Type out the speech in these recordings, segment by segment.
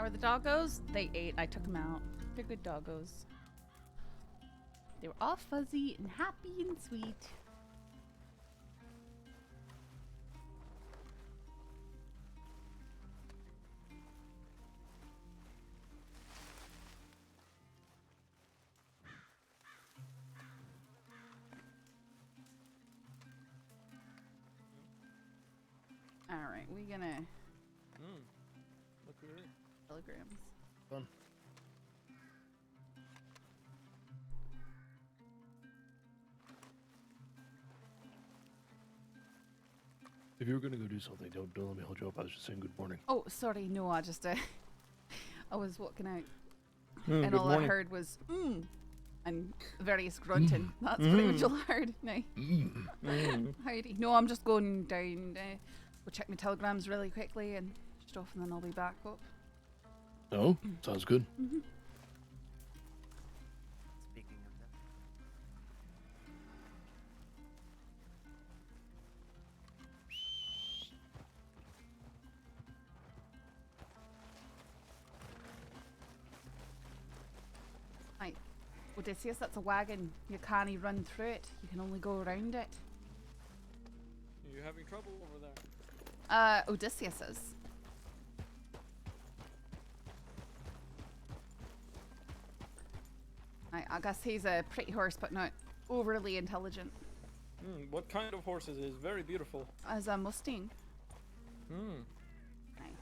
Or the doggos? They ate. I took them out. They're good doggos. They were all fuzzy and happy and sweet. Alright, we're gonna... Look at it. Kilograms. Fun. If you were gonna go do something, don't let me hold you up. I was just saying good morning. Oh, sorry, no, I just, I was walking out, Mm, and good all morning. I heard was, and various grunting. That's pretty much all I heard. No. Heidi. No, I'm just going down, go check my telegrams really quickly and stuff, and then I'll be back up. Oh, sounds good. Speaking of that. Right. Odysseus, that's a wagon. You can't run through it. You can only go around it. Are you having trouble over there? Odysseus is. I guess he's a pretty horse, but not overly intelligent. What kind of horse is it? It's very beautiful. As a Mustang. Aye.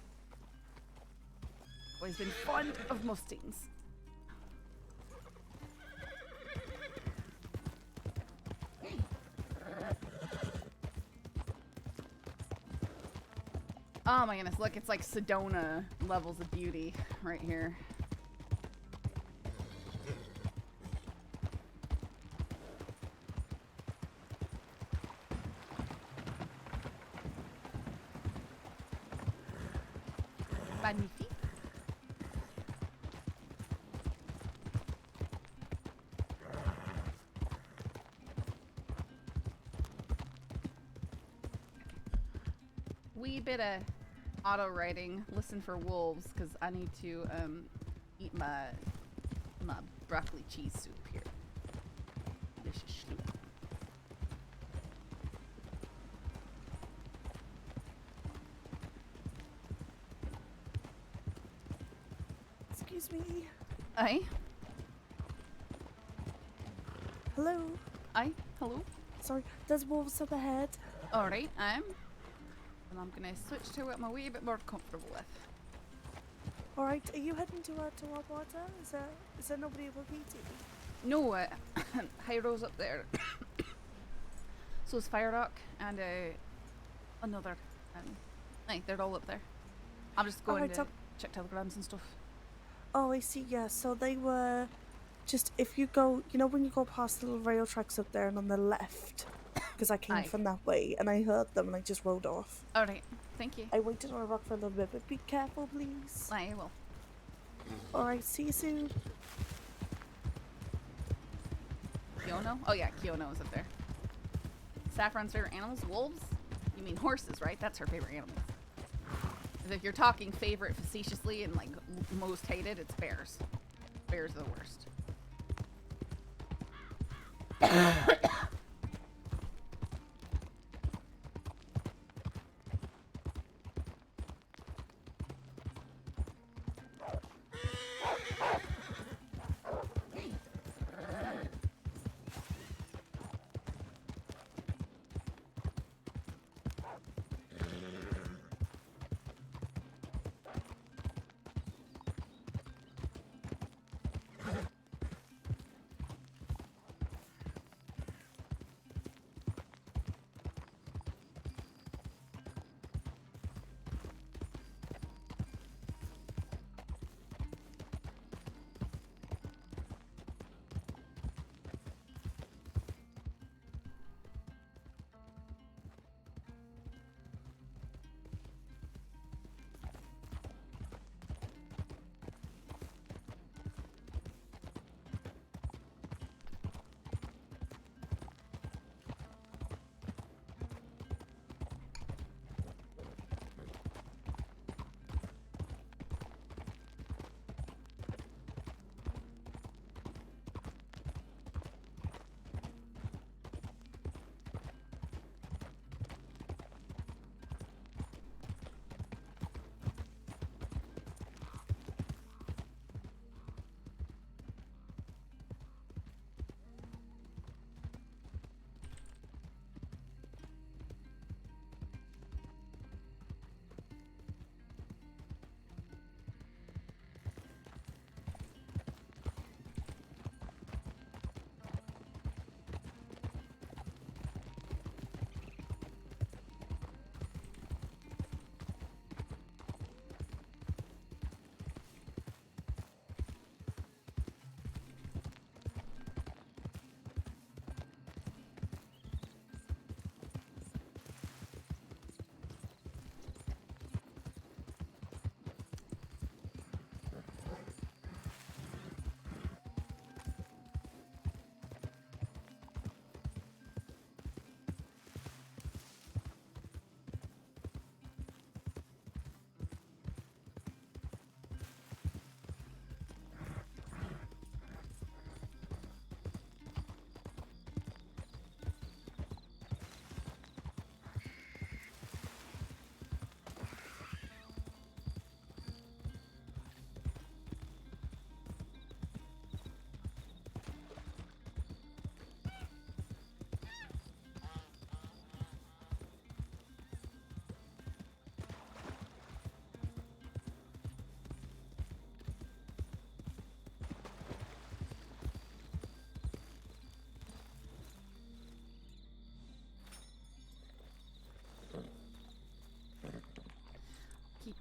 Always been fond of Mustangs. Oh my goodness, look, it's like Sedona levels of beauty right here. Magnifique. Wee bit of auto writing. Listen for wolves, because I need to eat my broccoli cheese soup here. Delicious soup. Excuse me. Aye. Hello. Aye. Hello. Sorry, there's wolves up ahead. All right. And I'm gonna switch to what I'm a wee bit more comfortable with. All right, are you heading to water? Is there nobody at Wapiti? No, Hyro's up there. So is Fire Rock and another. Aye, they're all up there. I'm just going Alright, to check telegrams and stuff. Oh, I see. Yeah, so they were just if you go, you know, when you go past the little rail tracks up there and on the left, because I came Aye. from that way and I heard them and I just rode off. All right. Thank you. I waited on a rock for a little bit, but be careful, please. I will. All right, see you soon. Kiono? Oh yeah, Kiono is up there. Saffron's favorite animals? Wolves? You mean horses, right? That's her favorite animal. 'Cause if you're talking favorite facetiously and like most hated, it's bears. Bears are the worst.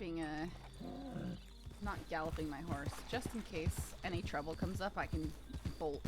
keeping not galloping my horse, just in case any trouble comes up, I can bolt.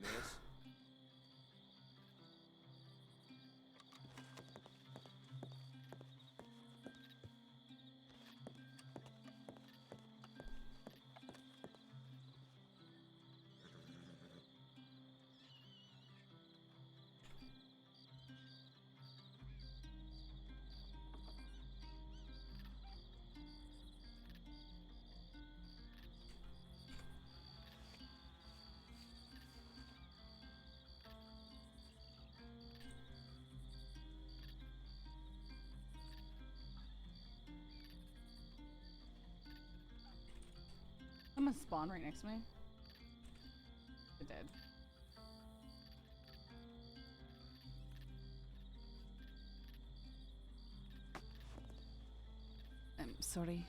Miss? I'm gonna spawn right next to me. It did. I'm sorry.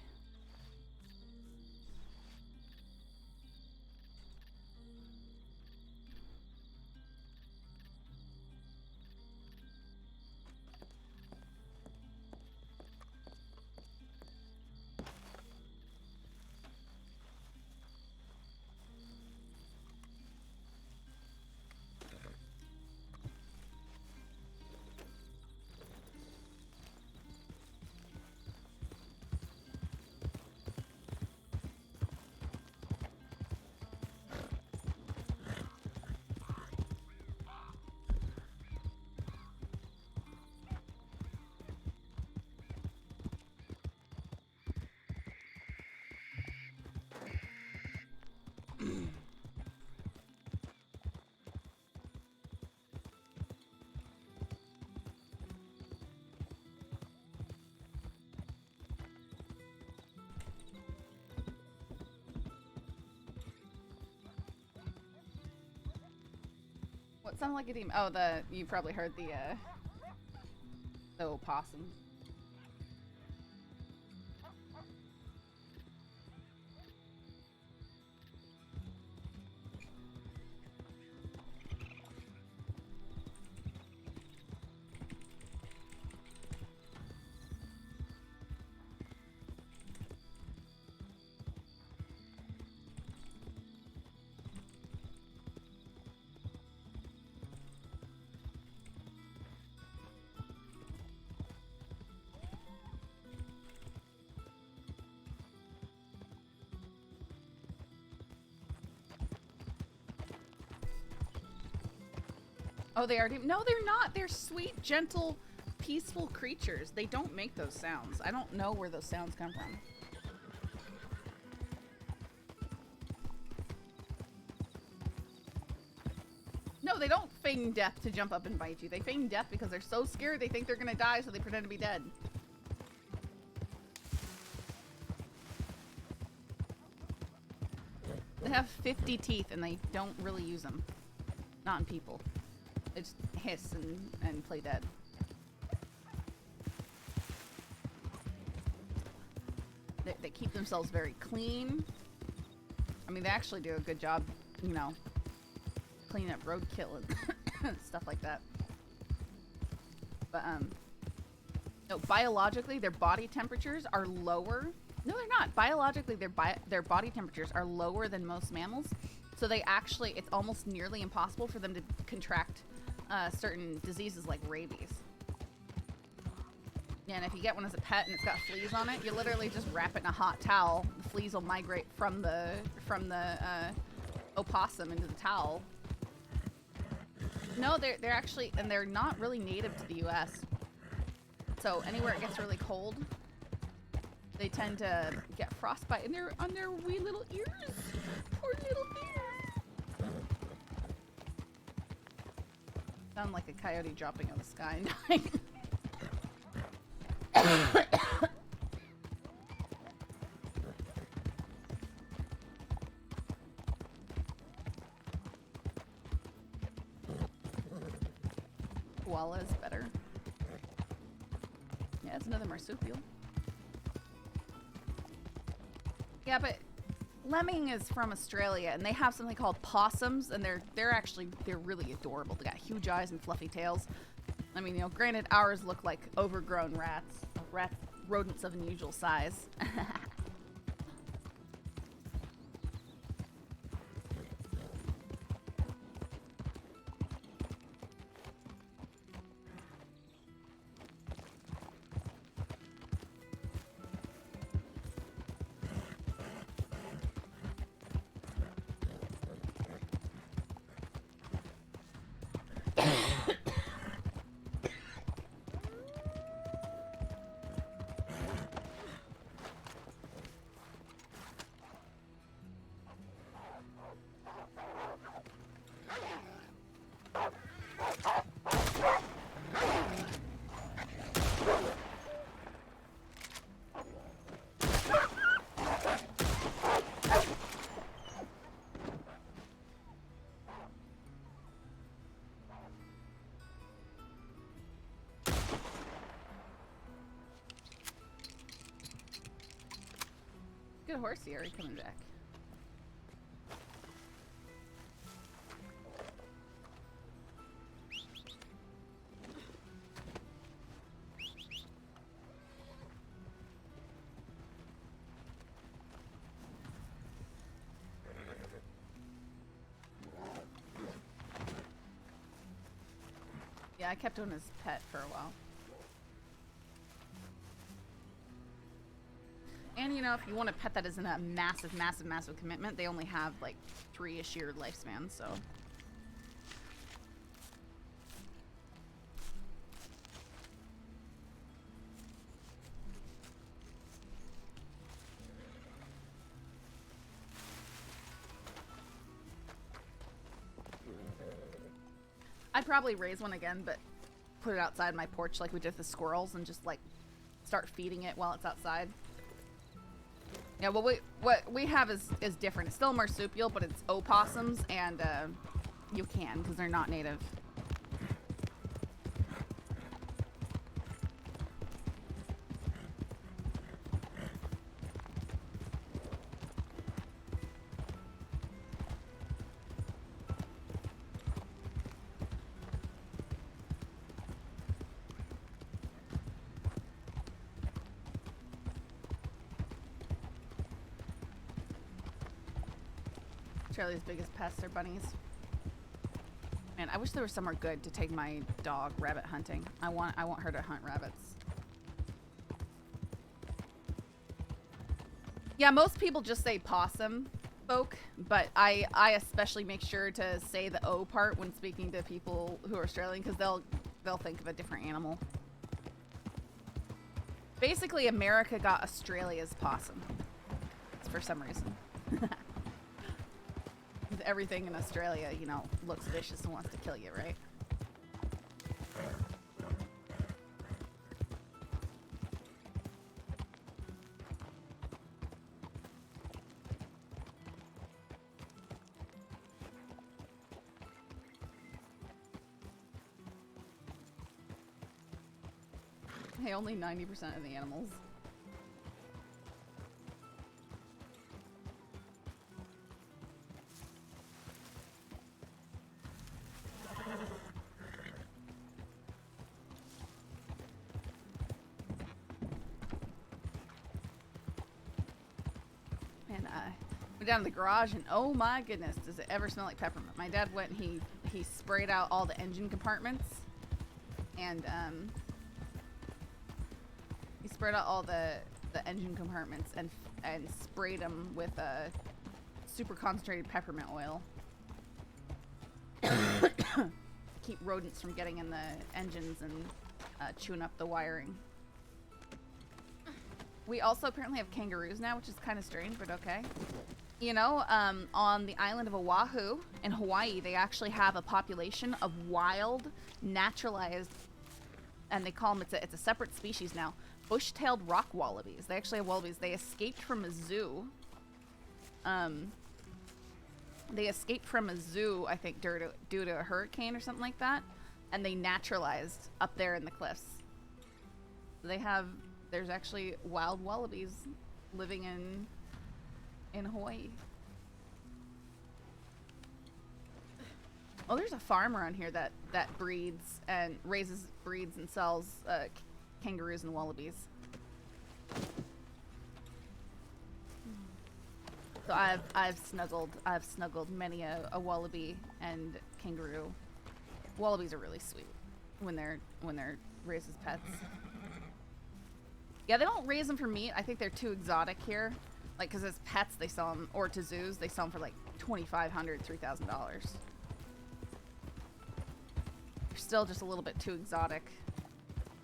What sounded like a demon? Oh, you probably heard the opossum. Oh, they are. No, they're not. They're sweet, gentle, peaceful creatures. They don't make those sounds. I don't know where those sounds come from. No, they don't feign death to jump up and bite you. They feign death because they're so scared they think they're gonna die, so they pretend to be dead. They have 50 teeth and they don't really use them. Not in people. They just hiss and play dead. They keep themselves very clean. I mean, they actually do a good job, you know, cleaning up roadkill and stuff like that. But, no, biologically, their body temperatures are lower. No, they're not. Biologically, their body temperatures are lower than most mammals. So they actually, it's almost nearly impossible for them to contract certain diseases like rabies. Yeah, and if you get one as a pet and it's got fleas on it, you literally just wrap it in a hot towel. The fleas will migrate from the opossum into the towel. No, they're actually, and they're not really native to the U.S. So anywhere it gets really cold, they tend to get frostbite on their wee little ears. Poor little ears. Sound like a coyote dropping out of the sky and dying. Koala is better. Yeah, it's another marsupial. Yeah, but lemming is from Australia, and they have something called possums, and they're really adorable. They got huge eyes and fluffy tails. I mean, you know, granted, ours look like overgrown rodents of unusual size. Good horsey, are you coming back? Yeah, I kept him as pet for a while. And you know, if you want a pet that isn't a massive commitment, they only have like 3-ish year lifespan, so. I'd probably raise one again, but put it outside my porch like we did with the squirrels and just like start feeding it while it's outside. Yeah, well, what we have is different. It's still marsupial, but it's opossums, and you can because they're not native. Australia's biggest pests are bunnies. Man, I wish there was somewhere good to take my dog rabbit hunting. I want her to hunt rabbits. Yeah, most people just say possum folk, but I especially make sure to say the O part when speaking to people who are Australian because they'll think of a different animal. Basically, America got Australia's possum. For some reason. Everything in Australia, you know, looks vicious and wants to kill you, right? Hey, only 90% of the animals. Down in the garage, and oh my goodness, does it ever smell like peppermint. My dad went and he sprayed out all the engine compartments, and he sprayed out all the engine compartments and sprayed them with a super concentrated peppermint oil. Keep rodents from getting in the engines and chewing up the wiring. We also apparently have kangaroos now, which is kind of strange, but okay. You know, on the island of Oahu in Hawaii, they actually have a population of wild, naturalized, and they call them, it's a separate species now, bush-tailed rock wallabies. They actually have wallabies. They escaped from a zoo. They escaped from a zoo, I think, due to a hurricane or something like that, and they naturalized up there in the cliffs. There's actually wild wallabies living in Hawaii. Oh, there's a farm around here that breeds and sells kangaroos and wallabies. So I've snuggled many a wallaby and kangaroo. Wallabies are really sweet when they're raised as pets. Yeah, they don't raise them for meat. I think they're too exotic here. Like, because as pets, they sell them, or to zoos, they sell them for like $2,500, $3,000. They're still just a little bit too exotic.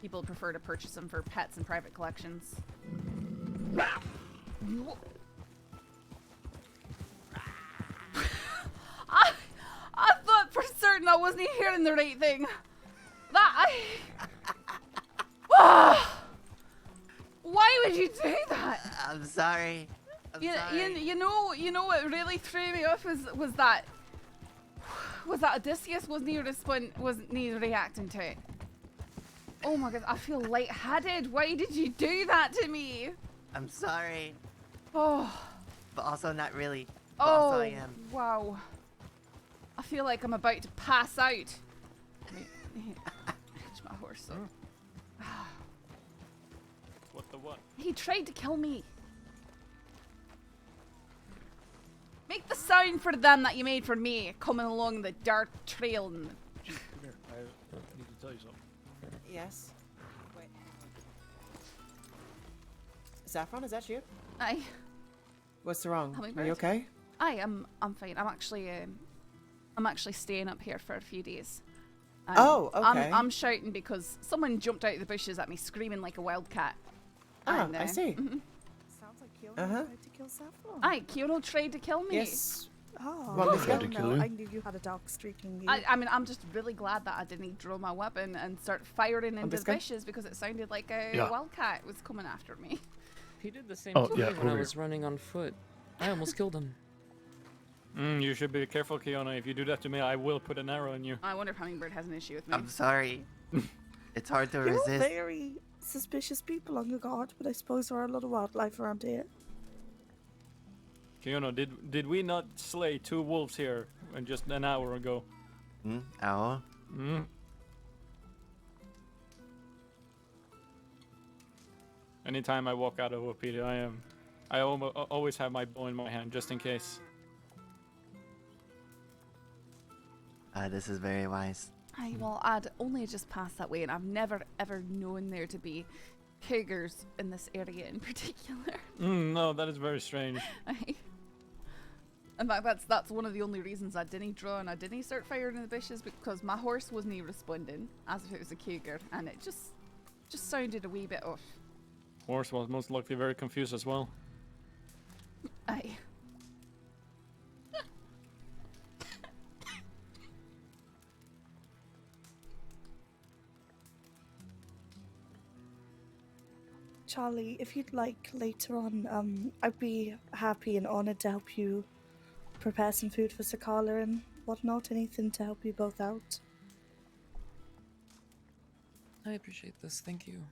People prefer to purchase them for pets and private collections. I thought for certain I wasn't hearing the right thing. Why would you do that? I'm sorry. You know what really threw me off was that Odysseus wasn't reacting to it. Oh my god, I feel lightheaded. Why did you do that to me? I'm sorry. Oh. But also not really. But Oh. also I am. Wow. I feel like I'm about to pass out. Hitch my horse up. What the what? He tried to kill me. Make the sound for them that you made for me, coming along the dark trail. And Come here. I need to tell you something. Yes. Wait. Saffron, is that you? What's wrong? Are Hummingbird? you okay? I'm fine. I'm actually staying up here for a few days. Oh, okay. I'm shouting because someone jumped out of the bushes at me, screaming like a wildcat. Ah, And, I see. Sounds like Kyono tried to kill Saffron. Aye, Kyono tried to kill me. Yes. Oh, Well, I Miss don't Tried to know. kill you? I knew you had a dog streaking you. I mean, I'm just really glad that I didn't draw my weapon and start firing into the Biscuit? bushes because it sounded like a Yeah. wildcat was coming after me. He did the same Oh, to yeah, me when I over was running on foot. I almost killed him. You should be careful, Kiona. If you do that to me, I will put an arrow in you. I wonder if Hummingbird has an issue with me. I'm sorry. It's hard to You're resist. very suspicious people on your guard, but I suppose there are a lot of wildlife around here. Kiona, did we not slay 2 wolves here just an hour ago? Ow. Anytime I walk out of Wapiti, I always have my bow in my hand just in case. This is very wise. Aye, well, I'd only just passed that way, and I've never ever known there to be cougars in this area in particular. No, that is very strange. Aye. In fact, that's one of the only reasons I didn't draw and I didn't start firing in the bushes, because my horse wasn't responding as if it was a cougar, and it just sounded a wee bit off. Horse was most likely very confused as well. Aye. Charlie, if you'd like later on, I'd be happy and honoured to help you prepare some food for Sakala and whatnot. Anything to help you both out. I appreciate this, thank you.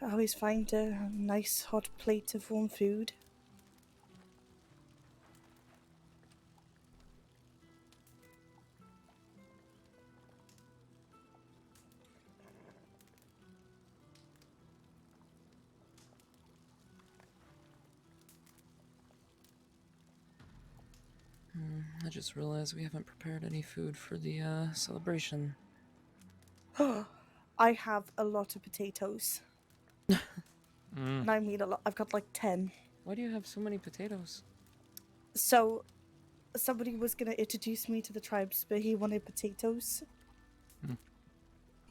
I always find a nice hot plate of warm food. I just realized we haven't prepared any food for the celebration. I have a lot of potatoes. And I mean a lot. I've got like 10. Why do you have so many potatoes? So, somebody was going to introduce me to the tribes, but he wanted potatoes.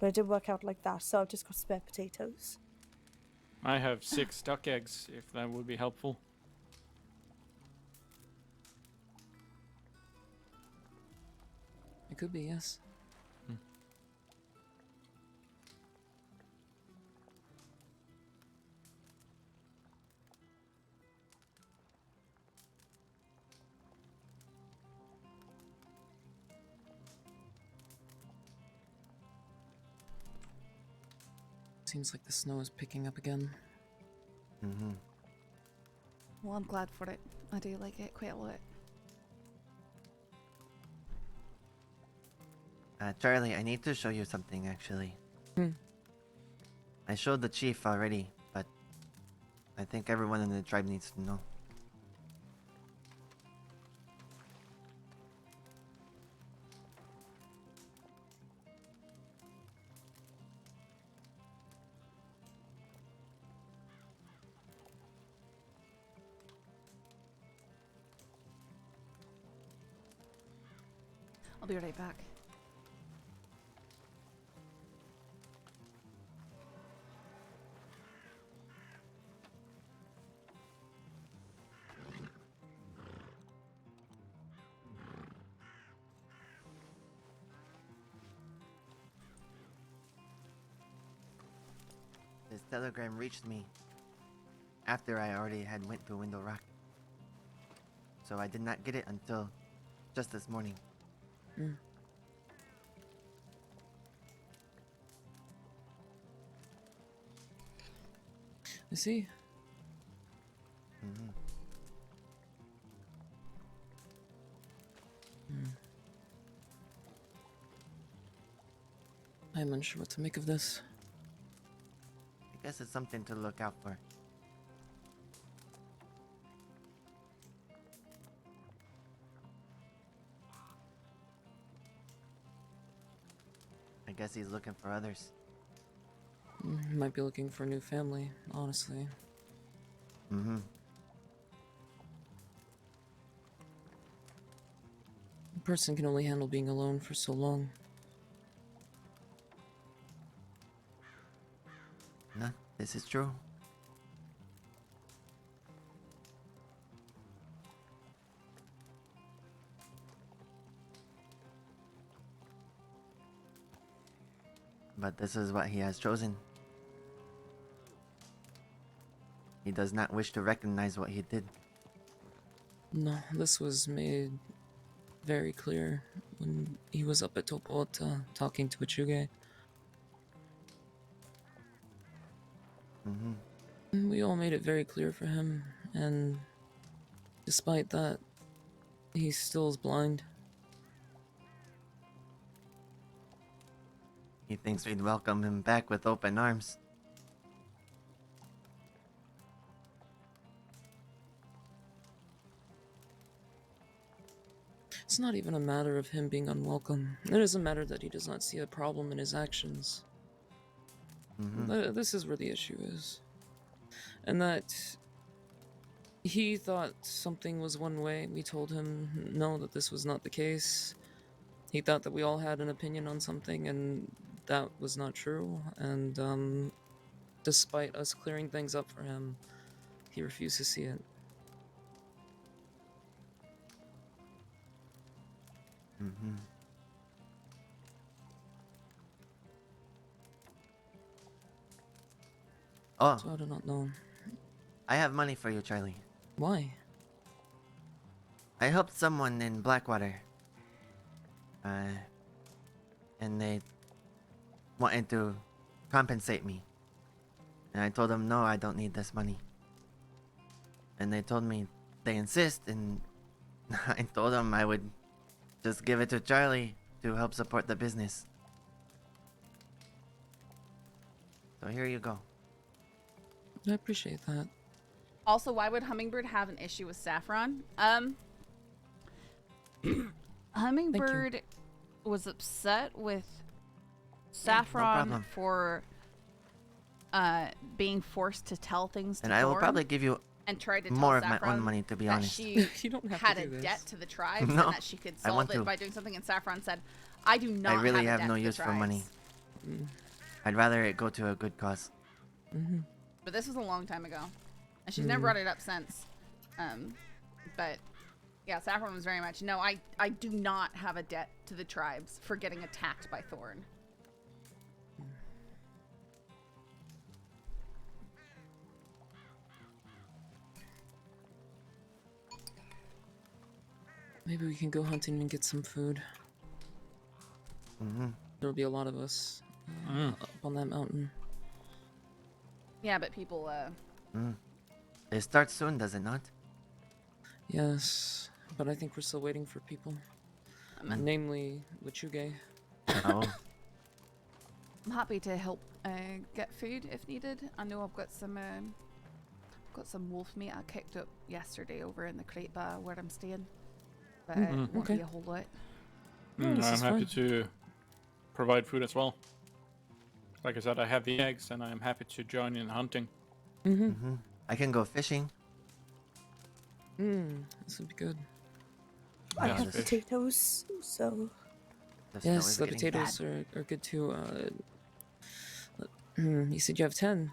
But it did work out like that, so I've just got spare potatoes. I have 6 duck eggs, if that would be helpful. It could be, yes. Seems like the snow is picking up again. Mm-hmm. Well, I'm glad for it. I do like it quite a lot. Charlie, I need to show you something, actually. I showed the chief already, but I think everyone in the tribe needs to know. I'll be right back. This telegram reached me after I already had went to Window Rock. So I did not get it until just this morning. I see. Mm-hmm. I'm unsure what to make of this. I guess it's something to look out for. I guess he's looking for others. Might be looking for a new family, honestly. Mm-hmm. A person can only handle being alone for so long. No, this is true. But this is what he has chosen. He does not wish to recognize what he did. No, this was made very clear when he was up at Topota talking to Ichuge. Mm-hmm. We all made it very clear for him, and despite that, he still is blind. He thinks we'd welcome him back with open arms. It's not even a matter of him being unwelcome. It is a matter that he does not see a problem in his actions. Mm-hmm. This is where the issue is. And that he thought something was one way. We told him no, that this was not the case. He thought that we all had an opinion on something, and that was not true. And despite us clearing things up for him, he refused to see it. Mm-hmm. Oh, So I do not know. I have money for you, Charlie. Why? I helped someone in Blackwater. And they wanted to compensate me. And I told them, no, I don't need this money. And they told me they insist, and I told them I would just give it to Charlie to help support the business. So here you go. I appreciate that. Also, why would Hummingbird have an issue with Saffron? Hummingbird was upset with Saffron problem. for being forced to tell things to And I will Thorn, probably give you and tried to tell more of my Saffron own money, to be that honest. she You don't have had to a do this. debt to the tribes No, and that she could I want solve it to. by doing something. And Saffron said, "I do not. I really have have a no debt to use the for money. tribes." I'd rather it go to a good cause. But this was a long time ago, and she's never brought it up since. But yeah, Saffron was very much, no, I do not have a debt to the tribes for getting attacked by Thorn. Maybe we can go hunting and get some food. There'll be a lot of us up on that mountain. Yeah, but people, It starts soon, does it not? Yes, but I think we're still waiting for people. Namely, Wachuge. Oh. I'm happy to help get food if needed. I know I've got some wolf meat I cooked up yesterday over in the crate bar where I'm staying. But it won't be a whole lot. I'm this is happy fine. to provide food as well. Like I said, I have the eggs, and I'm happy to join in hunting. I can go fishing. This would be good. I Yeah, have fish. potatoes, so The snow Yes, is the getting potatoes bad. are good too. You said you have 10.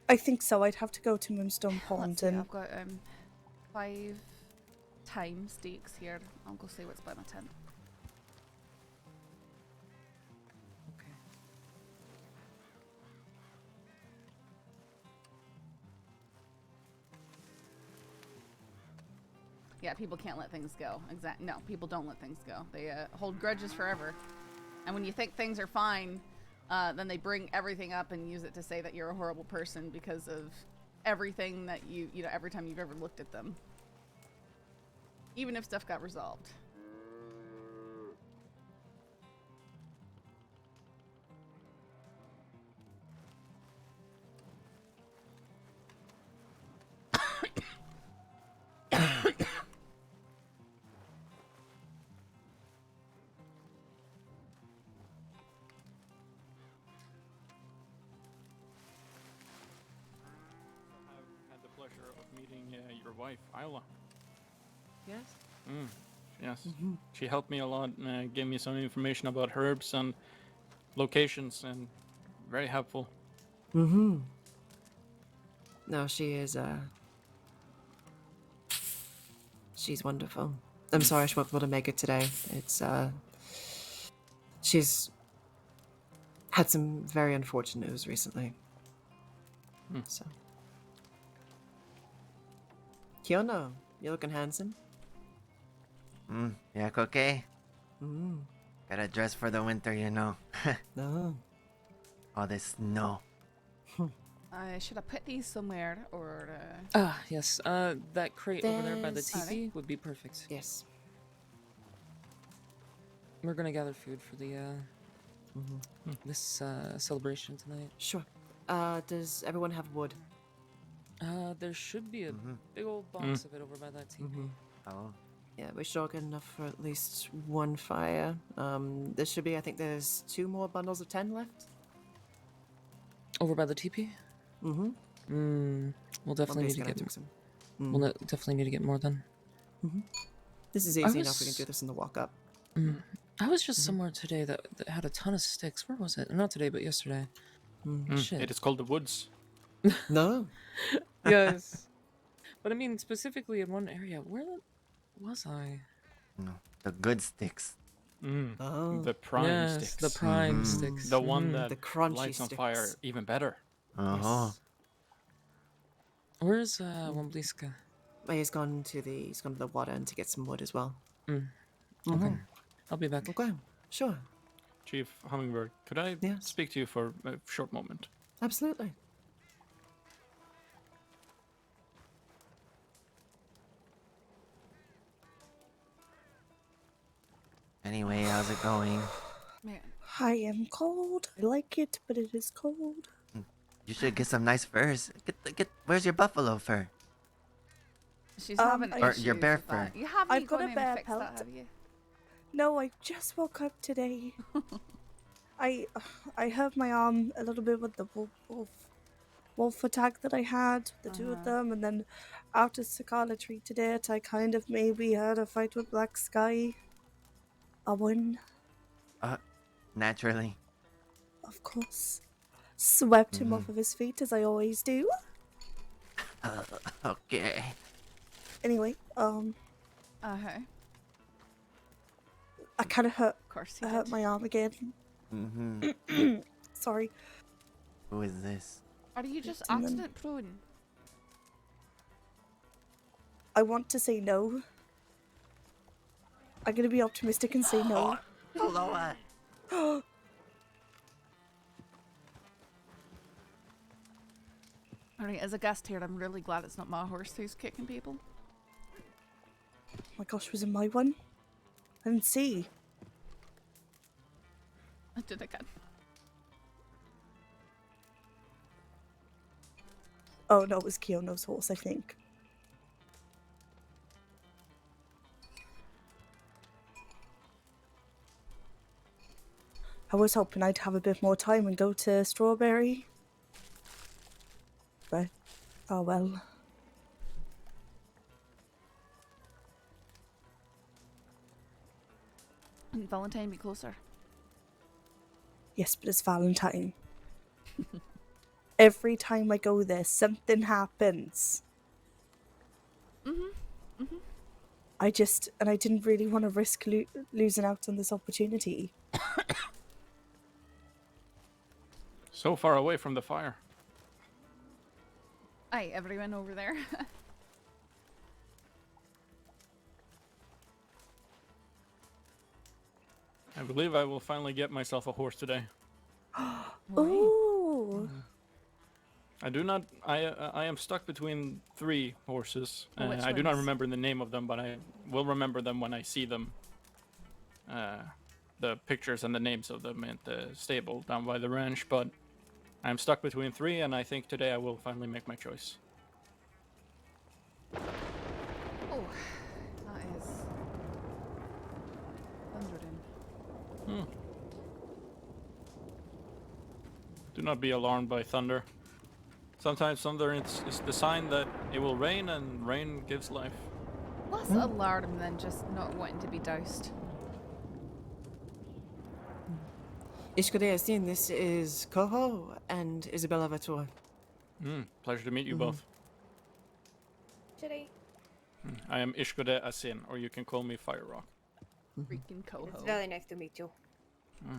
I think so. I'd have to go to Moonstone Let's Pond see, and I've got 5 thyme steaks here. I'll go see what's by my tent. Yeah, people can't let things go. No, people don't let things go. They hold grudges forever. And when you think things are fine, then they bring everything up and use it to say that you're a horrible person because of everything that you know, every time you've ever looked at them. Even if stuff got resolved. I've had the pleasure of meeting your wife, Isla. Yes? Yes. She helped me a lot, gave me some information about herbs and locations, and very helpful. Mm-hmm. No, she is, she's wonderful. I'm sorry she won't be able to make it today. It's, she's had some very unfortunate news recently. So. Kiona, you're looking handsome. Yeah, okay. Gotta dress for the winter, you know. No. All this snow. Should I put these somewhere or? Yes. That crate over there by the There's- teepee would be perfect. Yes. We're gonna gather food for the this celebration tonight. Sure. Does everyone have wood? There should be a big old box of it over by that teepee. Oh. Yeah, we should all get enough for at least one fire. There should be, I think there's 2 more bundles of 10 left. Over by the teepee? We'll definitely need to get some. definitely need to get more then. This is I easy enough. We can was- do this in the walk up. I was just somewhere today that had a ton of sticks. Where was it? Not today, but yesterday. Shit. It is called the woods. No. Yes. But I mean, specifically in one area. Where was I? No. The good sticks. Oh. The prime Yes, sticks. the prime sticks. The one that The crunchy lights on sticks. fire even better. Oh. Yes. Where's Wombliska? He's gone to the water and to get some wood as well. Okay. I'll be back. Okay. Sure. Chief Hummingbird, could I Yes. speak to you for a short moment? Absolutely. Anyway, how's it going? Man, I am cold. I like it, but it is cold. You should get some nice furs. Where's your buffalo fur? she's Or having your issues bear with that. fur. You haven't I've got gone a in bear and fixed that, pelt. have you? No, I just woke up today. I hurt my arm a little bit with the wolf attack that I had, the 2 of them, and then after Sakala treated it, I kind of maybe had a fight with Black Sky. I won. Naturally. of course, swept him off of his feet as I always do. Okay. Anyway, Okay. I kind of hurt Of course he hurt did. my arm again. Mm-hmm. Sorry. Who is this? Are you just And then- accident prone? I want to say no. I'm gonna be optimistic and say no. Lower. Alright, as a guest here, I'm really glad it's not my horse who's kicking people. Oh my gosh, was it my one? I didn't see. I did again. Oh no, it was Keono's horse, I think. I was hoping I'd have a bit more time and go to Strawberry. But, oh well. And Valentine be closer. Yes, but it's Valentine. Every time I go there, something happens. I didn't really want to risk losing out on this opportunity. So far away from the fire. Aye, everyone over there. I believe I will finally get myself a horse today. Ooh. I do not. I am stuck between 3 horses. Oh, which I do not ones? remember the name of them, but I will remember them when I see them. The pictures and the names of them at the stable down by the ranch. But I'm stuck between 3, and I think today I will finally make my choice. Oh, that is thundering. Do not be alarmed by thunder. Sometimes thunder is the sign that it will rain, and rain gives life. Less alarm than just not wanting to be doused. Ishkodeasin, this is Koho and Isabella Vator. Pleasure to meet you both. Today. I am Ishkode Asin, or you can call me Fire Rock. Freaking It's coho. very nice to meet you. I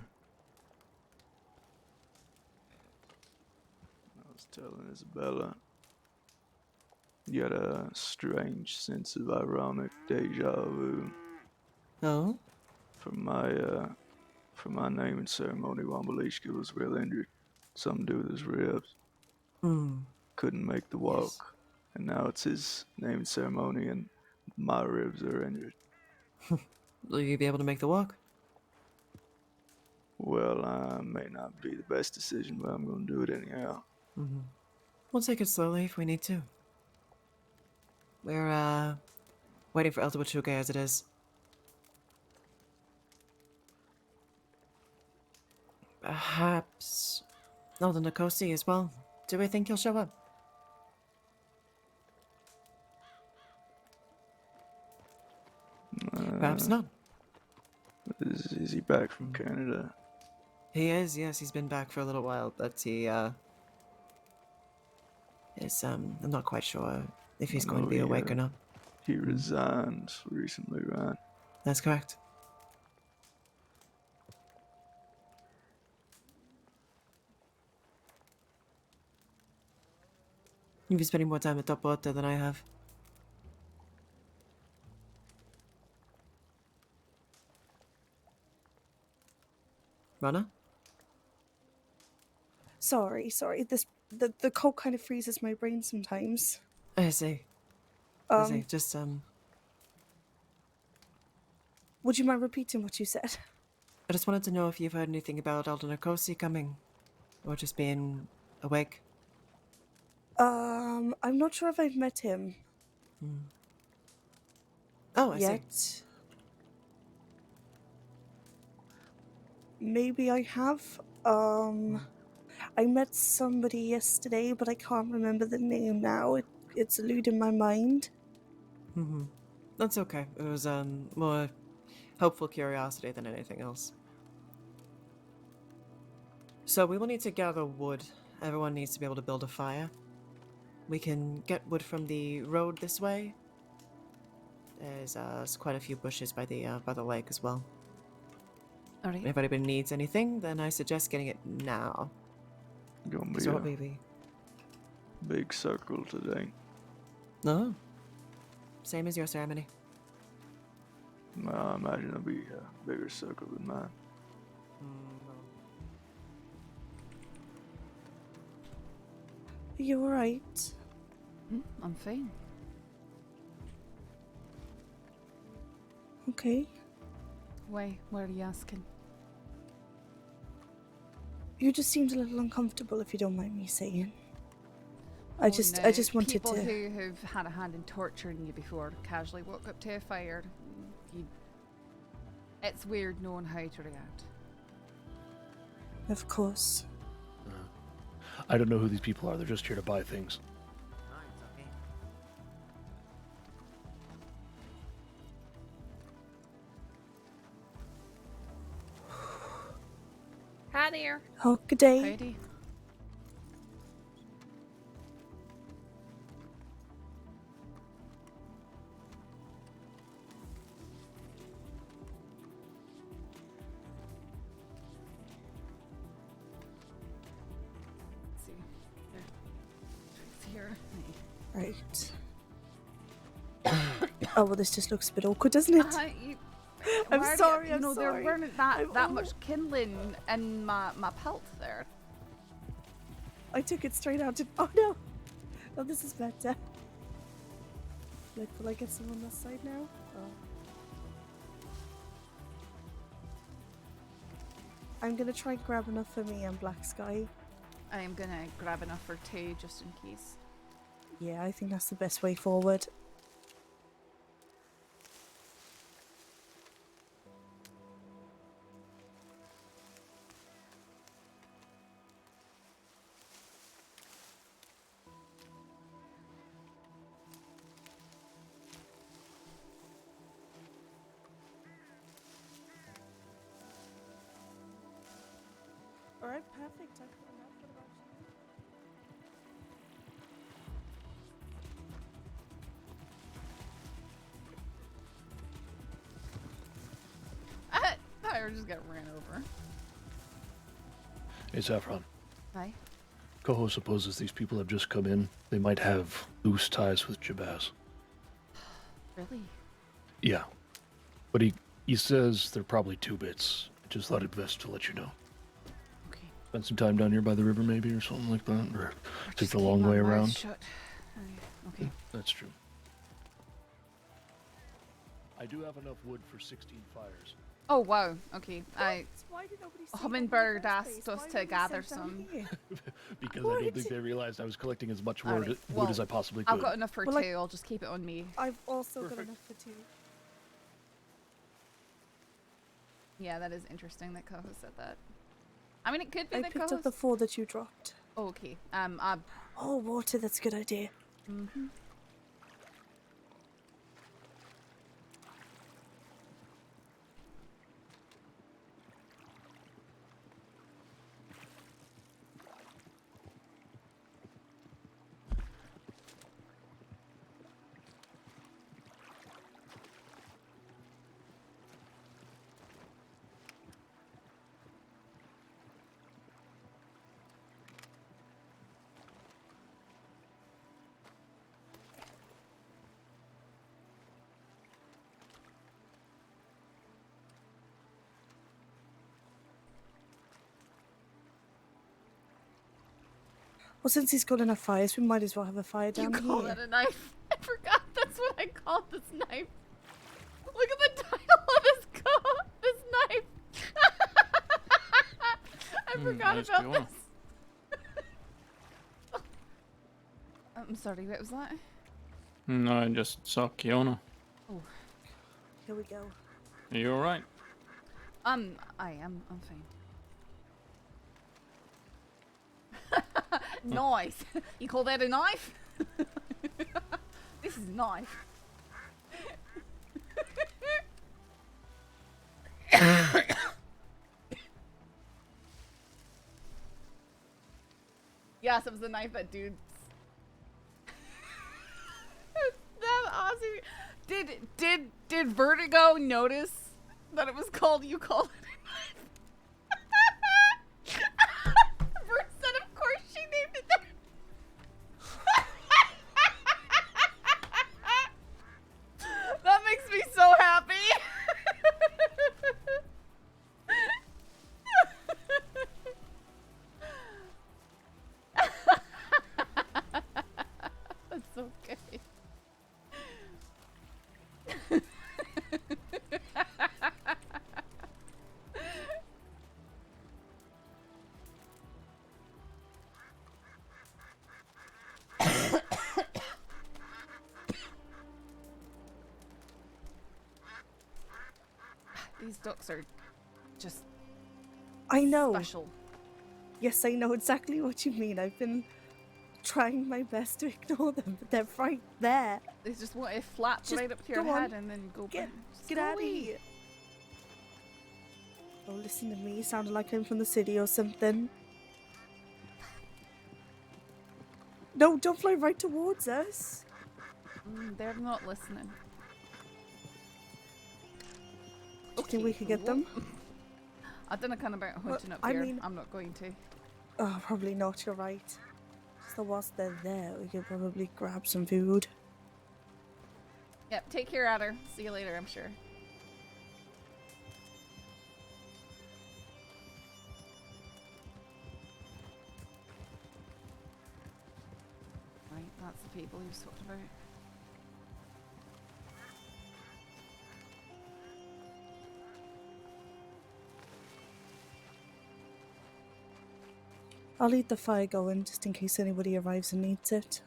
was telling Isabella, you got a strange sense of ironic deja vu. Oh? For my naming ceremony, Wambalishka was real injured. Something to do with his ribs. Couldn't make the walk. And now it's his naming ceremony and my ribs are injured. Will you be able to make the walk? Well, may not be the best decision, but I'm gonna do it anyhow. We'll take it slowly if we need to. We're, waiting for Elta Wachuga as it is. Perhaps Elder Nikosi as well. Do we think he'll show up? Perhaps not. Is he back from Canada? He is, yes, he's been back for a little while, but he, is, I'm not quite sure if he's going to be awake or not. He resigned recently, right? That's correct. You've been spending more time at Topota than I have. Rana? Sorry. The cold kind of freezes my brain sometimes. I see. I see. Just, Would you mind repeating what you said? I just wanted to know if you've heard anything about Elder Nikosi coming. Or just being awake. I'm not sure if I've met him Oh, I see. yet. Maybe I have. I met somebody yesterday, but I can't remember the name now. It's eluding my mind. That's okay. It was, more helpful curiosity than anything else. So we will need to gather wood. Everyone needs to be able to build a fire. We can get wood from the road this way. There's quite a few bushes by the lake as well. All right. If anybody needs anything, then I suggest getting it now. Gonna be So what, a baby? big circle today. No. Same as your ceremony. I imagine it'll be a bigger circle than mine. Are you alright? I'm fine. Okay. Why? Why are you asking? You just seemed a little uncomfortable, if you don't mind me saying. Oh, I just wanted people to. who have had a hand in torturing you before casually walk up to a fire. It's weird knowing how to react. Of course. I don't know who these people are. They're just here to buy things. No, it's okay. Hi there. Oh, good day. Howdy. Let's see. There. It's here. Right. Oh, well, this just looks a bit awkward, doesn't it? I'm Why are sorry, you I'm know, there sorry. weren't that much kindling in my pelt there. I took it straight out. Oh, no. Oh, this is better. Like, will I get some on this side now? Oh. I'm gonna try and grab enough for me and Black Sky. I am gonna grab enough for two just in case. Yeah, I think that's the best way forward. Alright, perfect. I've got enough. What about you? I just got ran over. Hey, Saffron. Hi. Coho supposes these people have just come in. They might have loose ties with Jabaz. Really? Yeah. But he says they're probably 2 bits. I just thought it best to let you know. Okay. Spend some time down here by the river maybe or something like that. Or take Just the keep long my way mouth around. shut. Okay. That's true. I do have enough wood for 16 fires. Oh wow. Okay. Why did nobody say Hummingbird that in the asked first us place? to Why were gather they sent down some. here? Because I don't think they realized I was collecting as much wood, Alright, wood well, as I possibly could. I've got enough for Well, two. like- I'll just keep it on me. I've also got Perfect. enough for 2. Yeah, that is interesting that Coho said that. I mean, it could be I that picked Coho. up the 4 that you dropped. Oh, okay. Oh, water, that's a good idea. Mhm. Well, since he's got enough fires, we might as well have a fire You down call here. that a knife? I forgot that's what I called this knife. Look at the title of this knife. I forgot nice about going. this. I'm sorry, what was that? No, I just saw Kiona. Here we go. Are you alright? I'm fine. Nice. You call that a knife? This is a knife. Yes, it was the knife that dude's. That Aussie. Did Vertigo notice that it was called? You called it a knife. Vert said, of course she named it that. That makes me so happy. That's okay. These ducks are just I know. special. Yes, I know exactly what you mean. I've been trying my best to ignore them, but they're right there. They just want it flaps Just right up to your go on. head and then go Get, back. Just get go out of away. here. Oh, listen to me. Sounded like I'm from the city or something. No, don't fly right towards us. They're not listening. Do you think we could get them? I don't know kind of about hunting up I here. mean- I'm not going to. Oh, probably not. You're right. So whilst they're there, we could probably grab some food. Yep, take care, Adder. See you later, I'm sure. Right, that's the people you've talked about. I'll leave the fire going just in case anybody arrives and needs it.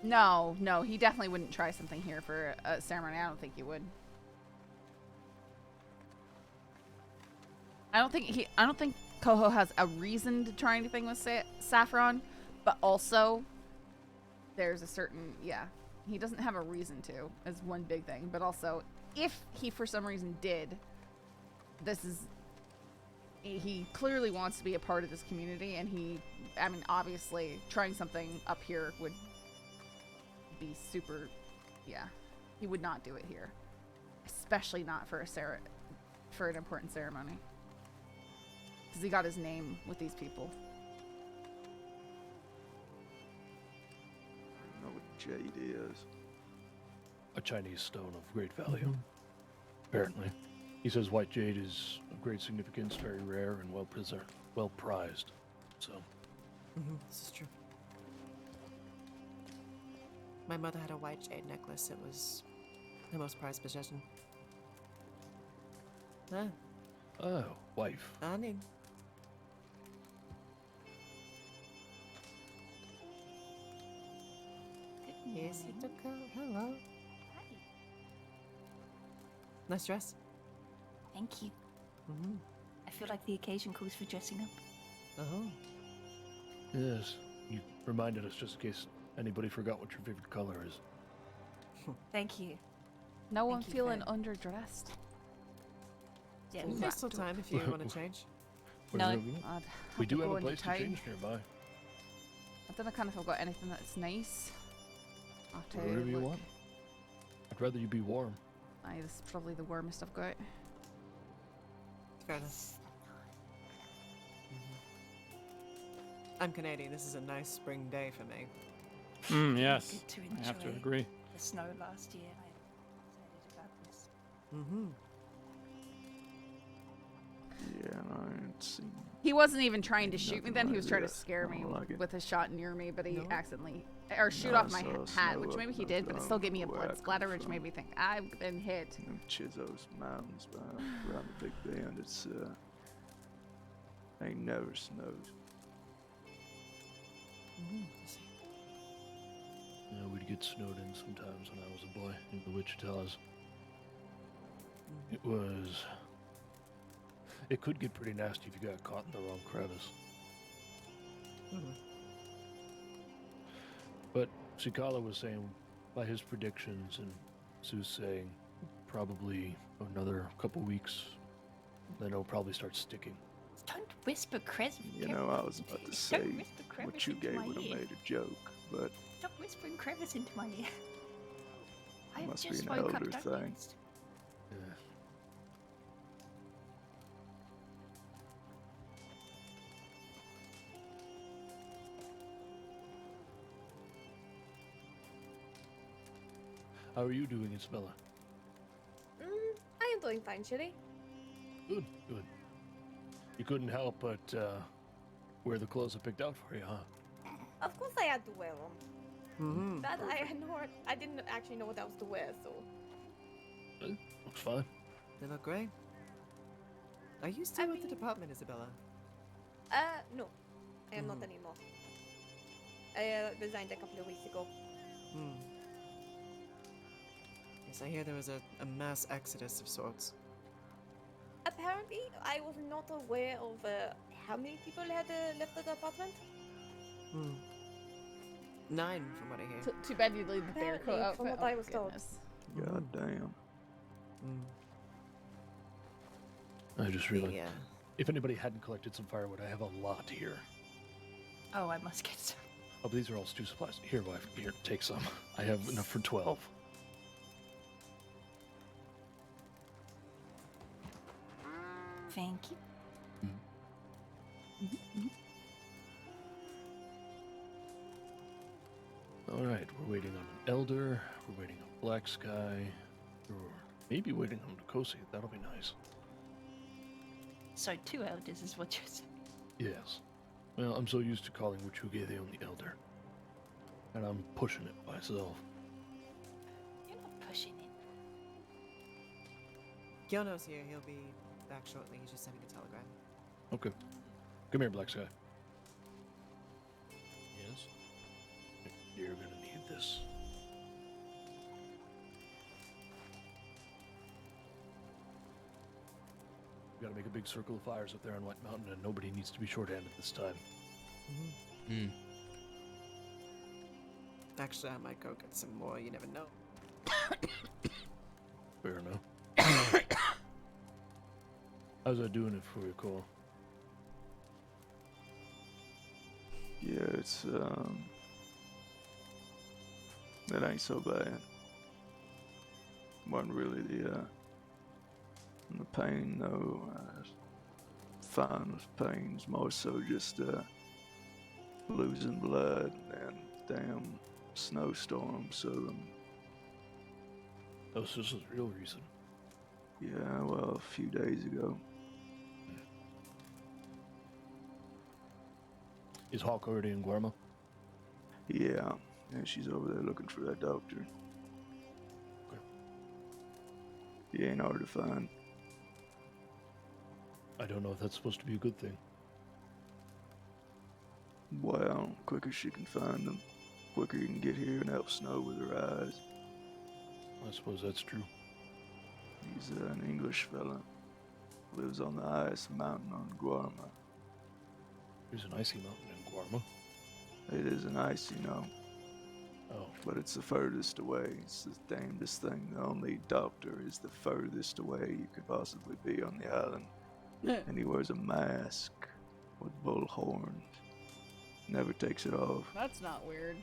No, he definitely wouldn't try something here for a ceremony. I don't think he would. I don't think Coho has a reason to try anything with Saffron, but also there's a certain, he doesn't have a reason to, is one big thing. But also, if he for some reason did, he clearly wants to be a part of this community, and obviously trying something up here would be super, he would not do it here, especially not for an important ceremony, because he got his name with these people. I know what jade is. A Chinese stone of great value. Apparently. He says white jade is of great significance, very rare and well preserved, well prized. So. This is true. My mother had a white jade necklace. It was her most prized possession. Ah, Oh, wife. Annie. Yes, you took her. Hello. Nice dress. Thank you. Mm-hmm. I feel like the occasion calls for dressing up. Oh. Yes. You reminded us just in case anybody forgot what your favorite color is. Thank you. No one you, feeling friend. underdressed. Yeah, There's still time if you want to change. Whatever you want. I'd We have do to have go a into place to town. change nearby. I don't know kind of if I've got anything that's nice. I'll have to Whatever you look. want. I'd rather you be warm. Aye, this is probably the warmest I've got. Fair enough. I'm Canadian. This is a nice spring day for me. Yes. Good to I have to enjoy agree. the snow last year. I'm excited about this. Mm-hmm. Yeah, I ain't seen. He wasn't even trying to shoot me Nothing then. He like was trying to this. scare I me don't like it. with a shot near me, but he No. accidentally, or shoot No, off my I saw hat, snow which up maybe he and did, but it still gave me a where I blood come splatter, which from. made me think I've been hit. Them Chisos Mountains around the Big Bend. It's ain't never snowed. Mm-hmm. Yeah, we'd get snowed in sometimes when I was a boy. the Wichita's. It was... It could get pretty nasty if you got caught in the wrong crevice. But Sikala was saying, by his predictions and Sue's saying, probably another couple weeks, then it'll probably start sticking. Don't whisper crevice. You know, I was about to say what you gave would have made a joke, but Stop whispering crevice into my ear. I have must be just an woke up. elder Don't thing. use- Yeah. How are you doing, Isabella? I am doing fine, Chili. Good, good. You couldn't help but wear the clothes I picked out for you, huh? Of course I had to wear them. But I didn't actually know what else to wear, so... Looks fine. They look great. Are you still with the department, Isabella? No. I am not anymore. I resigned a couple of weeks ago. Yes, I hear there was a mass exodus of sorts. Apparently, I was not aware of how many people had left the department. 9, from what I hear. Too bad you leave the bear coat Apparently, outfit. from what Oh, I was told. goodness. God damn. I just realized, Yeah. if anybody hadn't collected some firewood, I have a lot here. Oh, I must get some. Oh, but these are all stew supplies. Here, wife, here, take some. I have enough for 12. Thank you. All right, we're waiting on an elder. We're waiting on Black Sky. We're maybe waiting on Nkosi. That'll be nice. So 2 elders is what you're saying. Yes. Well, I'm so used to calling Uchuge the only elder. And I'm pushing it myself. You're not pushing it. Kyono's here. He'll be back shortly. He's just sending a telegram. Okay. Come here, Black Sky. Yes? You're gonna need this. We gotta make a big circle of fires up there on White Mountain, and nobody needs to be short-handed this time. Actually, I might go get some more. You never know. Fair enough. How's that doing it for you, Cole? Yeah, it's it ain't so bad. Wasn't really the pain though. Fine with pains, more so just losing blood and damn snowstorm. So Oh, so this is the real reason. yeah, well, a few days ago. Is Hawk already in Guarma? Yeah, and she's over there looking for that doctor. Okay. He ain't hard to find. I don't know if that's supposed to be a good thing. Well, quicker she can find him, quicker you can get here and help Snow with her eyes. I suppose that's true. He's an English fella. Lives on the highest mountain on Guarma. There's an icy mountain in Guarma. It isn't ice, you know, Oh, but it's the furthest away. It's the damnedest thing. The only doctor is the furthest away you could possibly be on the island. And he wears a mask with bull horns. Never takes it off. That's not weird.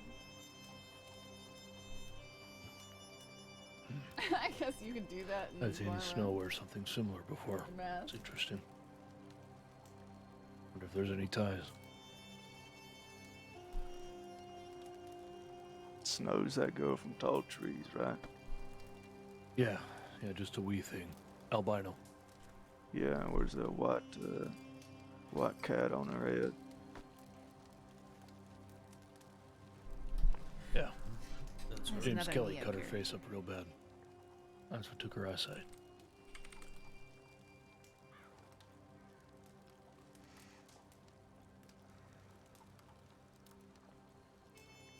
I guess you could do that in I've seen Guarma. Snow wear something similar before. Mask. It's interesting. Wonder if there's any ties. Snow's that girl from Tall Trees, right? Yeah, just a wee thing. Albino. Yeah, where's that white cat on her head? Yeah. That's There's James another Kelly cut her mediocre. face up real bad. That's what took her eyesight.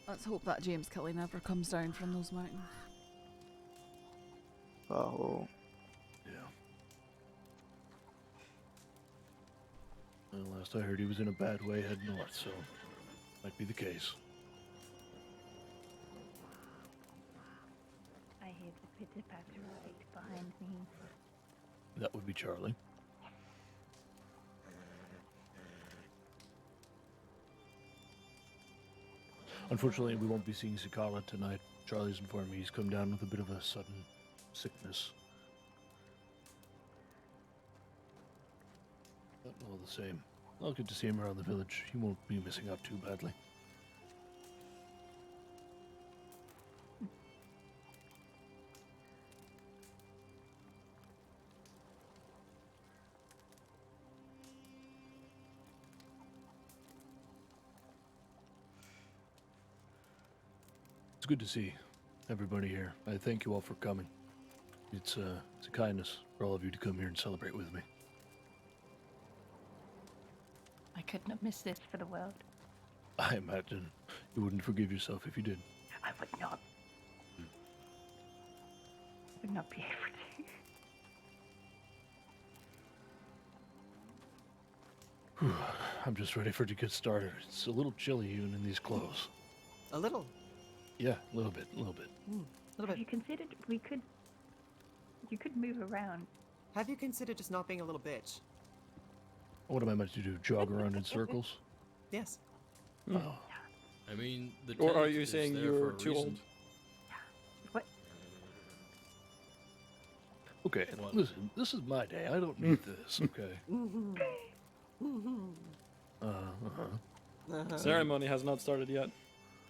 Let's hope that James Kelly never comes down from those mountains. pothole. Yeah. Well, last I heard, he was in a bad way heading north, so might be the case. I hear the pitter patter right behind me. That would be Charlie. Unfortunately, we won't be seeing Sakala tonight. Charlie's informed me he's come down with a bit of a sudden sickness. But all the same, I'll get to see him around the village. He won't be missing out too badly. It's good to see everybody here. I thank you all for coming. It's a kindness for all of you to come here and celebrate with me. I couldn't have missed this for the world. I imagine you wouldn't forgive yourself if you did. I would not. Would not be able to. I'm just ready for it to get started. It's a little chilly even in these clothes. A little. Yeah, a little bit, a little bit. A little Have bit. you considered you could move around? Have you considered just not being a little bitch? What am I meant to do? Jog around in circles? Yes. Oh, I mean, the Or are tent you is saying there you're for a too reason. old? What? okay. What? Listen, this is my day. I don't need this. Okay. Ceremony has not started yet.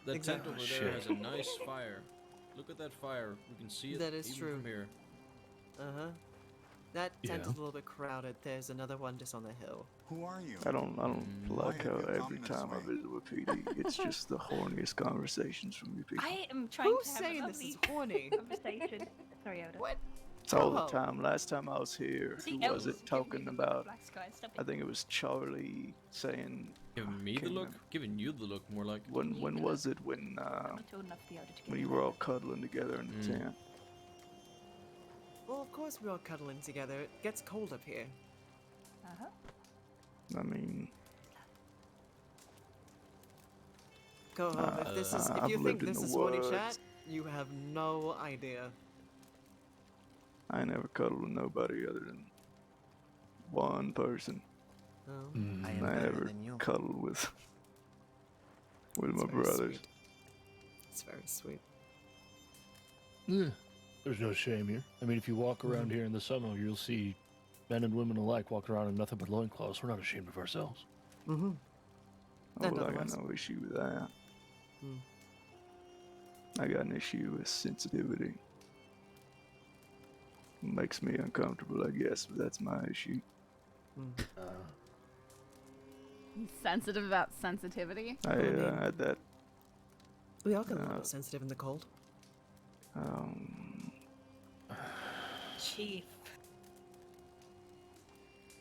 That Exactly. tent over Shit. there has a nice fire. Look at that fire. We can see it That is even true. from here. That tent is Yeah. a little bit crowded. There's another one just on the hill. Who are you? I don't like have how you every come this time I way? visit Wapiti, it's just the horniest conversations from you people. I am trying Who's to have saying a this is lovely horny? conversation. Sorry, Oda. What? It's all the Oh. time. Last time I was here, See, who was Elvis, it talking give me the about? black sky, stop I it. think it was Charlie saying. Giving me the can't look? remember. Giving you the look, more like. When was it when I'm not old enough for the Oda to get when you in were all there. cuddling together in the tent? Well, of course we're all cuddling together. It gets cold up here. Uh-huh. I mean, Go home. If this is, if I've you think lived in this the is horny woods. chat, you have no idea. I ain't never cuddled with nobody other than one person. Oh. I am I better never than you. cuddled with my That's very brothers. sweet. It's very sweet. Yeah. There's no shame here. I mean, if you walk around here in the summer, you'll see men and women alike walking around in nothing but loincloths. We're not ashamed of ourselves. Mm-hmm. Oh, And well, I got otherwise. no issue with that. Hmm. I got an issue with sensitivity. Makes me uncomfortable, I guess, but that's my issue. He's sensitive about sensitivity. I had that. We all get a little sensitive in the cold. Chief.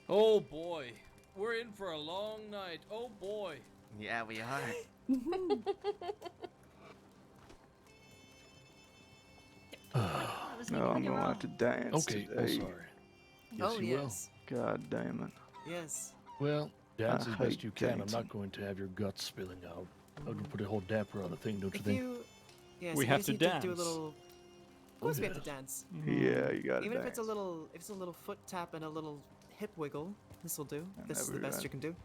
Oh boy. We're in for a long night. Oh boy. Yeah, we are. I was No, leaving I'm on your gonna own. have to dance Okay, today. I'm sorry. Yes, Oh, you yes. God damn it. Yes. will. Well, dance I as best hate you can. I'm dancing. not going to have your guts spilling out. I would put a whole damper on the thing, don't you If think? you, yes, We you have just to need to do a dance. little. Of course, we have to dance. Yeah, you gotta Even dance. if it's a little, if it's a little foot tap and a little hip wiggle, this will do. I This is the never best had- you can do.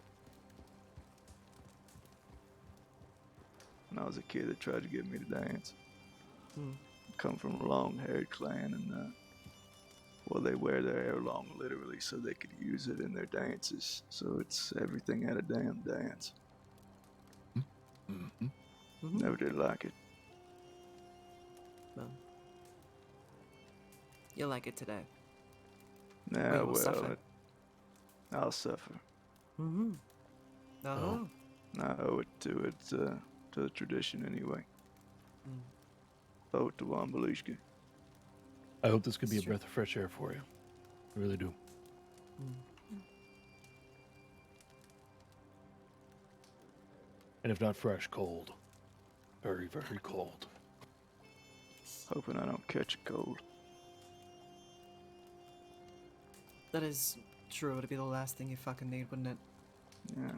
When I was a kid, they tried to get me to dance. Hmm. Come from a long-haired clan, and well, they wear their hair long literally so they could use it in their dances. So it's everything at a damn dance. Mm-hmm. Never did like it. Well, you'll like it today. Nah, will well, suffer. I'll suffer. Mm-hmm. Uh-huh. I owe it to the tradition anyway. Mm. Owe it to Wambalishka. I hope this could be a It's true. breath of fresh air for you. I really do. And if not fresh, cold. Very, very cold. Hoping I don't catch a cold. That is true. It'd be the last thing you fucking need, wouldn't it? Yeah.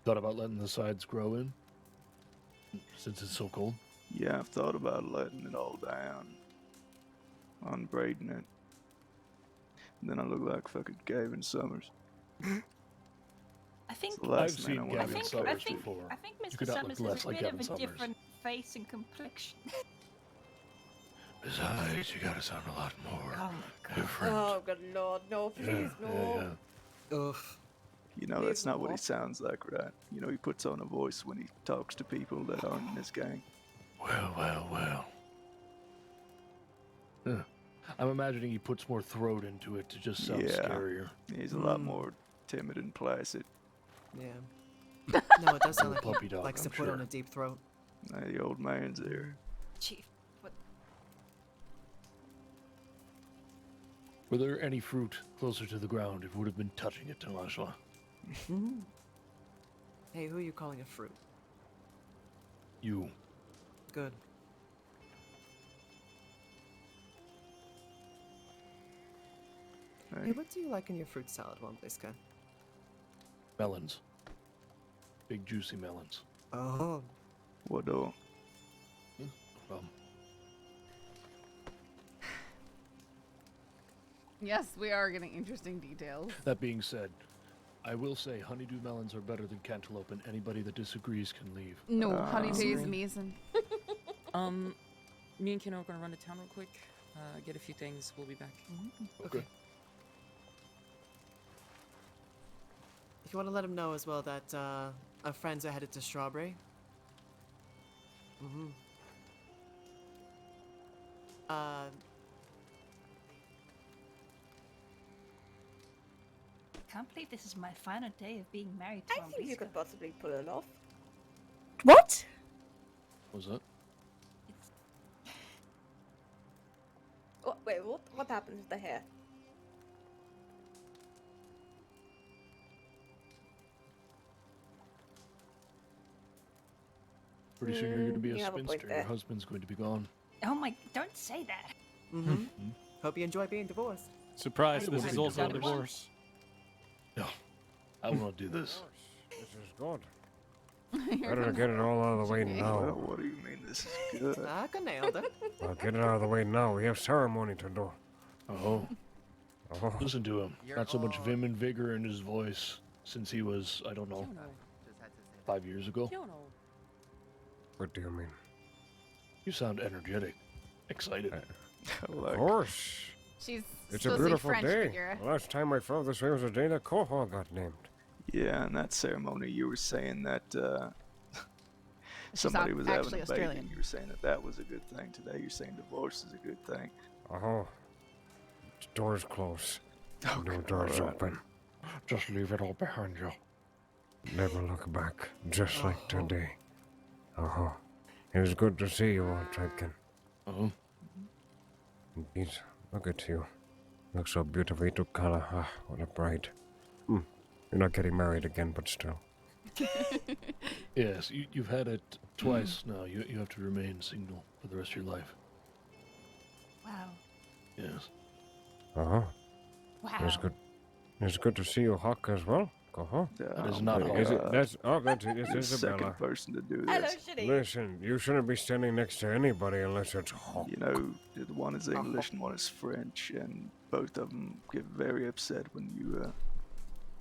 Thought about letting the sides grow in? Since it's so cold? Yeah, I've thought about letting it all down. Unbraiding it. And then I look like fucking Gavin Summers. I think It's the last I've man I seen wanna Gavin be. Summers before. I think You Mr. could not Summers look has less a like bit of Gavin a Summers. different face and complexion. Besides, you gotta sound a lot more Oh my god. different. Oh good lord, no, please, no. Oof. You know, that's not what he sounds like, right? You know, he puts on a voice when he talks to people that aren't in his gang. Well. Yeah. I'm imagining he puts more throat into it to just sound Yeah. scarier. He's a lot more timid and placid. Yeah. No, it does sound like Puppy he dog, likes I'm to put on sure. a deep throat. The old man's there. Chief, what? Were there any fruit closer to the ground, it would have been touching it to Lashla. Hey, who are you calling a fruit? You. Good. Hey, what do you like in your fruit salad, Wambliska? Melons. Big juicy melons. Oh. What do? Yes, we are getting interesting details. That being said, I will say honeydew melons are better than cantaloupe, and anybody that disagrees can leave. No, honeydew is amazing. Me and Keno are gonna run to town real quick, get a few things. We'll be back. Okay. If you want to let him know as well that our friends are headed to Strawberry. I can't believe this is my final day of being married to I think you Wambliska. could possibly pull it off. What? What was that? Oh, wait, what? What happens with the hair? Pretty soon you're going to be you a have a point spinster. Your there. husband's going to be gone. Oh my, don't say that. Hope you enjoy being divorced. Surprise, I this will is be also a divorced. divorce. No, I will not do this. This is good. Better get it all out of the way Well, now. what do you mean this is good? I nailed it. Well, get it out of the way now. We have ceremony to do. Oh, Oh, listen to him. Not so much vim and vigor in his voice since he was, I don't know, 5 years ago. what do you mean? You sound energetic, excited. Of course. She's It's supposed a to be beautiful French, day. Figura. The last time I felt this way was the day that Coho got named. Yeah, in that ceremony, you were saying that somebody was actually having a baby. Australian. You were saying that that was a good thing. Today, you're saying divorce is a good thing. Oh, doors closed. Oh, No God, doors all right. open. Just leave it all behind you. Never look back. Just like today. It was good to see you all, Treadkin. Indeed. Look at you. Look so beautiful. You took color. Ah, what a bride. You're not getting married again, but still. Yes, you've had it twice now. You have to remain single for the rest of your life. Wow. Yes. Wow. It's good. It's good to see you, Hawk, as well. Go That is not my Is it? God. That's that's it. It's You're the Isabella. second person to do Hello, this. Shitty. Listen, you shouldn't be standing next to anybody unless it's Hawk. You know, the one is English and one is French, and both of them get very upset when you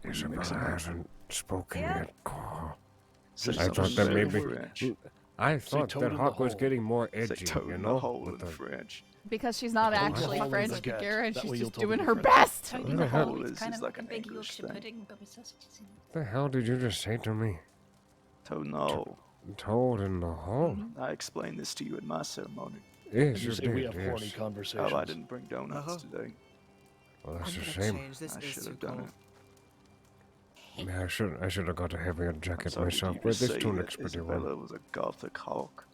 mix Isabella them up. hasn't spoken Yeah. yet. Go. Say I thought something that very maybe French. I thought toad that in the Hawk was hole. getting more Say edgy, toad you in know, the hole with in the French. Because she's not Toad in the actually hole in French, the cat. Figura, and That she's way you'll just tell doing the her difference. best. Toad What in the the hell hole is is kind this, of like like a an big English Yorkshire thing? pudding, but with sausages in it. the hell did you just say to me? Toad in the hole. Toad in the hole. I explained this to you at my ceremony. Yes, You you say we did. have horny Yes. conversations. Oh, I didn't bring donuts today. Well, that's I'm a gonna shame. change. This I is should too have done cold. it. Yeah, I should have got a heavier jacket So did myself, you but just this say tunic's that pretty Isabella warm. was a gothic hawk?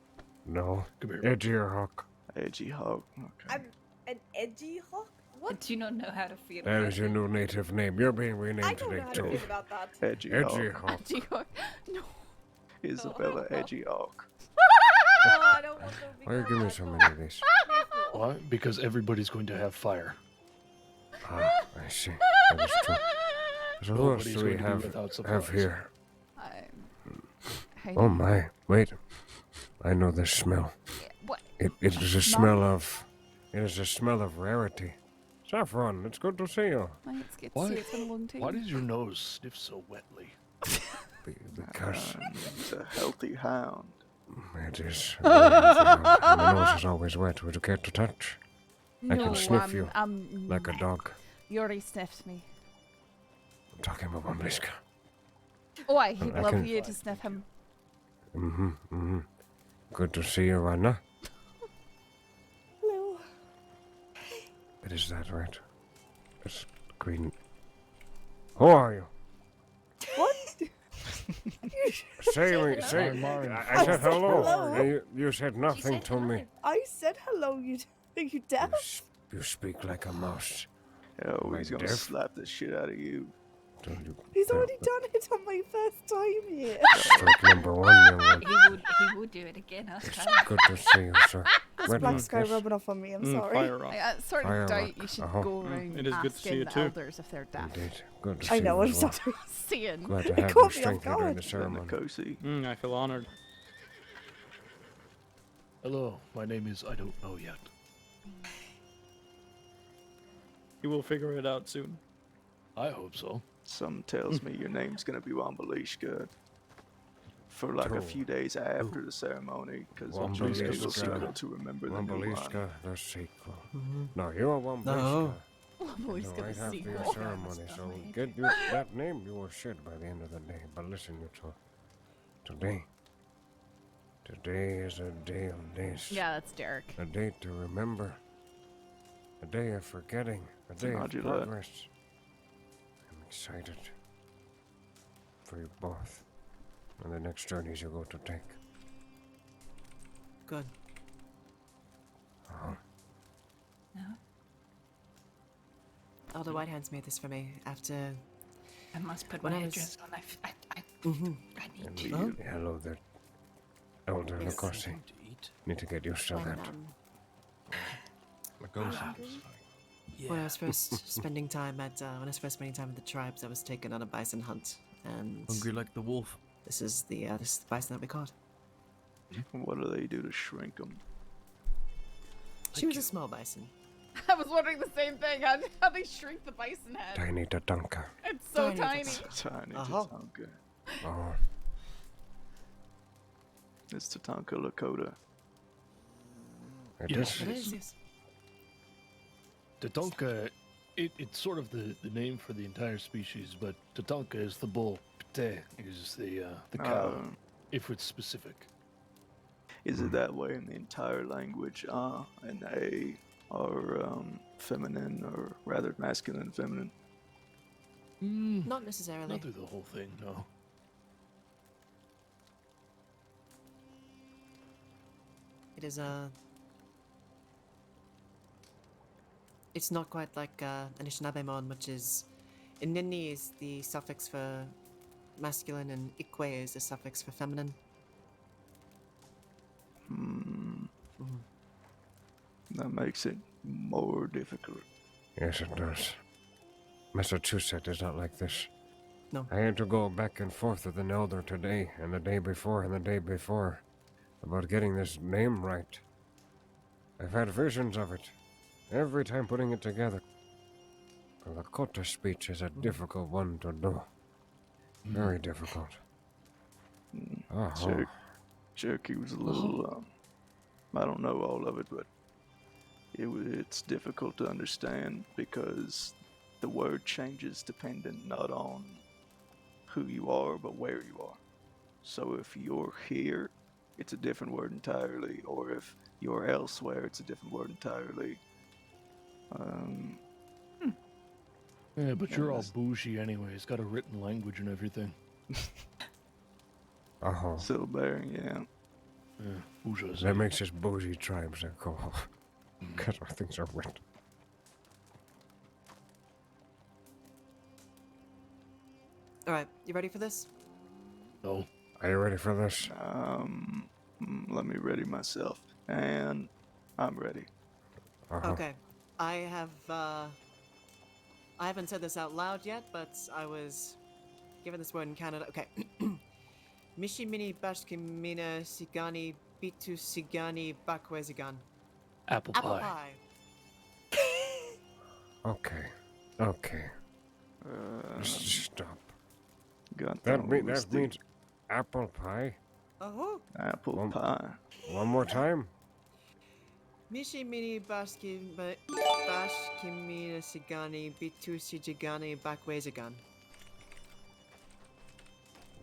No, Come here. edgier Hawk. Edgy hawk. Okay. I'm an edgy hawk? I What? do not know how to feel That about is your it. new native name. You're being I renamed don't know today how to too. feel about that. Edgy Edgy hawk. Hawk. No. Isabella Edgy hawk. Oh, I don't want to be Why you give me so called many of these? that. Why? Because everybody's going to have fire. Ah, I see. That is true. So who else Nobody's do we going to be have without supplies. here? Hey, Oh my, wait. I know this smell. what? It is a smell of... It is a smell of rarity. Saffron, it's good to see you. It's good to see you. It's been a long time. Why does your nose sniff so wetly? Because It's a healthy hound. it is very healthy. And my nose is always wet. Would you care to touch? I No, can sniff you like a dog. You already sniffed me. I'm talking about Wambliska. Oh, he'd I love can- you to sniff him. Good to see you, Anna. Hello. It is that right? It's green. Who are you? What? Say Sorry, I said hello. hello. And you said nothing to me. I said hello, you deaf? You speak like a mouse. Oh, Am I he's gonna deaf? slap the shit out of you. Don't you He's already done it on my first time here. Strike number one, young one. He would do it again. It's good to see you, sir. This Red black Rock, sky yes? rubbing off on me, I'm sorry. Fire rock. I sort of Fire doubt rock. you should Uh-huh. go around It is good to see asking you the too. elders if they're deaf. Indeed. Good to see I know, you I'm as well. sorry. Seeing. Glad to It have caught you me strength off during guard. the ceremony. Cozy. I feel honored. Hello, my name is I don't know yet. You will figure it out soon. I hope so. Some tells me your name's gonna be Wambalishka for like a Cool. few days after the ceremony, because Wambalishka. Wambalishka's the sequel to Remember the New One. Wambalishka, the sequel. No, you're Wambalishka. No. Wambalishka, No, the right after your sequel. ceremony, so get you that name, you will shit by the end of the day. But listen, you two. Today is a day of days. Yeah, that's Derek. A day to remember. A day of forgetting. A day of Roger that. progress. I'm excited for you both and the next journeys you go to take. Good. Uh-huh. No? All the White Hands made this for me after. I must put When my I was- address on. I need And to. Oh. hello there, Elder Yes. Lucosi. Something to eat. Need to get used to When, that. when I was first spending time at the tribes, I was taken on a bison hunt, and Hungry like the wolf. this is the bison that we caught. What do they do to shrink them? She was a small bison. I was wondering the same thing. How they shrink the bison head. Tiny Tatanka. It's so Tiny tiny. Tiny Uh-huh. Tatanka. Oh, It's Tatanka Lakota. it Yes. is. It is, yes. Tatanka, it's sort of the name for the entire species, but Tatanka is the bull. Pte is the cow, if it's specific. Is it that way in the entire language? And A are feminine, or rather masculine and feminine? Not necessarily. Not through the whole thing, no. It is it's not quite like Anishinaabemon, which is Inini is the suffix for masculine and Ikwe is the suffix for feminine. That makes it more difficult. Yes, it does. Massachusetts is not like this. No. I had to go back and forth with an elder today, and the day before, and the day before, about getting this name right. I've had visions of it, every time putting it together. The Lakota speech is a difficult one to do. Very difficult. Oh, Cherokee was a little, I don't know all of it, but it's difficult to understand because the word changes dependent not on who you are, but where you are. So if you're here, it's a different word entirely, or if you're elsewhere, it's a different word entirely. Yeah, but you're all bougie anyway. It's got a written language and everything. Still bearing, yeah. Yeah, bourgeoisie. that makes us bougie tribes, I call. Because our things are wet. Alright, you ready for this? No. Are you ready for this? Let me ready myself, and I'm ready. Okay. I have I haven't said this out loud yet, but I was given this word in Canada. Okay. Mishi mini bashkimina sigani bitu sigani bakwezigan. Apple Apple pie. pie. Okay. Okay. Stop. Got That means apple pie. Oh. apple pie. One more time. Mishi mini bashkimina sigani bitu sigani bakwezigan.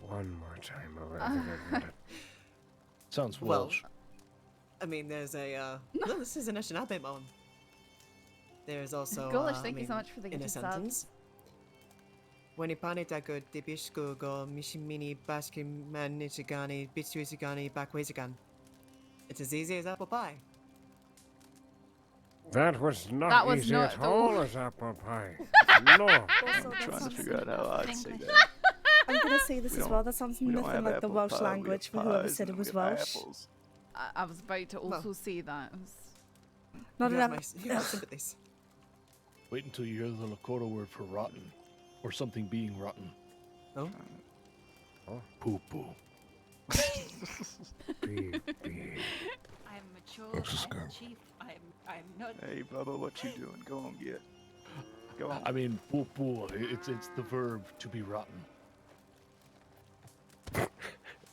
One more time. I think I got it. Sounds Well, Welsh. I mean, there's a no, this is an Anishinaabe moan. There's also Golish, I thank you mean, so much for the in a gifted sentence. subs. Wenipane tago dibishku go mishimini baskim manichigani bitsuisigani bakwezigan. It's as easy as apple pie. That was not That was easy not at the- all as apple pie. No. Also, I'm that trying to sounds- figure out how I'd say that. I'm gonna say this We as don't- well. That sounds we don't nothing have like the apple Welsh pie, we have language for whoever pies said it and was we have Welsh. apples. I was about to also Well. say that. It was- Not you have enough. you have sympathies. Wait until you hear the Lakota word for rotten, or something being rotten. Oh? Poo poo. I'm mature. This is I'm good. chief. I'm not. Hey, Bubba, what you doing? Go on, get. Go on. I mean, poo poo. It's the verb to be rotten.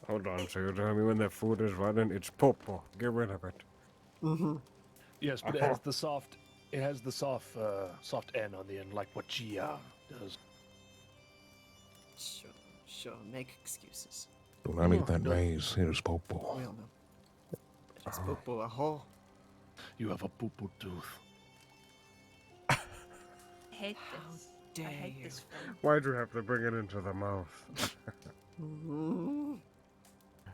Hold on, so you're telling me when that food is rotten, it's popo. Get rid of it. Mm-hmm. Yes, but it has the soft. It has the soft N on the end, like what Gia does. Sure, make excuses. Do not eat that maize. It is popo. We all know. It's popo a hole. You have a poo poo tooth. I hate How this. dare I hate you. this film. Why'd you have to bring it into the mouth? Mhm.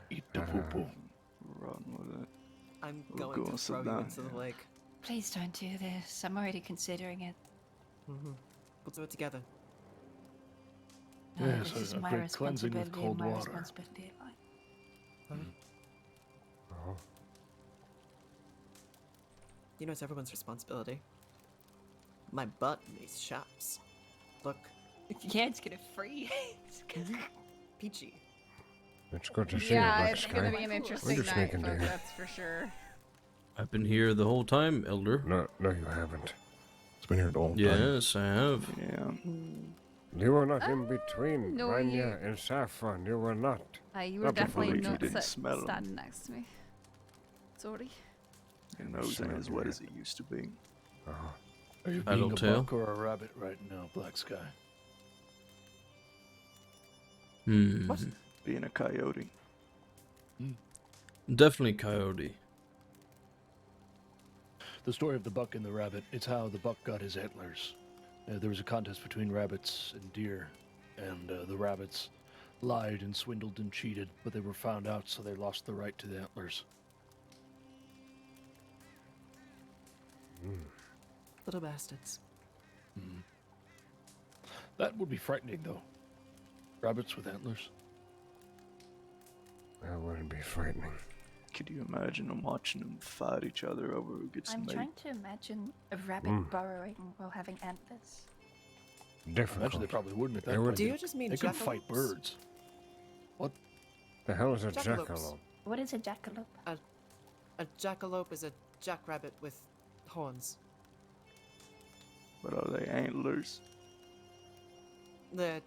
Eat the poo poo. Run with it. I'm We'll going go to sit throw you down, into the yeah. lake. Please don't do this. I'm already considering it. Mm-hmm. We'll do it together. No, Yes, this is a my great cleansing with responsibility cold and my water. responsibility. Oh. You know, it's everyone's responsibility. My butt in these shops. Look, Yeah, it's gonna freeze. peachy. It's good to see Yeah, you, it's Black gonna Sky. be an We're interesting just night, making folks, do. that's for sure. I've been here the whole time, Elder. No, you haven't. It's been here the whole time. Yes, I have. Yeah. You were not in between no, Rania and Saffron. You were not. You were Not definitely believe you not didn't smell 'em. standing next to me. Sorry. Your nose ain't as wet as it used to be. Oh. Are you I being a don't tell. buck or a rabbit right now, Black Sky? What? Being a coyote. Definitely coyote. The story of the buck and the rabbit, it's how the buck got his antlers. There was a contest between rabbits and deer, and the rabbits lied and swindled and cheated, but they were found out, so they lost the right to the antlers. Little bastards. That would be frightening, though. Rabbits with antlers. That wouldn't be frightening. Could you imagine them watching them fight each other over who gets I'm mate? trying to imagine a rabbit burrowing while having antlers. Difficult. Imagine they probably wouldn't at that They would- point. Do you just mean They could fight jackalopes? birds. The hell is a Jackalopes. jackalope? What is a jackalope? A jackalope is a jackrabbit with horns. But are they antlers? They're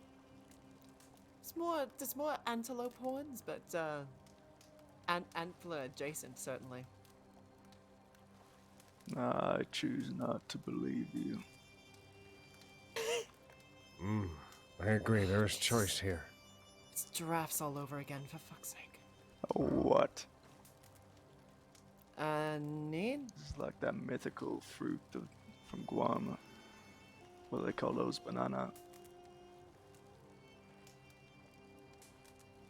there's more antelope horns, but antler adjacent certainly. Nah, I choose not to believe you. I agree. There is choice here. It's giraffes all over again, for fuck's sake. Oh, what? Need? It's like that mythical fruit from Guam. What do they call those? Banana?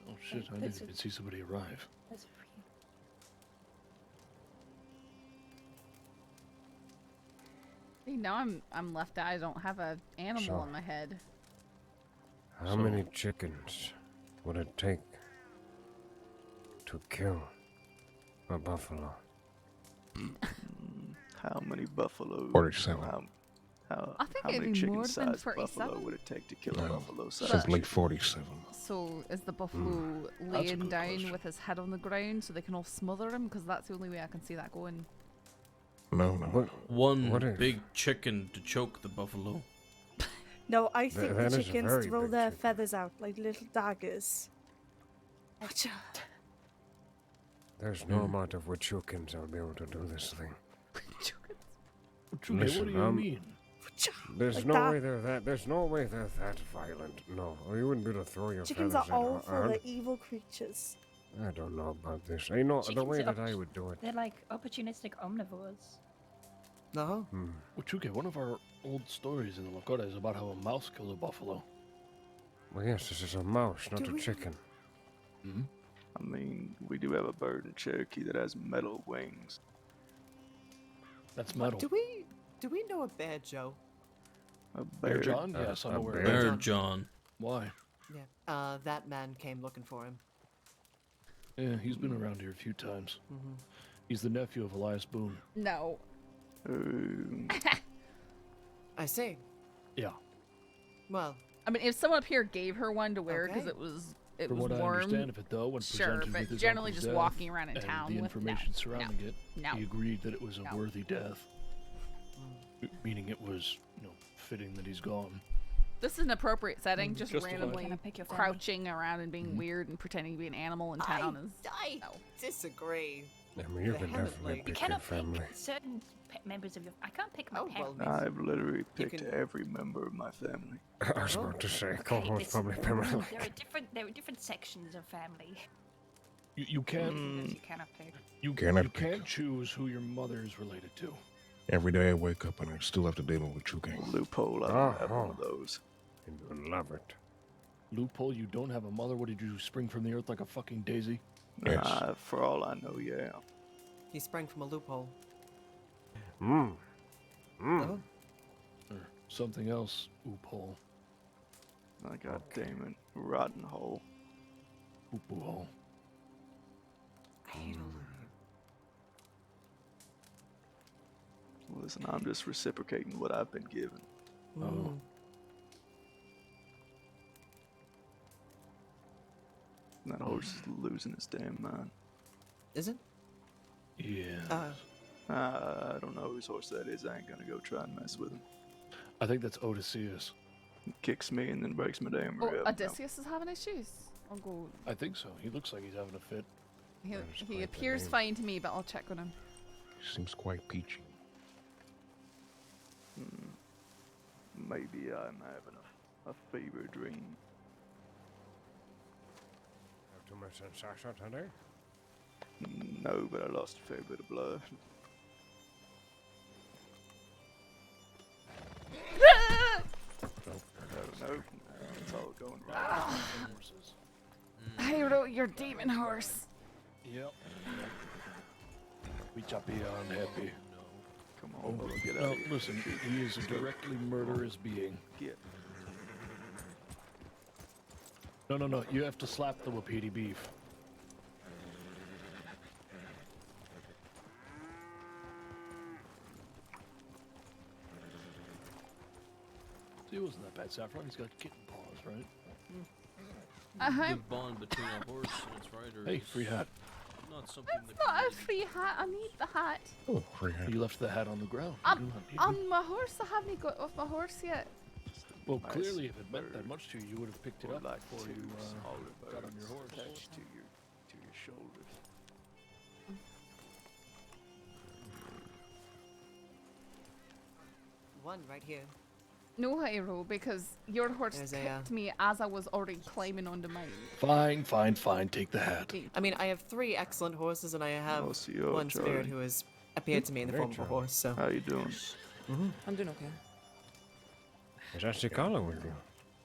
Oh shit, I didn't even see somebody arrive. That's for you. See, now I'm left out. I don't have a animal So- in my head. How many chickens would it take to kill a buffalo? How many buffaloes? 47. I think how it'd many be more than chicken-sized buffalo 37. would it take to kill a No. buffalo-sized Says like chicken? 47. So is the Hmm. buffalo That's a laying good down question. with his head on the ground so they can all smother him? Because that's the only way I can see that going. No, no. What One if- big chicken to choke the buffalo. No, I think that is the a chickens very throw big their chicken. feathers out like little daggers. Watch out. There's no amount of Wichukins I'll be able to do this thing. Chuke, what Listen, do you mean? There's Like no that. way they're that. There's no way they're that violent. No, you wouldn't be able to throw your Chickens are feathers at awful. a- They're evil creatures. I don't know about this. I know the Chickens way are that I would do it. They're like opportunistic omnivores. No. Well, Chuke, one of our old stories in the Lakota is about how a mouse killed a buffalo. Well, yes, this is a mouse, not Do a we- chicken. Hmm? I mean, we do have a bird in Cherokee that has metal wings. That's What, metal. do we know a Bear Joe? A Bear bird. John? Yes, I'm a aware. bear? of Bear that. John. Why? Yeah. That man came looking for him. Yeah, he's been around here a few times. Mm-hmm. He's the nephew of Elias Boone. No. I see. Yeah. Well, I mean, if someone up here gave her one to wear because Okay. it From was what I warm, understand of it, though, when sure, presented but with his generally uncle's just death walking around in and town the with information surrounding it, no. he agreed that it was a No. worthy death. Meaning it was, fitting that he's gone. This is an appropriate setting. Just Justified. randomly Can I pick your family? crouching around and being weird and pretending to be an animal in town is I no. disagree. I mean, you can Vehemently. definitely You pick your cannot family. pick certain members of your. I can't pick my Oh, well, parents. I've literally You picked can- every member of my family. I was about to say, Cole's listen, probably family. there are different sections of family. You can't That you cannot pick. you, Cannot you pick. can't choose who your mother is related to. Every day I wake up and I still have to deal with Chuke. Loophole, I don't have one of those. And you love it. Loophole, you don't have a mother. What did you spring from the earth like a fucking daisy? Yes. For all I know, yeah. He sprang from a loophole. Mmm. Oh, Or something else, oophole, I got damn it, rotten hole. oopoo hole. I hate all of you. Listen, I'm just reciprocating what I've been given. Oh. And that horse is losing his damn mind. Is it? Yeah. I don't know whose horse that is. I ain't gonna go try and mess with him. I think that's Odysseus. He kicks me and then breaks my damn Oh, rib. Odysseus is having issues. I'll go. I think so. He looks like he's having a fit. He, That is he quite the appears name. fine to me, but I'll check on him. Seems quite peachy. Maybe I'm having a fever dream. Have too much sensation today? No, but I lost a fair bit of blood. No, it's all going right. Horses. I wrote your demon horse. Yep. We are beyond happy. Come on, Bubba, get No, out of here. listen, he is a directly murderous being. Get. No, you have to slap the Wapiti beef. See, it wasn't that bad, Saffron. He's got kitten paws, right? Uh-huh. The bond between a horse and its rider Hey, is free hat. not something It's that not can a really free hat. I need the hat. Oh, free hand. You left the hat on the ground. You do not need it. On my horse. I haven't got off my horse yet. Well, Nice clearly, if it meant bird. that much to you, you would have picked it Or up like before two you smaller got on birds your horse. attached to your shoulders. One right here. No, hero, because your horse There's kicked a, me as I was already climbing onto mine. Fine. Take the hat. I mean, I have 3 excellent horses, and I have Oh, so you're one spirit Charlie. who has appeared to me in the form of a horse. So How you doing? I'm doing okay. Is that Sikala with you?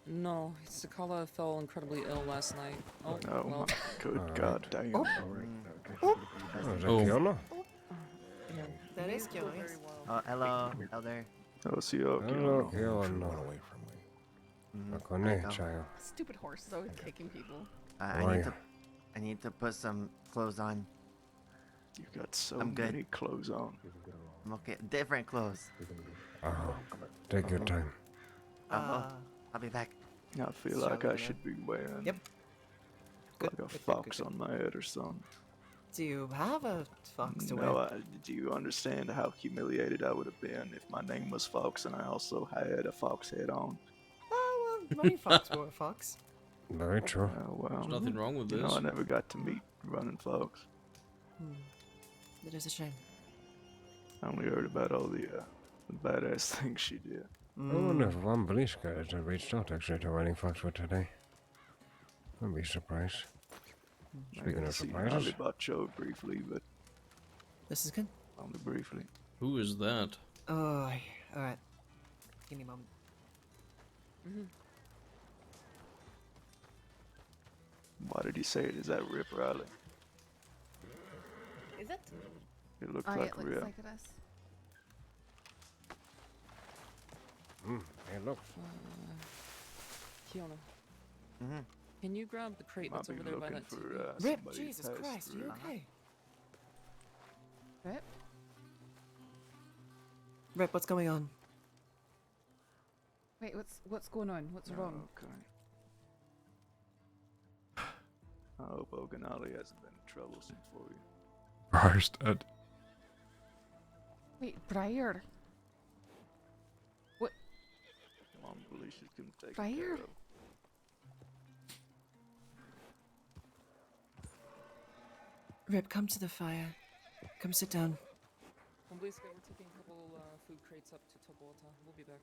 No, Sakala fell incredibly ill last night. Oh, Oh well. my good Alright. god damn. Oh, is that Oh. Kiona? that is curious. Oh, hello, Elder. Oh, so you're Hello, okay. Kiona. Mhm, Ako there you ne, go. child. Stupid horse is always kicking people. I Why? need to put some clothes on. You got so I'm good. many clothes on. I'm okay. Different clothes. Uh-huh. Take your time. I'll be back. I feel Shall like we I go? should be wearing Yep. Good, like a good, good, fox good, good. on my head or something. Do you have a fox to No, wear? do you understand how humiliated I would have been if my name was Fox and I also had a fox head on? Oh, well, Running Fox wore a fox. Very true. Well, There's nothing wrong with you know, this. I never got to meet Running Fox. It is a shame. I only heard about all the badass things she did. I wonder if Wambalishka has reached out actually to Running Fox for today. I'd be surprised. I Speaking got of to see surprises, Bacho briefly, but This is good. only briefly. Who is that? Oh, alright. Give me a moment. Why did he say it? Is that Rip Riley? Is it? It looked Oh, yeah, like it looks Rip. like it is. hey, look. Kiona. Can you grab the crate Might that's be over there by looking that for TV? Rip, somebody Jesus passed Christ, you through. okay? Rip? Rip, what's going on? Wait, what's going on? What's wrong? Okay. I hope Oganali hasn't been troublesome for you. Briar's dead. Wait, Briar. What? Mom, Felicia's gonna take it Briar? care of. Rip, come to the fire. Come sit down. We're taking a couple food crates up to Tobota. We'll be back.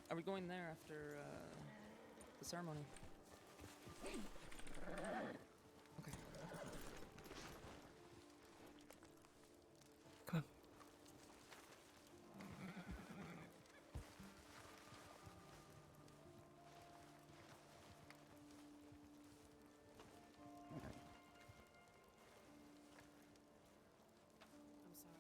Are we going there after the ceremony? Okay. Come on. I'm sorry.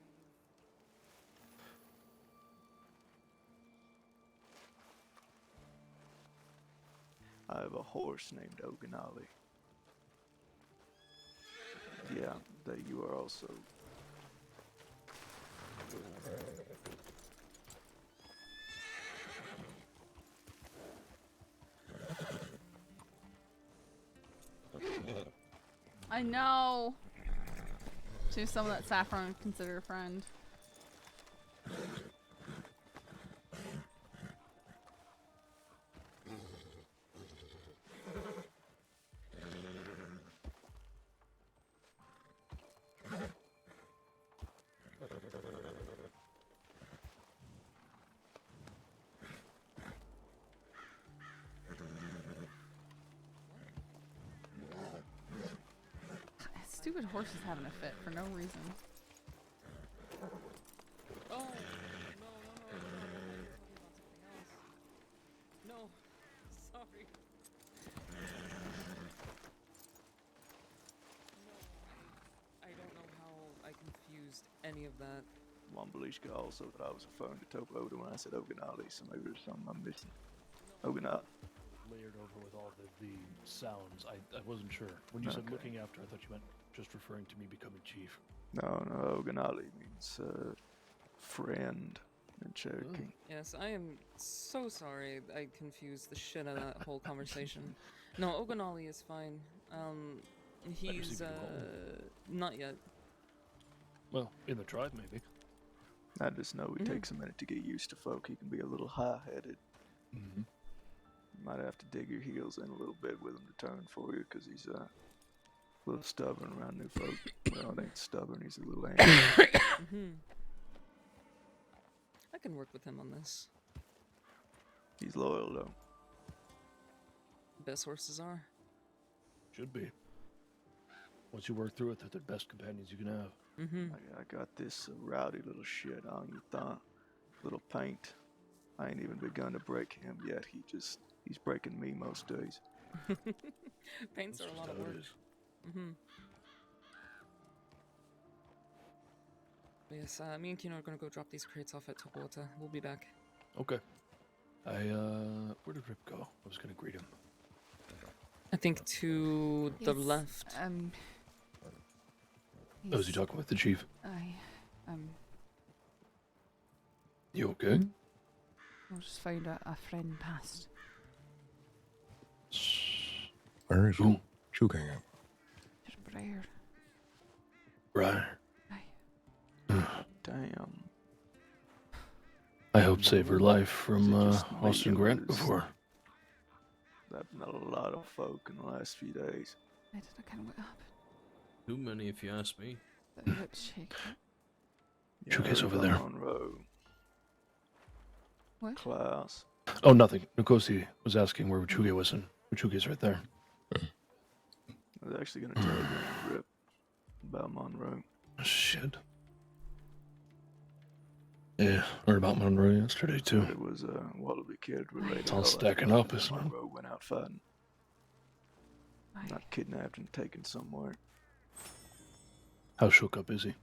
I have a horse named Oganali. Yeah, that you are also. I know. To someone that Saffron would consider a friend. Stupid horse is having a fit for no reason. Oh, no. No, sorry. No, I don't know how I confused any of that. Wambalishka also thought I was referring to Topoda when I said Oganali, so maybe there's something I'm missing. Oganali. Layered over with all the sounds. I wasn't sure. When you said Okay. looking after, I thought you meant just referring to me becoming chief. No, Oganali means friend in Cherokee. Yes, I am so sorry I confused the shit out of that whole conversation. No, Oganali is fine. He's, received a call. not yet. Well, in the tribe, maybe. I just know it takes a minute to get used to folk. He can be a little high-headed. Mm-hmm. You might have to dig your heels in a little bit with him to turn for you, because he's a little stubborn around new folk. Well, it ain't stubborn, he's a little angry. I can work with him on this. He's loyal, though. Best horses are. Should be. Once you work through it, they're the best companions you can have. I got this rowdy little shit on your thumb. Little paint. I ain't even begun to break him yet. He's breaking me most days. Paints are a lot of work. But yes, me and Kino are gonna go drop these crates off at Tobota. We'll be back. Okay. Where did Rip go? I was gonna greet him. I think to the He's, left. Oh, is he talking with the chief? I You okay? I just found a friend passed. Where is who? Shooting him. Just Briar. Briar. Aye. Damn. I helped save her life from just me Austin or Grant was- before. There've been a lot of folk in the last few days. I don't know kind of what happened. Too many if you ask me. But it looked shaky. Chuke's over about there. Monroe. What? Klaus. Oh, nothing. Nkosi was asking where Chuke was, and Chuke's right there. I was actually going to tell you, Rip, about Monroe. Shit. Yeah, heard about Monroe yesterday, too. It was a Wallaby kid related. It's all stacking up, isn't it? Monroe went out fighting. Aye. Not kidnapped and taken somewhere. How shook up is he?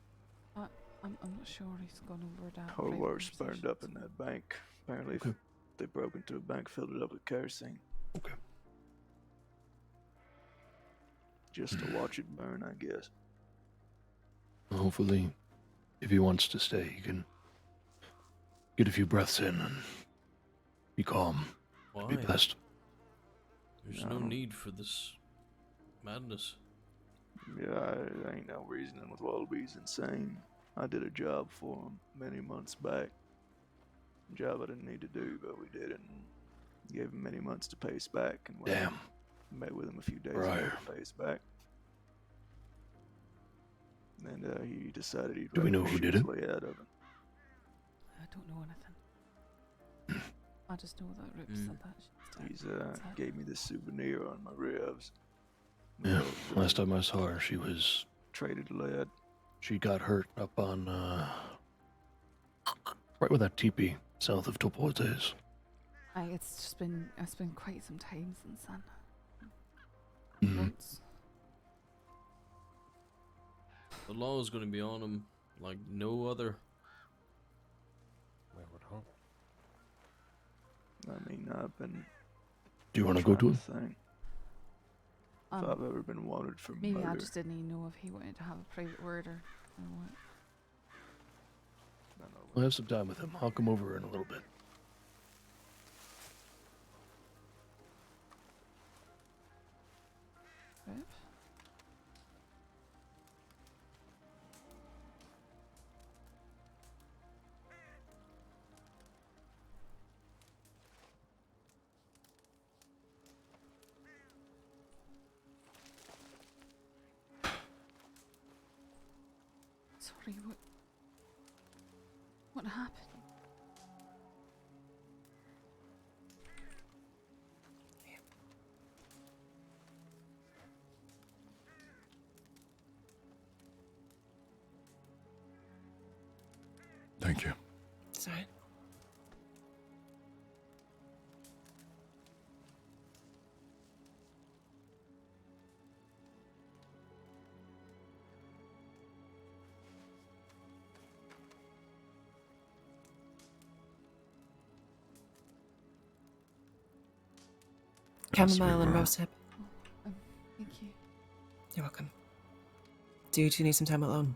I'm not sure he's gone over that. Whole private worse burned conversation. up in that bank. Apparently, Okay. they broke into a bank, filled it up with kerosene. Okay. Just to watch it burn, I guess. Hopefully, if he wants to stay, he can get a few breaths in and be calm. Why? Be blessed. There's no No. need for this madness. Yeah, I ain't no reasoning with Wallaby's insane. I did a job for him many months back. A job I didn't need to do, but we did it and gave him many months to pay us back. And when Damn. I met with him a few days Right. ago to pay us back. And he decided he'd Do we rather know who shoot did his it? way out of it. I don't know anything. I just know that Rip said that. He's gave me this souvenir on my ribs. Yeah, last time I saw her, she was... Traded lead. She got hurt up on, right where that teepee south of Topote is. Aye, it's been quite some time since then. Mhm. Months. The law is going to be on him like no other. I would hope. I mean, I've been. Do you want to go to him? Think if I've ever been wanted for Maybe murder. I just didn't even know if he wanted to have a private word or what. I'll have some time with him. I'll come over in a little bit. Rip? Sorry, what happened? Thank you. Sorry. Yes, we Chamomile and were. rosehip. Thank you. You're welcome. Do you two need some time alone?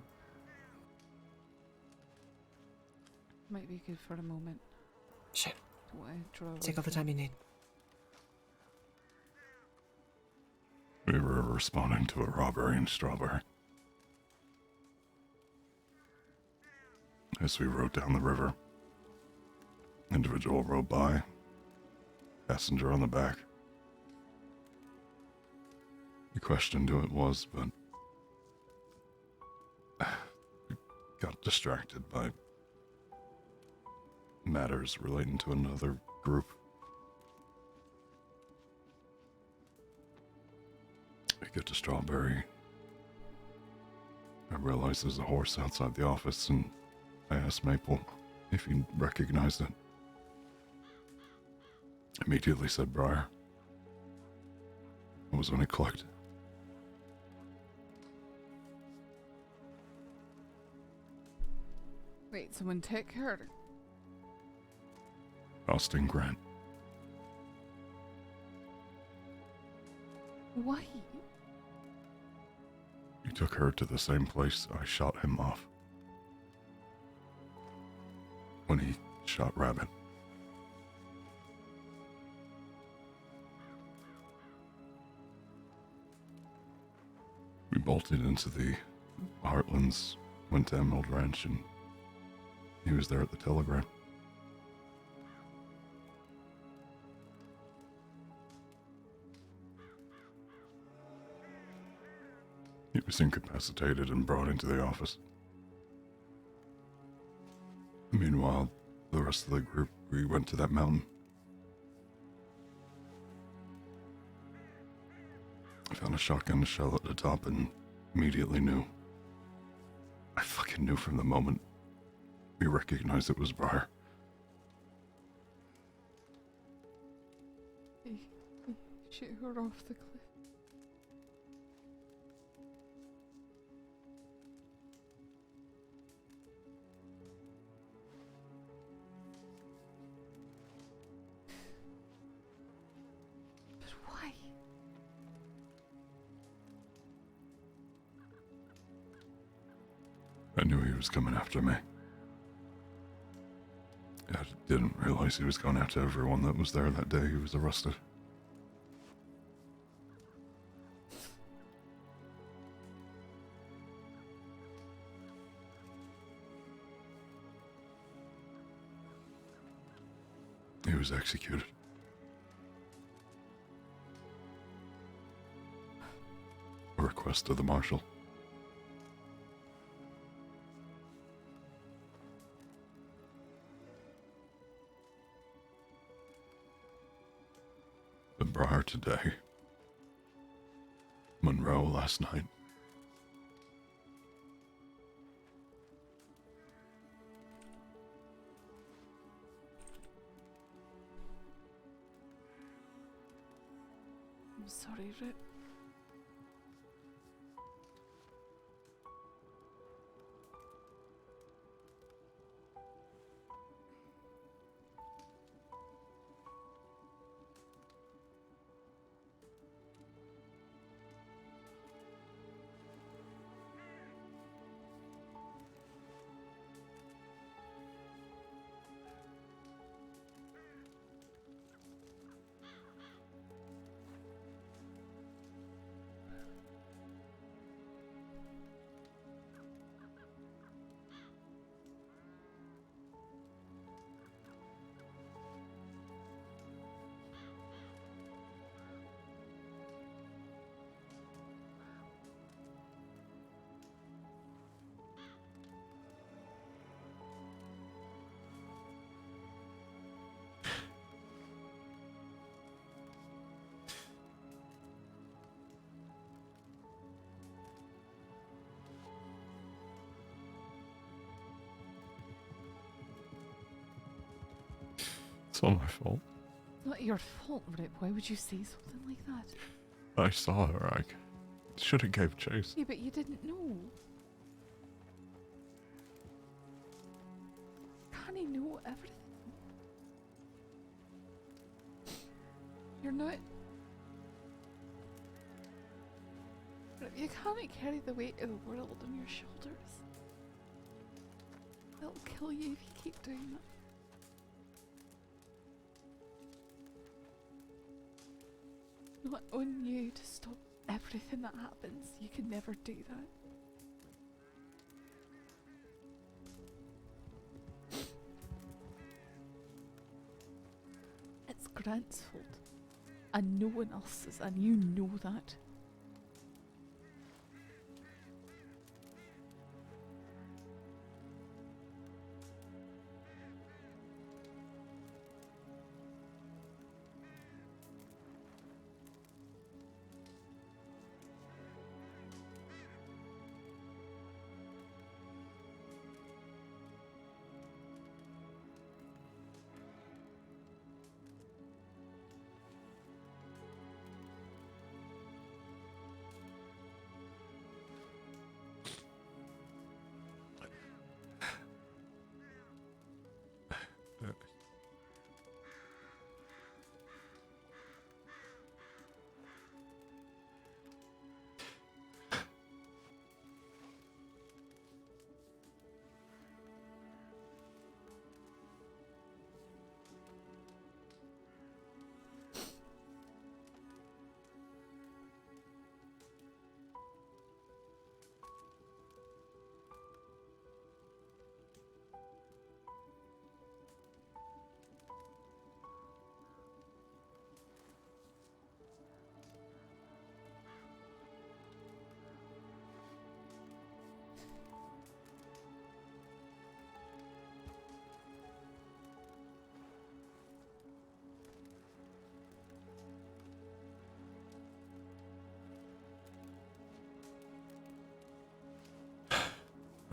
Might be good for a moment. Sure. Don't want to draw away Take all the from time you need. We were responding to a robbery in Strawberry. As we rode down the river, individual rode by, passenger on the back. We questioned who it was, but we got distracted by matters relating to another group. We get to Strawberry. I realize there's a horse outside the office, and I asked Maple if he recognized it. Immediately said Briar. It was when he clicked. Wait, someone took her? Austin Grant. Why? He took her to the same place I shot him off. When he shot Rabbit. bolted into the Heartlands, went to Emerald Ranch, and he was there at the telegram. He was incapacitated and brought into the office. Meanwhile, the rest of the group, we went to that mountain. I found a shotgun shell at the top and immediately knew. I fucking knew from the moment we recognized it was Briar. He shoot her off the cliff. But why? I knew he was coming after me. I didn't realize he was going after everyone that was there that day he was arrested. He was executed. A request of the marshal. But Briar today. Monroe last night. I'm sorry, Rip. It's all my fault. It's not your fault, Rip. Why would you say something like that? I saw her. I should have gave chase. Yeah, but you didn't know. Can't he know everything? You're not. Rip, you can't carry the weight of the world on your shoulders. It'll kill you if you keep doing that. Not on you to stop everything that happens. You can never do that. It's Grant's fault. And no one else's, and you know that.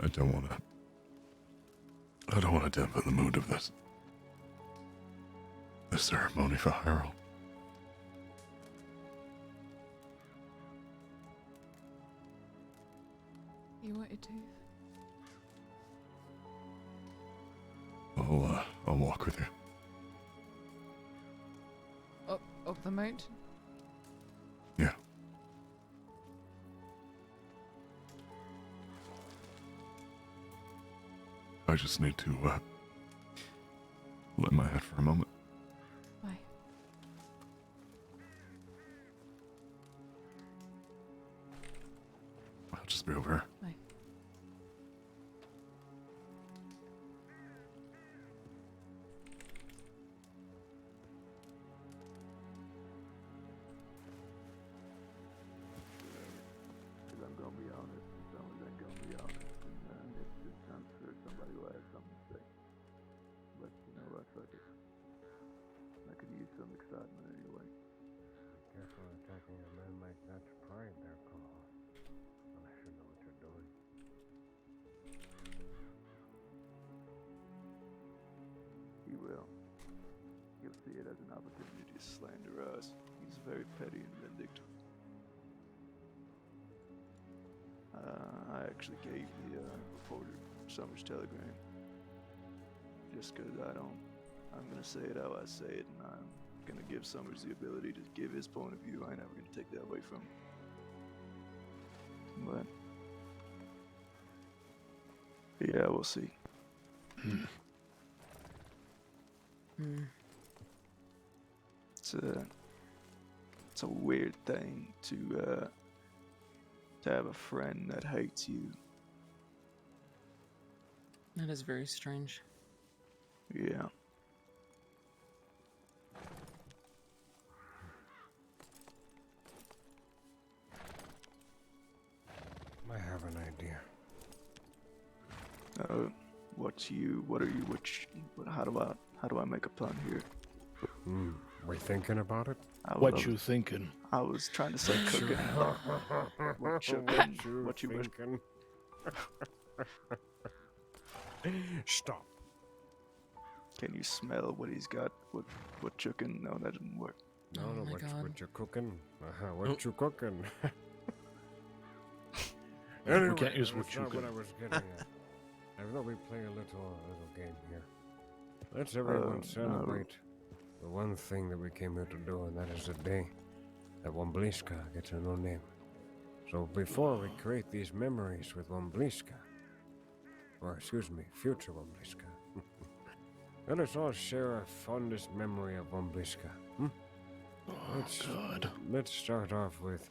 I don't want to dampen the mood of this ceremony for Harold. You wanted to. I'll walk with you. Up the mountain? Yeah. I just need to let my head for a moment. Why? I'll just be over here. Why? Because I'm gonna be honest, and someone ain't gonna be honest, and it's just time for somebody who has something to say. But you know what, fuck it. I could use some excitement anyway. Careful attacking a man like that. Pride there, Carl. Unless you know what you're doing. He will. He'll see it as an opportunity to slander us. He's very petty and vindictive. I actually gave the reporter Summer's telegram. Just because I'm gonna say it how I say it, and I'm gonna give Summers the ability to give his point of view. I ain't never gonna take that away from him. But yeah, we'll see. It's a weird thing to have a friend that hates you. That is very strange. Yeah. I have an idea. How do I make a pun here? We thinking about it? What you thinking? I was trying to say cooking. What you thinking? Stop. Can you smell what he's got? What cooking? No, that didn't work. No, Oh my what God. you cooking? What you cooking? We can't use what that's you not what can. I was getting at. I thought we'd play a little game here. Let's everyone celebrate the one thing that we came here to do, and that is the day that Wombliska gets a new name. So before we create these memories with Wombliska, or excuse me, future Wombliska, let us all share our fondest memory of Wombliska. God. Let's start off with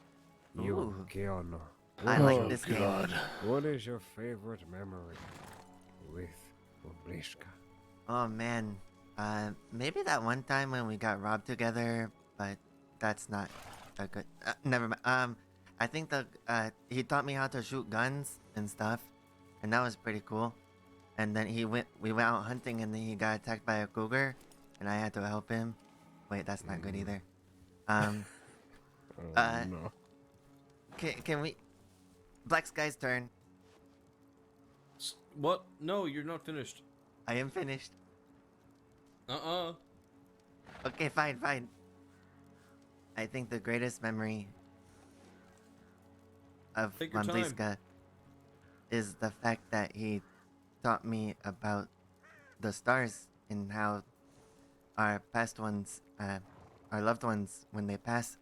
you, Ooh. Keanu. I like this game. God. What is your favorite memory with Wombliska? Oh man, maybe that one time when we got robbed together, but that's not a good. Never mind. I think he taught me how to shoot guns and stuff, and that was pretty cool. And then we went out hunting, and then he got attacked by a cougar, and I had to help him. Wait, that's not good either. No. Can we? Black Sky's turn. What? No, you're not finished. I am finished. Okay, fine. I think the greatest memory of Take your time. Wombliska is the fact that he taught me about the stars and how our past ones, our loved ones, when they pass,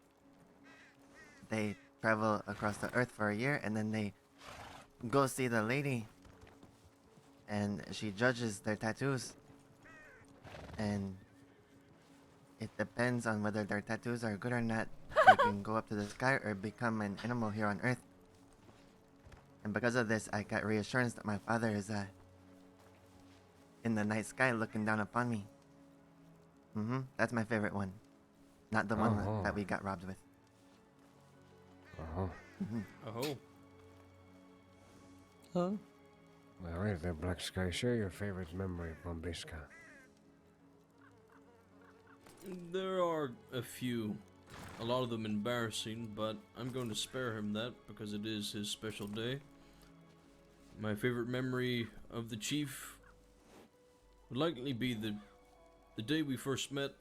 they travel across the earth for a year, and then they go see the lady, and she judges their tattoos, and it depends on whether their tattoos are good or not. They can go up to the sky or become an animal here on earth. And because of this, I got reassurance that my father is in the night sky looking down upon me. That's my favorite one. Not the one that we got robbed with. Oh. Huh? All right, then, Black Sky, share your favorite memory of Wombliska. There are a few. A lot of them embarrassing, but I'm going to spare him that because it is his special day. My favorite memory of the chief would likely be the day we first met.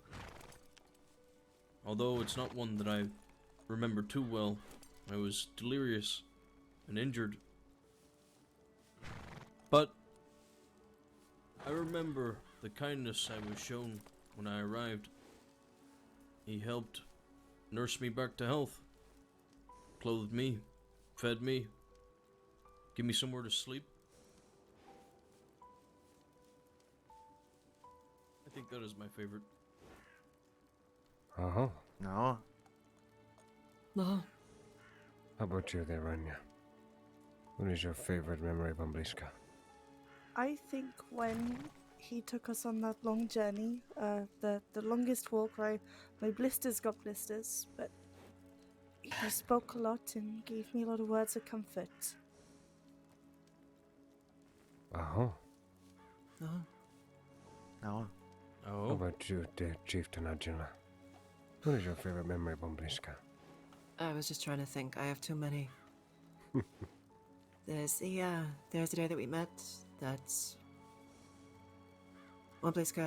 Although it's not one that I remember too well. I was delirious and injured. But I remember the kindness I was shown when I arrived. He helped nurse me back to health, clothed me, fed me, give me somewhere to sleep. I think that is my favorite. Uh-huh. No. No. How about you there, Rania? What is your favorite memory of Umbliska? I think when he took us on that long journey, the longest walk, right? My blisters got blisters, but he spoke a lot and gave me a lot of words of comfort. Uh-huh. No. No. How about you, dear Chieftain Agila? What is your favorite memory of Umbliska? I was just trying to think. I have too many. There's the day that we met. That's Wapiti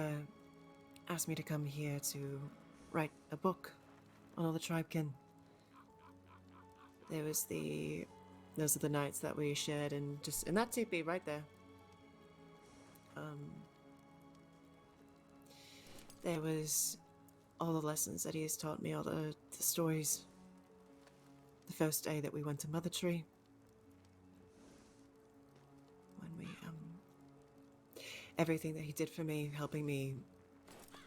asked me to come here to write a book on all the tribekin. Those are the nights that we shared in that teepee right there. There was all the lessons that he has taught me, all the stories. The first day that we went to Mother Tree. When we, everything that he did for me, helping me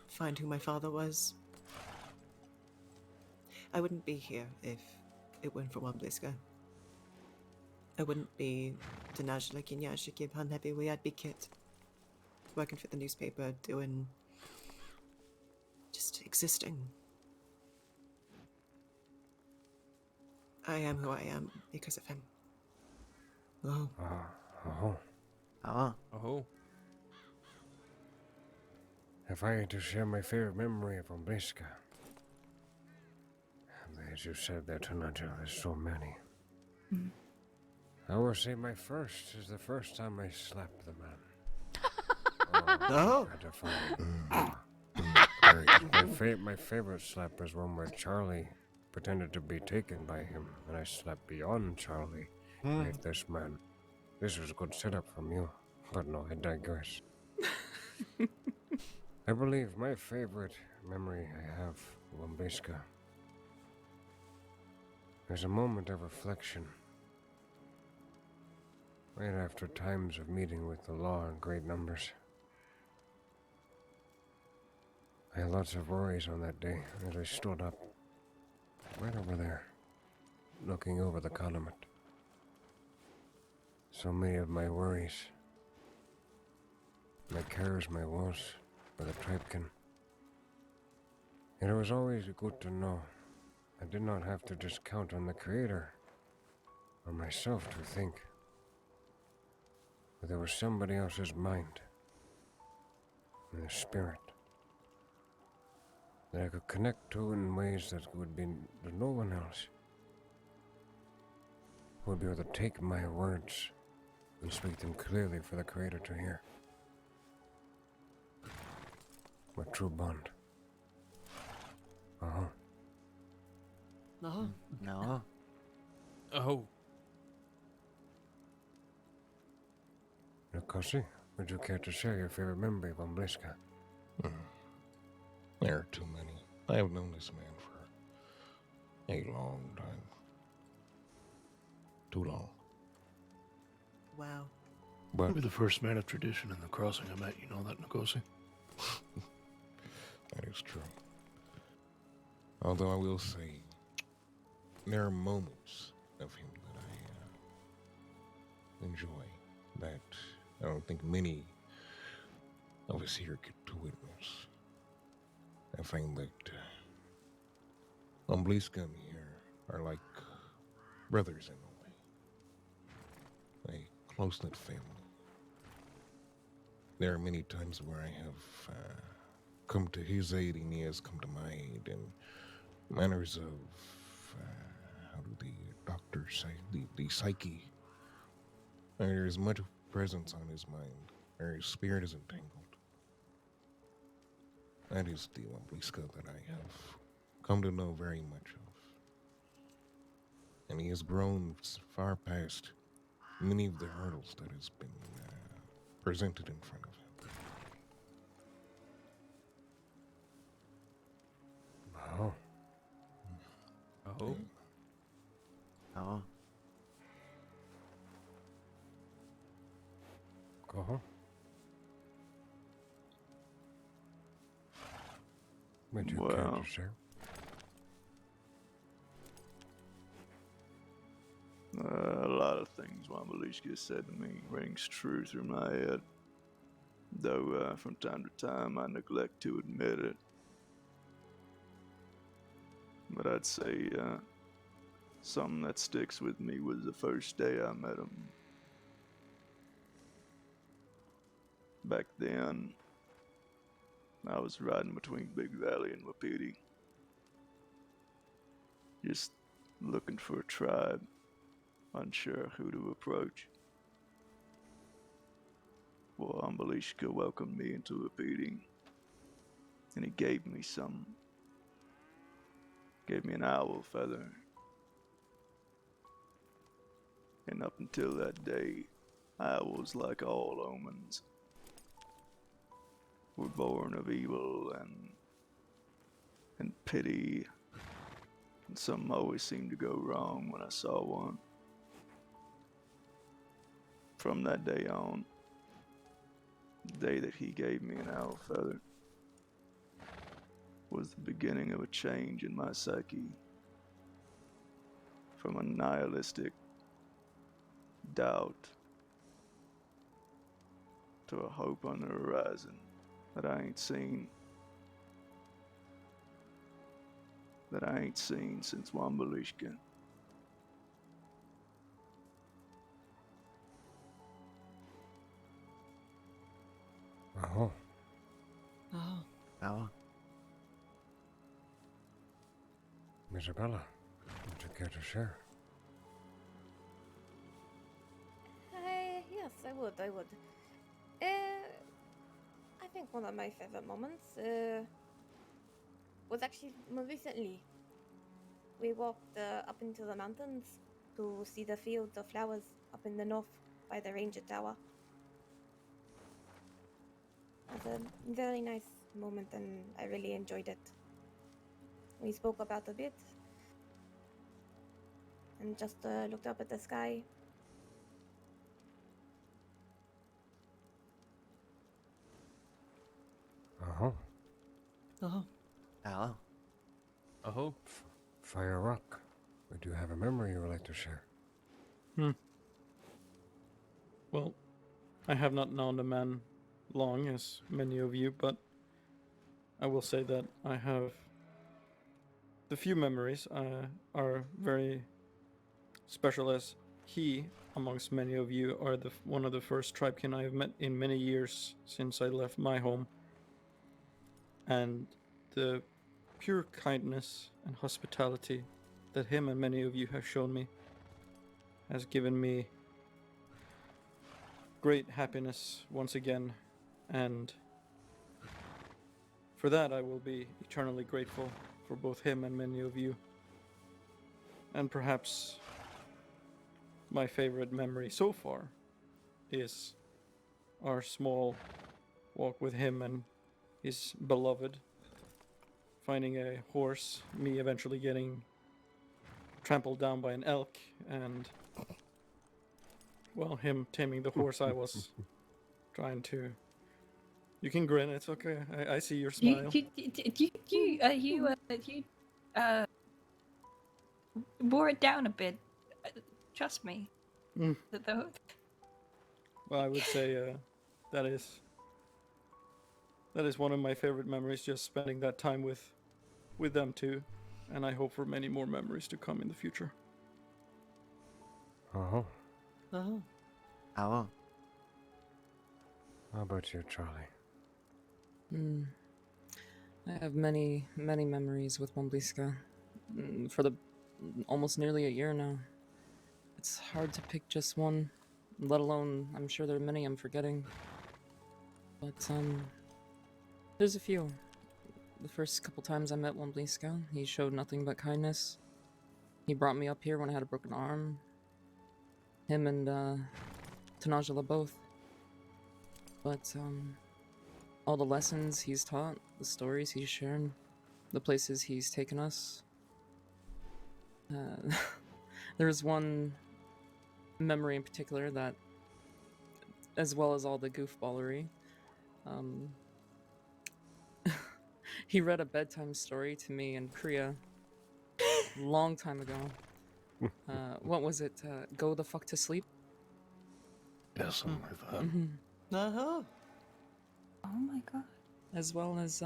find who my father was. I wouldn't be here if it weren't for Wapiti. I wouldn't be Dinajla Kinyasha Kibhan Happy we I'd be Kit. Working for the newspaper, just existing. I am who I am because of him. Oh. Oh. Oh. Oh. If I had to share my favorite memory of Umbliska, as you said there, Tanajla, there's so many. Mm. I will say my first is the first time I slapped the man. Oh. My favorite slap was one where Charlie pretended to be taken by him, and I slapped beyond Charlie with this man. This was a good setup from you, but no, I digress. I believe my favorite memory I have of Umbliska is a moment of reflection right after times of meeting with the law in great numbers. I had lots of worries on that day as I stood up right over there, looking over the column. So many of my worries, my cares, my woes for the tribekin. And it was always good to know I did not have to just count on the Creator or myself to think, but there was somebody else's mind and a spirit that I could connect to in ways that would be no one else would be able to take my words and speak them clearly for the Creator to hear. My true bond. Uh-huh. No. No. Oh. Nikosi, would you care to share your favorite memory of Umbliska? There are too many. I have known this man for a long time. Too long. Wow. But you're the first man of tradition in the crossing I met, you know that, Nkosi? That is true. Although I will say, there are moments of him that I enjoy that I don't think many of us here get to witness. I find that Umbliska and me here are like brothers in a way. A close-knit family. There are many times where I have come to his aid and he has come to my aid in manners of, how do the doctors say, the psyche There is much presence on his mind, or his spirit is entangled. That is the Wambliska that I have come to know very much of. And he has grown far past many of the hurdles that has been presented in front of him. Oh. Oh. Oh. Go home. Would you care Well, to share? a lot of things Wambalishka said to me rings true through my head, though from time to time I neglect to admit it. But I'd say something that sticks with me was the first day I met him. Back then, I was riding between Big Valley and Wapiti, just looking for a tribe, unsure who to approach. Well, Ambalishka welcomed me into Wapiti, and he gave me something. Gave me an owl feather. And up until that day, owls, like all omens, were born of evil and pity, and something always seemed to go wrong when I saw one. From that day on, the day that he gave me an owl feather, was the beginning of a change in my psyche. From a nihilistic doubt to a hope on the horizon that I ain't seen since Wambalishka. Oh. Oh. Oh. Isabella, would you care to share? Yes, I would. I think one of my favorite moments was actually more recently. We walked up into the mountains to see the fields of flowers up in the north by the ranger tower. It was a very nice moment and I really enjoyed it. We spoke about a bit and just looked up at the sky. Oh. Oh. Oh. Oh. Fire Rock, would you have a memory you would like to share? Well, I have not known the man long, as many of you, but I will say that I have the few memories are very special, as he, amongst many of you, are one of the first tribekin I have met in many years since I left my home. And the pure kindness and hospitality that him and many of you have shown me has given me great happiness once again, and for that I will be eternally grateful for both him and many of you. And perhaps my favorite memory so far is our small walk with him and his beloved, finding a horse, me eventually getting trampled down by an elk, and, well, him taming the horse I was trying to... You can grin, it's okay. I see your smile. You wore it down a bit. Trust me. Mm. Though. Well, I would say that is one of my favorite memories, just spending that time with them too, and I hope for many more memories to come in the future. Oh. Oh. Oh. How about you, Charlie? I have many, many memories with Wambliska for the almost nearly a year now. It's hard to pick just one. let alone, I'm sure there are many I'm forgetting. But, there's a few. The first couple times I met Wambliska, he showed nothing but kindness. He brought me up here when I had a broken arm. Him and, Tanajala both. But, all the lessons he's taught, the stories he's shared, the places he's taken us. There was one memory in particular that, as well as all the goofballery, he read a bedtime story to me in Korea long time ago. What was it? Go the fuck to sleep? Yeah, something like that. Mm-hmm. Uh-huh. Oh my god. As well as,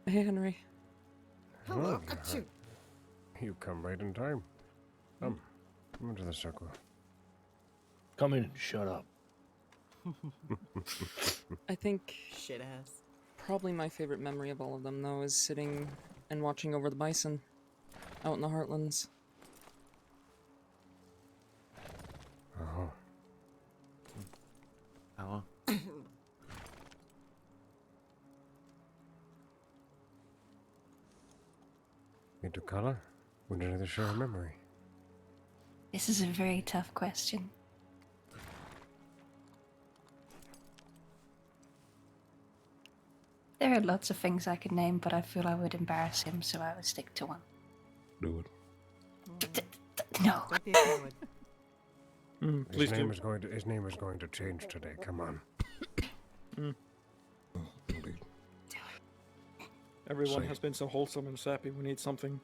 Hey, Henry. Hello, Hello, achoo. You come right in time. Come into the circle. Come in and shut up. I think Shit ass. probably my favorite memory of all of them, though, is sitting and watching over the bison out in the heartlands. Oh. Oh. Into color? Would you rather share a memory? This is a very tough question. There are lots of things I could name, but I feel I would embarrass him, so I would stick to one. Do it. No. Don't be a coward. His name is going to change today. Come on. Everyone Say has been so wholesome and sappy. We need something.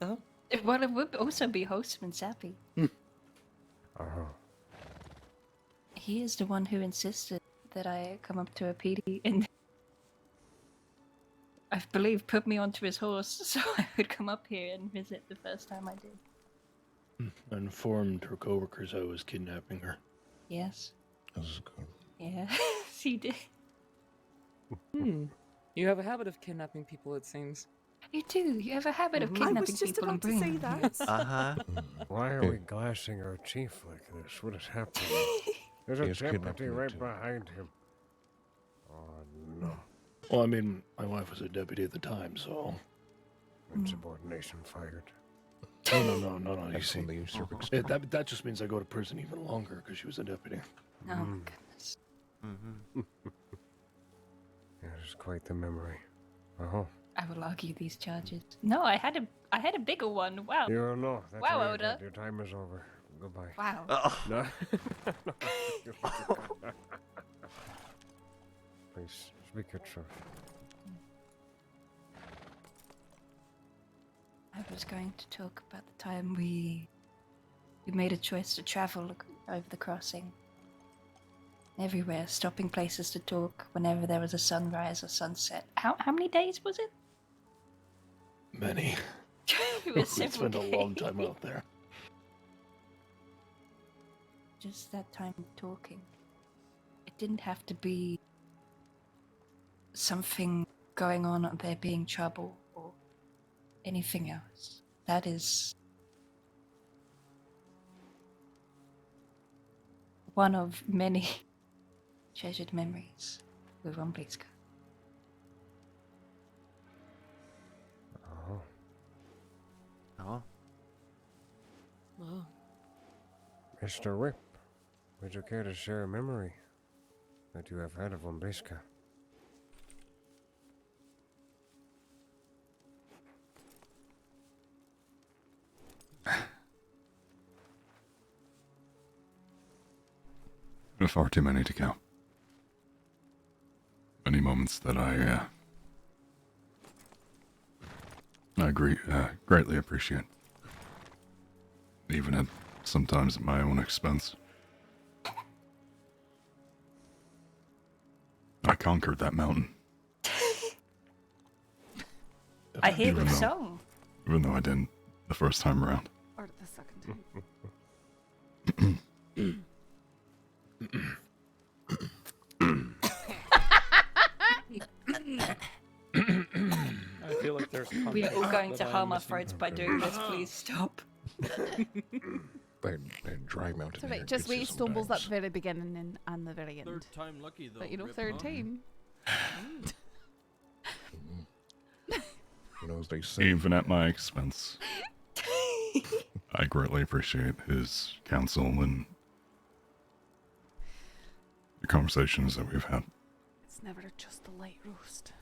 Oh? Well, it would also be wholesome and sappy. He is the one who insisted that I come up to Wapiti and I believe put me onto his horse so I would come up here and visit the first time I did. I informed her coworkers I was kidnapping her. Yes. This is good. Yeah, he did. You have a habit of kidnapping people, it seems. You do. You have a habit of I kidnapping was just people and about to say bringing them that. here. Uh-huh. Why are we glassing our chief like this? What is happening? There's a He is deputy kidnapping right too. behind him. Oh no. Well, I mean, my wife was a deputy at the time, so... Insubordination fired. No, you see. Excellent usurp That just means I go to prison even longer because she was a deputy. Oh my goodness. Mm-hmm. That is quite the memory. Oh. I will argue these charges. No, I had a bigger one. Wow. You don't know. That's Wow, all you Oda. got. Your time is over. Goodbye. Wow. No. Please speak your truth. I was going to talk about the time we made a choice to travel over the crossing. Everywhere, stopping places to talk whenever there was a sunrise or sunset. How many days was it? Many. It was We several spent a long time out there. Just that time talking. It didn't have to be something going on or there being trouble or anything else. That is one of many treasured memories with Wambliska. Oh. Oh. Oh. Mr. Whip, would you care to share a memory that you have had of Wambliska? Far too many to count. Many moments that I greatly appreciate. Even at sometimes at my own expense. I conquered that mountain. I hear Even the though- song. Even though I didn't the first time around. Or the second time. I feel like there's We are all context going that to I am harm our missing. throats by doing this. Please stop. That dry mountain It's alright, air just gets you wait stumbles at sometimes. the very beginning and the very end. Third time lucky though. But you know, Rip, third huh? time. You know, as they say. Even at my expense. I greatly appreciate his counsel and the conversations that we've had. It's never just a light roast.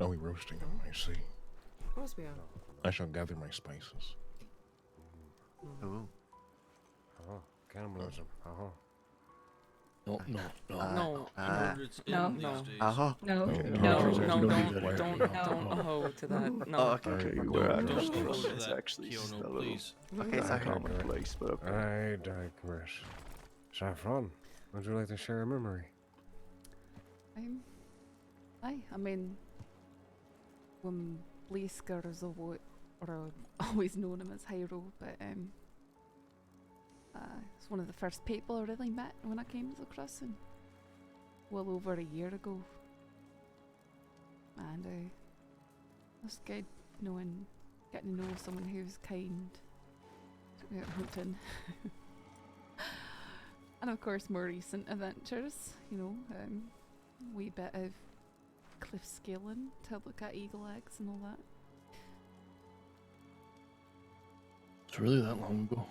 Are we roasting them? I see. Of course we are. I shall gather my spices. Ooh. Oh, cannibalism. Oh. No. No. It's No. in these No. days. Uh-huh. No. Don't ho to that. No. Oh, okay. Okay, Don't- where I don't come go from, to it's that, actually just a Kiono, little please. Okay, sorry. common place, but okay. I digress. Saffron, would you like to share a memory? I mean, when Blasker is always known him as Hyro, but it's one of the first people I really met when I came to the crossing, well over a year ago, and it was good getting to know someone who's kind. Took me out hunting. And of course more recent adventures, wee bit of cliff scaling to look at eagle eggs and all that. It's really that long ago.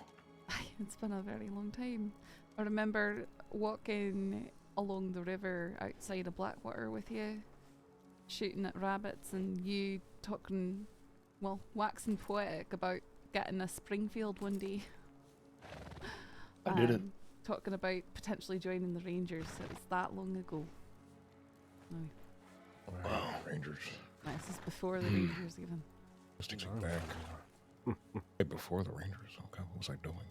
It's been a very long time. I remember walking along the river outside of Blackwater with you, shooting at rabbits, and you talking, waxing poetic about getting a Springfield one day. I did it. Talking about potentially joining the Rangers. It was that long ago. No. Wow, Rangers. This is before the Rangers even. Let's take it back. Hey, before the Rangers, okay, what was I doing?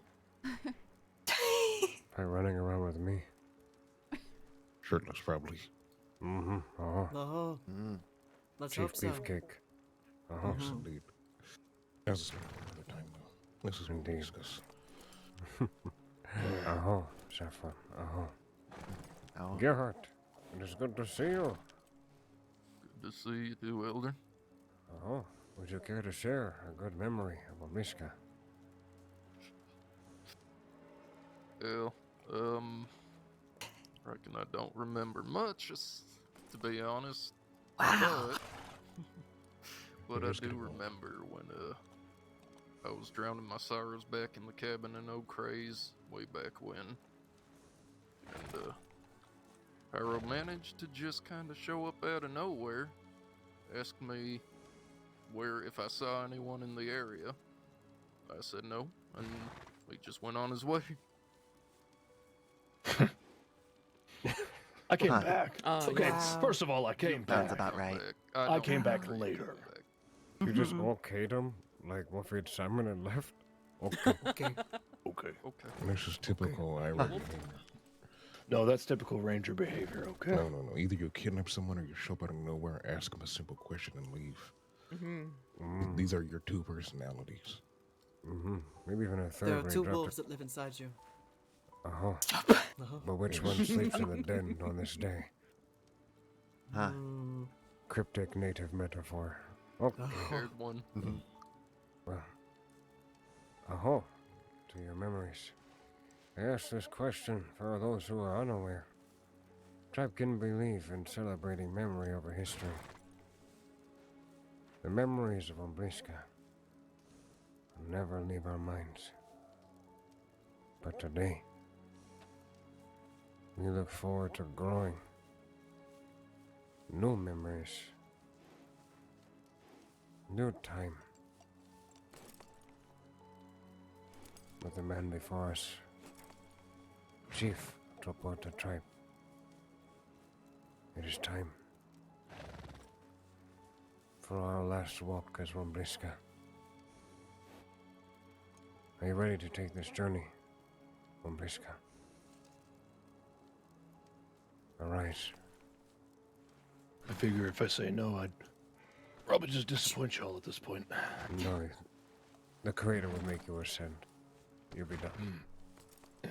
By running around with me. Shirtless, probably. Mm-hmm. Uh-huh. Oh. Let's hope Chief so. Beefcake. Uh-huh. Yes, indeed. As a story for another time, though. This is what we discuss. Uh-huh, Saffron. Uh-huh. Oh. Gerhardt, it is good to see you. Good to see you too, Elder. Uh-huh. Would you care to share a good memory of Omiska? Well, reckon I don't remember much, to be honest. Wow. But I do remember when I was drowning my sorrows back in the cabin in Oak Craze way back when, and Pyro managed to just kind of show up out of nowhere, ask me if I saw anyone in the area. I said no, and he just went on his way. I came back. Okay, Wow. first of all, I came back. Sounds about right. I came back later. You just okayed him like what if he'd salmon and left? Okay. Okay. This is typical Irish behavior. No, that's typical Ranger behavior, okay? No. Either you kidnap someone or you show up out of nowhere, ask them a simple question, and leave. These are your two personalities. Mm-hmm. Maybe even a third. There are when he two dropped wolves that live inside you. Uh-huh. Uh-huh. But which one sleeps in the den on this day? Huh. Cryptic native metaphor. Okay. Shared one. Well. Uh-huh. To your memories. I ask this question for those who are unaware. Tribe can believe in celebrating memory over history. The memories of Ombliska will never leave our minds. But today, we look forward to growing new memories, new time. With the man before us, Chief Topota tribe. It is time for our last walk as Wombliska. Are you ready to take this journey, Wombliska? Arise. I figure if I say no, I'd probably just disappoint y'all at this point. No, the Creator would make you ascend. You'll be done.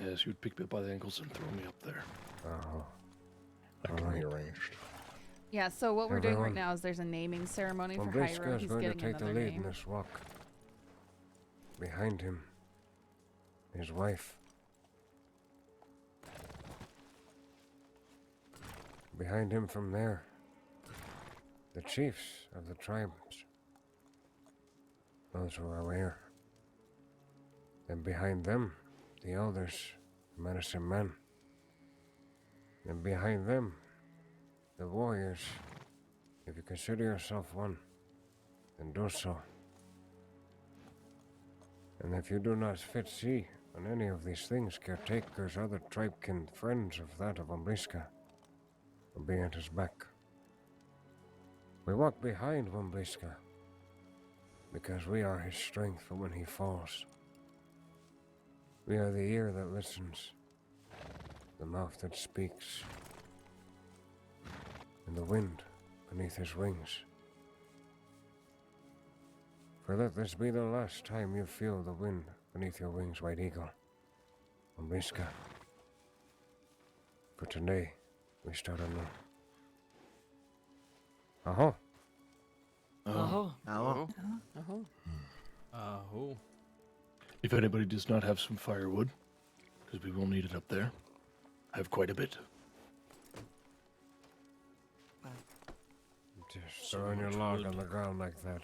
Yes, you'd pick me up by the ankles and throw me up there. Oh. That can be arranged. Yeah, so what we're doing right Everyone. now is there's a naming ceremony for Wombliska Hyro. is He's going to getting take the another lead name. in this walk. Behind him his wife. Behind him from there, the chiefs of the tribes, those who are aware. And behind them, the elders, the medicine men. And behind them, the warriors. If you consider yourself one, then do so. And if you do not fit see on any of these things, caretakers, other tribekin friends of that of Umbriska will be at his back. We walk behind Umbriska because we are his strength for when he falls. We are the ear that listens, the mouth that speaks, and the wind beneath his wings. For let this be the last time you feel the wind beneath your wings, White Eagle. Umbriska. For today, we start anew. Aho. Aho. Aho. Aho. Aho. If anybody does not have some firewood, because we will need it up there, I have quite a bit. Just throwing your log on the ground like that,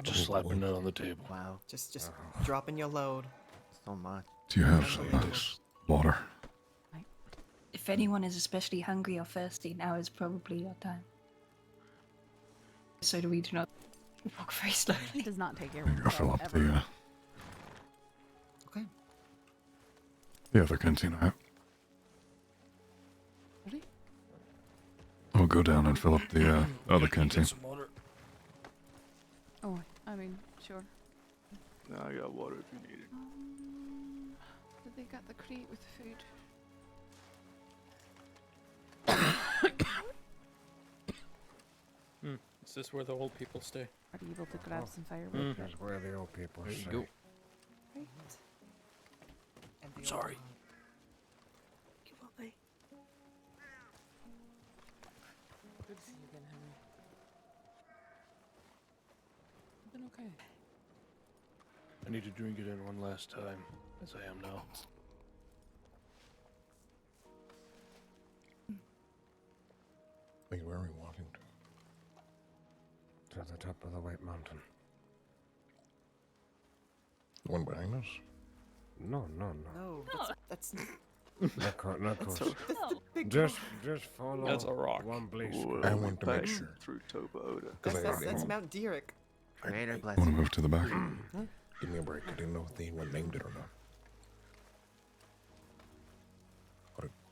Just slapping it on the table. Wow. Just dropping your load. So much. Do you have some nice water? If anyone is especially hungry or thirsty, now is probably your time. So do we do not walk very slowly. It does not take I'm everyone. gonna fill up ever. the Okay. the other canteen I have. Ready? I'll go down and fill up the other canteen. Oh, I mean, sure. No, I got water if you need it. Did they got the crate with the food? Is this where the old people stay? Are you able to grab some firewood? That's where the old people There stay. you go. Right. I'm sorry. You will be. Good to see you again, Henry. I've been okay. I need to drink it in one last time, as I am now. Wait, where are we walking to? To the top of the White Mountain. The one behind us? No. No, that's Not close. no. Just follow. That's a rock. One place. I want to make sure. Through Toba Oda. That's Mount Derek. Creator I want blessing. to move to the back. Give me a break. I didn't know if they went named it or not.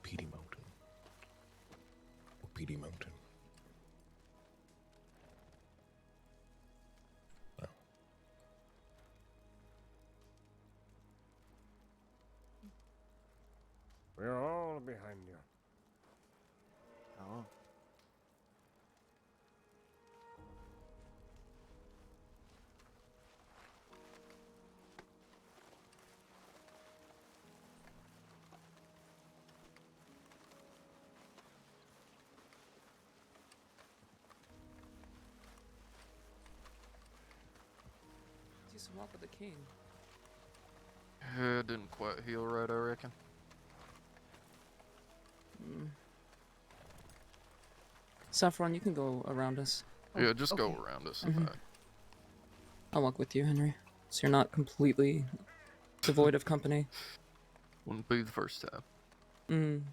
Wapiti Mountain. Wapiti Mountain. No. We're all behind you. Oh. Decent walk with the king. Yeah, it didn't quite heal right, I reckon. Saffron, you can go around us. Yeah, just go okay. around us. Mhm. I'll walk with you, Henry. So you're not completely devoid of company. Wouldn't be the first time. Mm.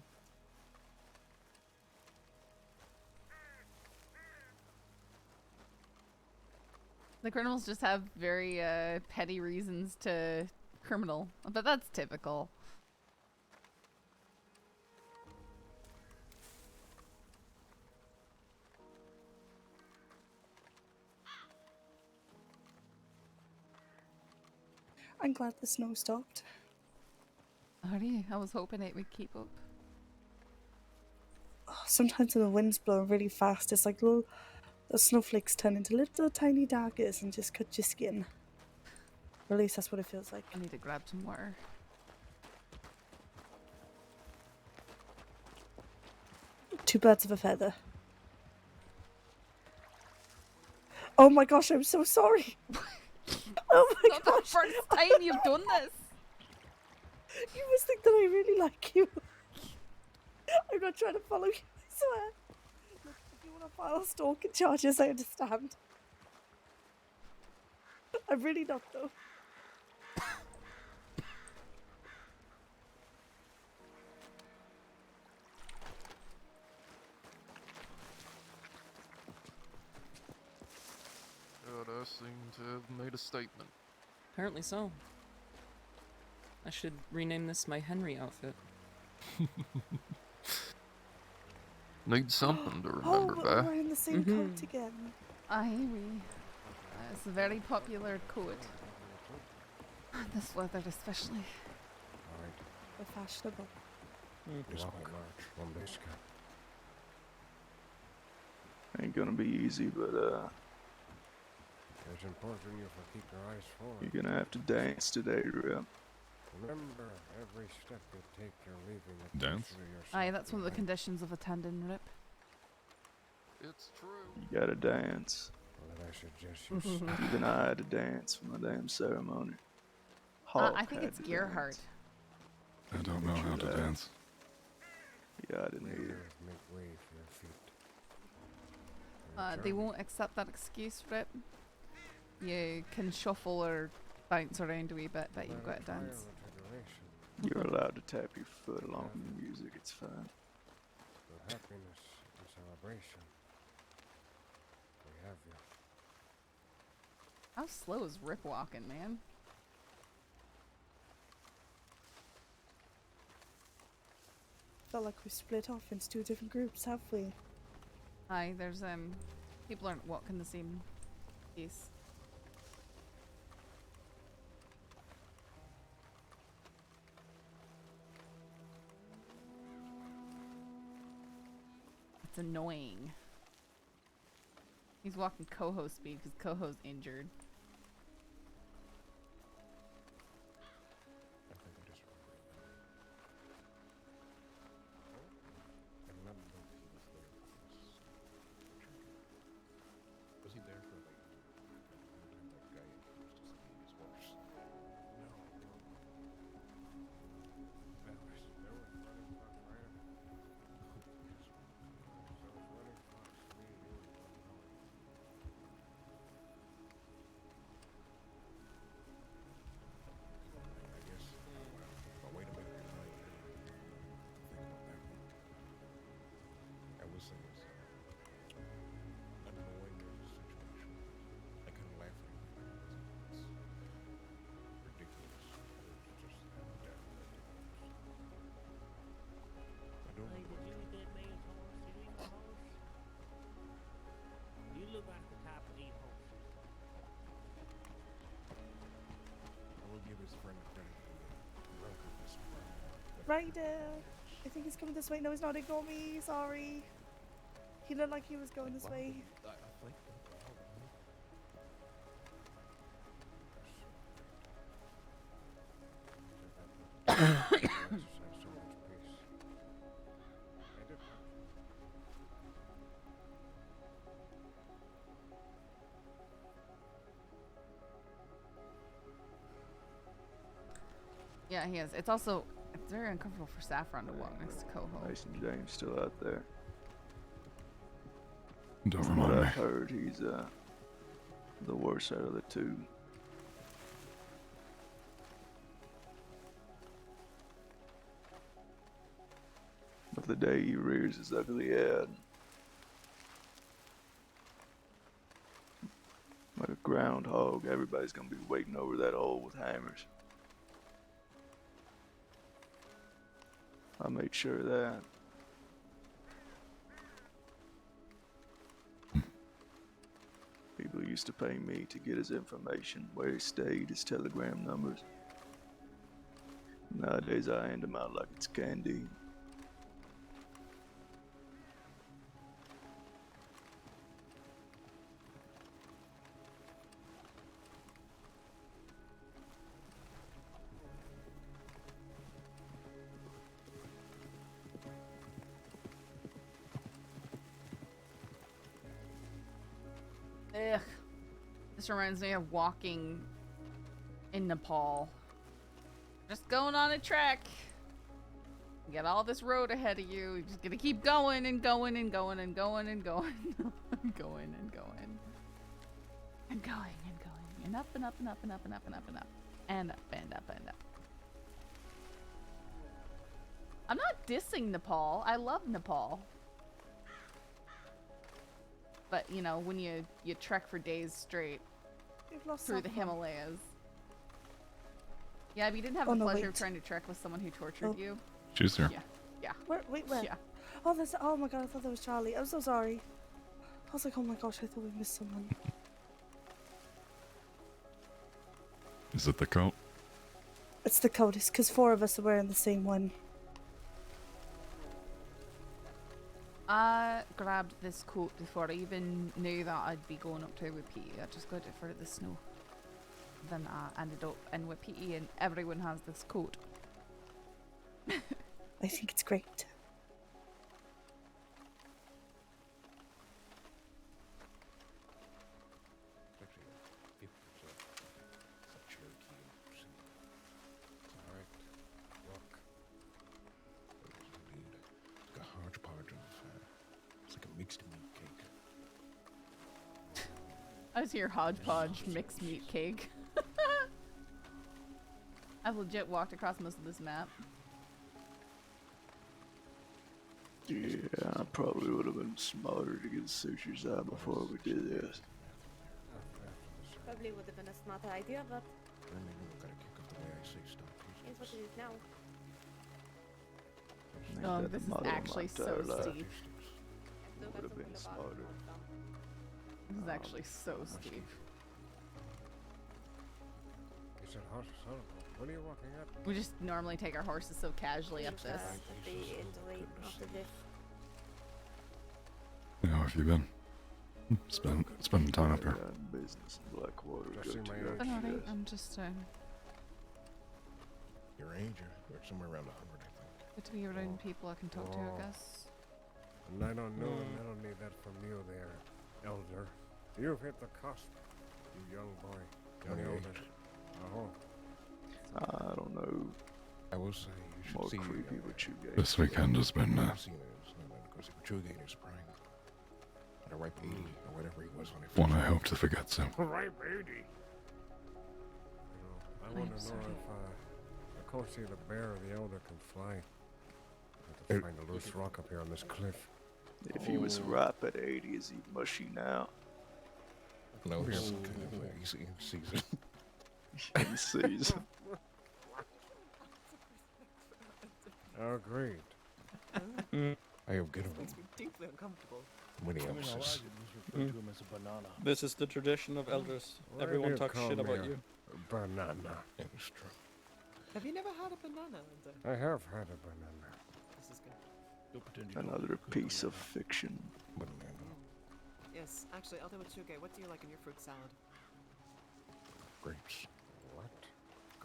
The criminals just have very petty reasons to criminal, but that's typical. I'm glad the snow stopped. Are you? I was hoping it would keep up. Oh, sometimes when the wind's blowing really fast, it's like little the snowflakes turn into little tiny daggers and just cut your skin. Or at least that's what it feels like. I need to grab some water. Two birds of a feather. Oh my gosh, I'm so sorry. Oh my Not gosh. the first time you've done this. You must think that I really like you. I'm not trying to follow you, I swear. Look, if you want to file stalking charges, I understand. I'm really not, though. God, I seem to have made a statement. Apparently so. I should rename this my Henry outfit. Need something to Oh, remember we're by. wearing the same coat again. Aye, we. It's a very popular coat. This weather, especially. We're fashionable. Ain't gonna be easy, but It's important you keep your eyes forward. you're gonna have to dance today, Rip. Remember, every step you take, you're leaving it Dance? to yourself. Aye, that's one of the conditions of attending RIP. It's true. You gotta dance. Well, then I suggest you stop. Even I had to dance for my damn ceremony. I Hawk think had it's to Gearhart. dance. I don't know how to dance. Yeah, I didn't either. Make way for your feet. They won't accept that excuse, RIP. You can shuffle or bounce around a wee bit, but you've got to dance. You're allowed to tap your foot along with the music, it's fine. With happiness and celebration, we have you. How slow is Rip walking, man? Felt like we split off into two different groups, have we? Aye, there's people aren't walking the same pace. It's annoying. He's walking Coho speed because Coho's injured. Was he there for like that guy accused us of being his horse? No. That was I guess. But wait a minute. Think about that one. I will say this. Unknowing of the situation, I kind of laugh at it because it's ridiculous. It's just that ridiculous. I don't Hey, did you get man's horse? You need a horse? You look like the type of need horses. I will give his friend credit for the drunkenness. Ryder! I think he's coming this way. No, he's not. Ignore me. Sorry. He looked like he was going this way. I think Yeah, he is. It's also it's very uncomfortable for Saffron to walk next to Coho. Mason James still out there. Don't From what remind I've me. heard, he's the worst out of the two. But the day he rears his ugly head, like a groundhog, everybody's gonna be waiting over that hole with hammers. I made sure of that. People used to pay me to get his information, where he stayed, his telegram numbers. Nowadays I hand them out like it's candy. Ugh. This reminds me of walking in Nepal. Just going on a trek. You got all this road ahead of you. You're just gonna keep going and going and going and going and going and going and going and going and going and up and up and up and up and up and up and up and up and up and up. I'm not dissing Nepal. I love Nepal. But you know, when you trek for days straight through the Himalayas. Yeah, but you didn't have the pleasure of trying to trek with someone who tortured you. She's here. Yeah. Yeah. Wait, where? Yeah. Oh my god, I thought that was Charlie. I'm so sorry. I was like, oh my gosh, I thought we missed someone. Is it the coat? It's the coat. It's because 4 of us are wearing the same one. I grabbed this coat before I even knew that I'd be going up to Wapiti. I just got it for the snow. Then I ended up in Wapiti and everyone has this coat. I think it's great. Mixed meat cake. I was here hodgepodge mixed meat cake. I've legit walked across most of this map. Yeah, I probably would have been smarter to get sushis out before we did this. Probably would have been a smarter idea, but here's what it is now. Oh, this is actually so steep. Would have been smarter. This is actually so steep. What are you walking up? We just normally take our horses so casually up this. How have you been? Spending time up here. Business in Blackwater. I'm alright. I'm just Your age, you're somewhere around 100, I think. good to be around people I can talk to, I guess. And I don't know, and I don't need that from you there, elder. You've hit the cusp, you young boy. Young Young age. elder. Oh. I don't know. I will say you should More see creepy with you guys. This weekend has been, I've seen it, because Chugate is prime. At a ripe 80 or whatever he was when he one I hope to forget soon. Ripe 80. I want to know if, of course, the bear or the elder can fly. I have to find a loose rock up here on this cliff. If he was ripe at 80, is he mushy now? No, he's kind of he's in season. In season. Oh, great. I have good one. Makes me deeply uncomfortable. When he I mean, else all I is. did was refer to him as a banana. This is the tradition of elders. Why Everyone do you talks call shit me about a you. Banana. Yeah, it's true. Have you never had a banana? I have had a banana. This is good. You'll pretend you Another don't. piece of fiction. Yes, actually, I'll do it too. Okay, what do you like in your fruit salad? Grapes. What?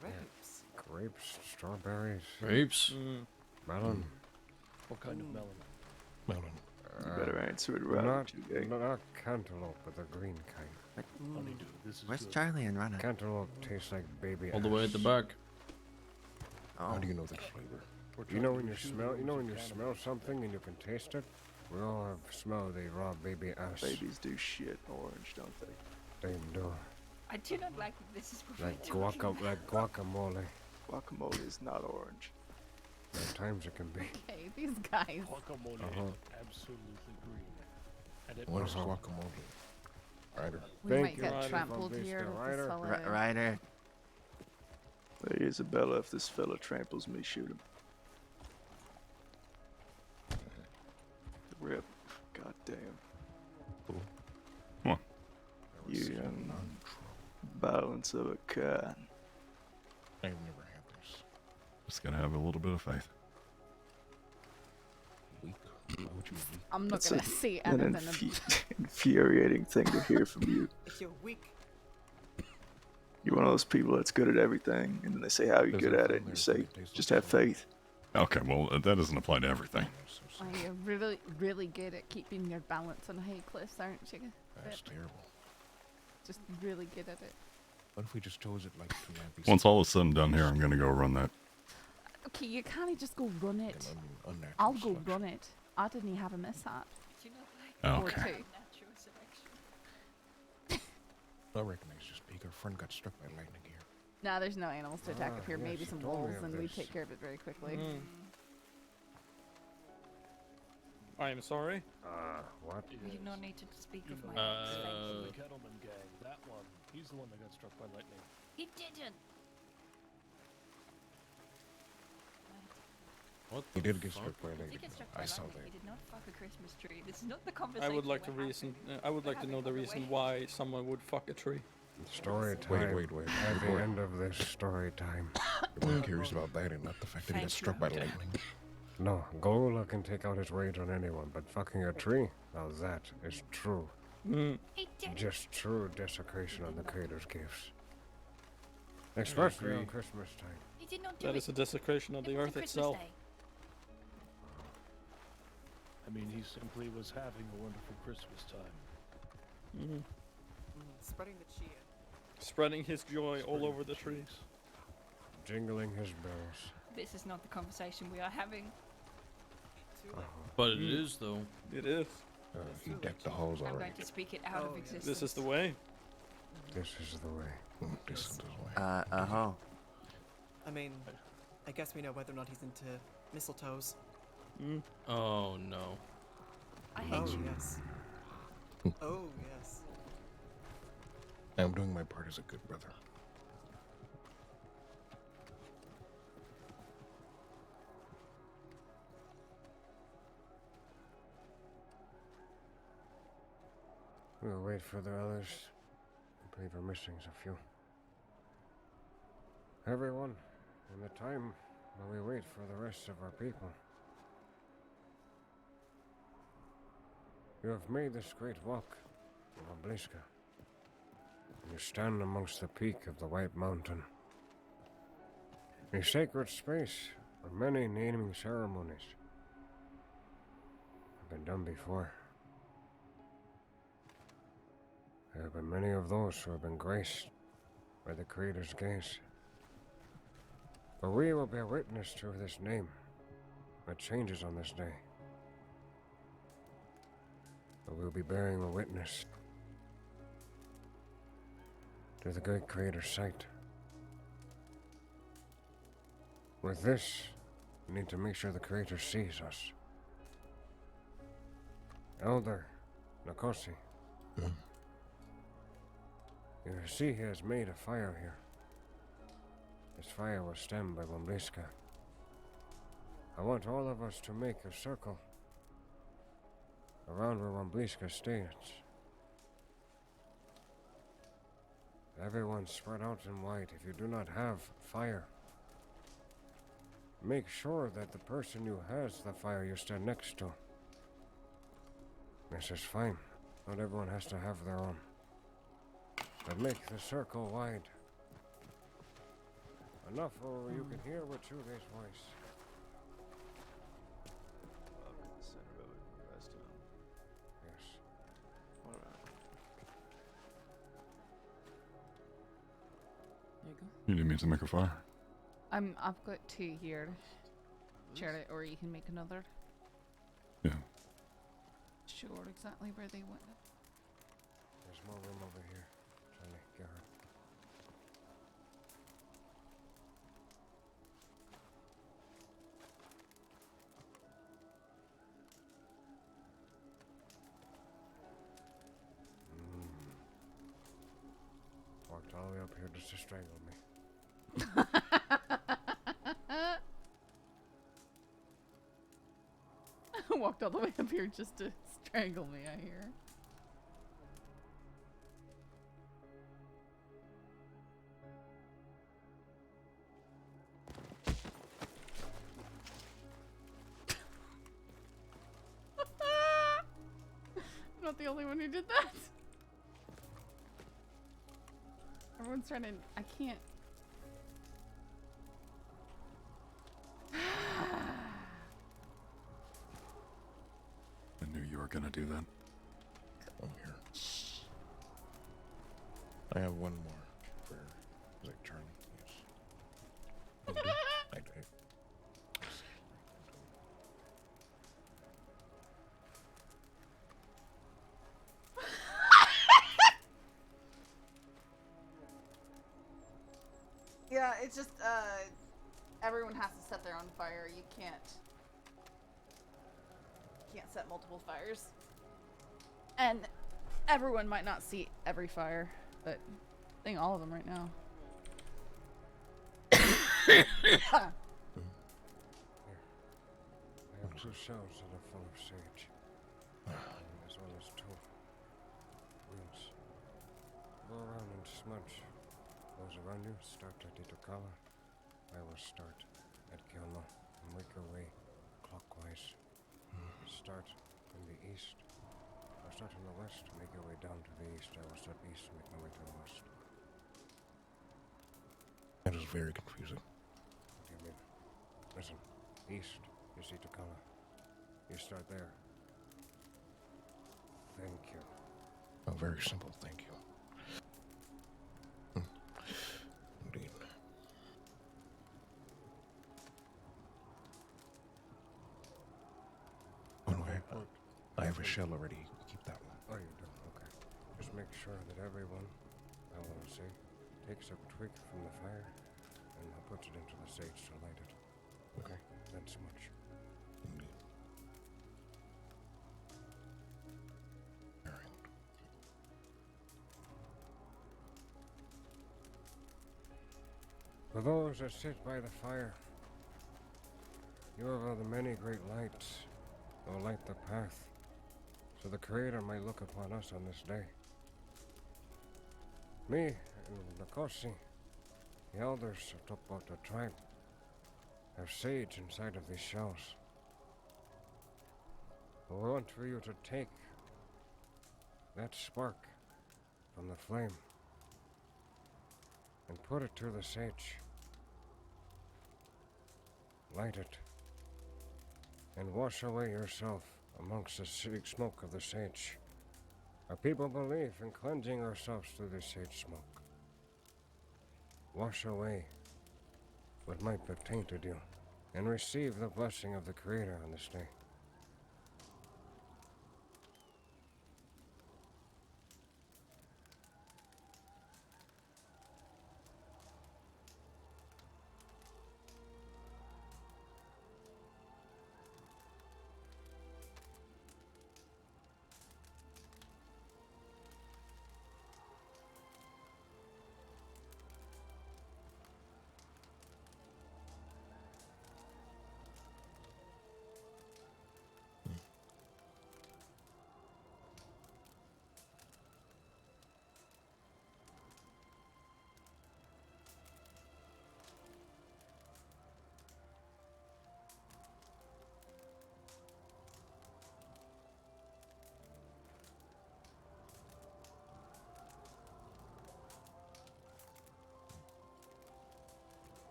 Grapes. Grapes, strawberries, Grapes? melon. What kind of melon? Melon. You better answer it right, Not, Jugay. not cantaloupe, but the green kind. Honeydew, this is Where's good. Charlie and Rana? Cantaloupe tastes like baby All the way at the ass. back. How Oh, do you know that flavor? You know when you smell something and you can taste it? We all have smelled the raw baby ass. Babies do shit orange, don't they? They do. I do not like that this is what Like we're doing. like guacamole. Guacamole is not orange. At times it can be. Okay, these guys. Guacamole Uh-huh. is absolutely green. And it What is burns. guacamole? Ryder. We Thank might you, get Ryder, trampled from here Vista. with Ryder. this fella. Ryder. Hey, Isabella, if this fella tramples me, shoot him. Rip. God damn. What? You balance of a cat. I've never had this. Just gotta have a little bit of faith. Weak. Why would you be weak? I'm not That's gonna say an anything. infuriating thing to hear from you. If you're weak, You're one of those people that's good at everything, and then they say how you're good at it, and you say, just have faith. Okay, well, that doesn't apply to everything. Oh, you're really, really good at keeping your balance on high cliffs, aren't you? That's Rip? terrible. Just really good at it. What if we just chose it like to not be Once all is said and done here, I'm gonna go run that. Okay, you can't just go run it. unnatural I'll go selection? run it. I didn't have a mishap. Oh, Or okay. two. I recognize this peak. Our friend got struck by lightning here. Nah, there's no animals to attack up here. yes, Maybe you some told me wolves, of and we this. take care of it very quickly. I am sorry. What? You do not need to speak of my The Kettleman gang, that one. He's the one that got struck by lightning. He didn't. What He the did get fuck? struck by He lightning. did get struck I by saw lightning. that. He did not fuck a Christmas tree. This is not the I conversation. would like to we're reason. having. I would like to We're know the having reason on the why someone would fuck a tree. Story time. Wait. At the end of this story time. You're more curious about that and not the fact that he got Thank struck you. by lightning. No, Gola can take out his rage on anyone, but fucking a tree? Now that is true. He did. Just true desecration on the creator's gifts. Especially on Christmas time. He did not do That it. is a desecration of the It was earth a Christmas itself. day. I mean, he simply was having a wonderful Christmas time. Spreading the cheer. Spreading his joy all over the trees. Jingling his bells. This is not the conversation we are having. But it is, though. It is. He decked the halls I'm already. going to speak it out of existence. This is the way. This is the way. This is the way. I mean, I guess we know whether or not he's into mistletoes. Oh no. I hate Oh you. yes. Oh yes. I'm doing my part as a good brother. We'll wait for the others. I believe we're missing a few. Everyone, in the time while we wait for the rest of our people. You have made this great walk from Obliska. You stand amongst the peak of the White Mountain. A sacred space where many naming ceremonies have been done before. There have been many of those who have been graced by the Creator's gaze. But we will bear witness to this name that changes on this day. But we'll be bearing a witness to the great Creator's sight. With this, we need to make sure the Creator sees us. Elder Nakosi. You see, he has made a fire here. This fire was stemmed by Wambliska. I want all of us to make a circle around where Wambliska stands. Everyone spread out and wide. If you do not have fire, make sure that the person who has the fire you stand next to. This is fine. Not everyone has to have their own. But make the circle wide. Enough where you can hear Wachude's voice. Up in the center of it, the rest of them. Yes. Alright. There you go. You didn't mean to make a fire? I've got 2 here. Share it, or you can make another. Yeah. Sure, exactly where they went. There's more room over here. Charlie, get her. Walked all the way up here just to strangle me. Walked all the way up here just to strangle me, I hear. I'm not the only one who did that. Everyone's trying to. I can't. I knew you were gonna do that. I'm here. I have one more prayer. Like Charlie, yes. I do. I do. Yeah, it's just everyone has to set their own fire. You can't set multiple fires. And everyone might not see every fire, but I think all of them right now. Here. I have 2 shells that are full of sage, as well as 2 wheels. Go around and smudge. Those around you start at Itukala. I will start at Kilma and make your way clockwise. Start in the east. I'll start in the west, make your way down to the east. I will start east, make my way to the west. That is very confusing. What do you mean? Listen, east is Itukala. You start there. Thank you. Oh, very simple, thank you. Indeed. Oh, I have a shell already. Keep that one. Oh, you do? Okay. Just make sure that everyone, I want to say, takes a twig from the fire and puts it into the sage to light it. Okay? That's much. Indeed. All right. For those that sit by the fire, you are the many great lights that will light the path, so the Creator might look upon us on this day. Me and Nakosi, the elders of Topota tribe, have sage inside of these shells. We want for you to take that spark from the flame and put it to the sage. Light it and wash away yourself amongst the smoke of the sage. Our people believe in cleansing ourselves through the sage smoke. Wash away what might have tainted you and receive the blessing of the Creator on this day.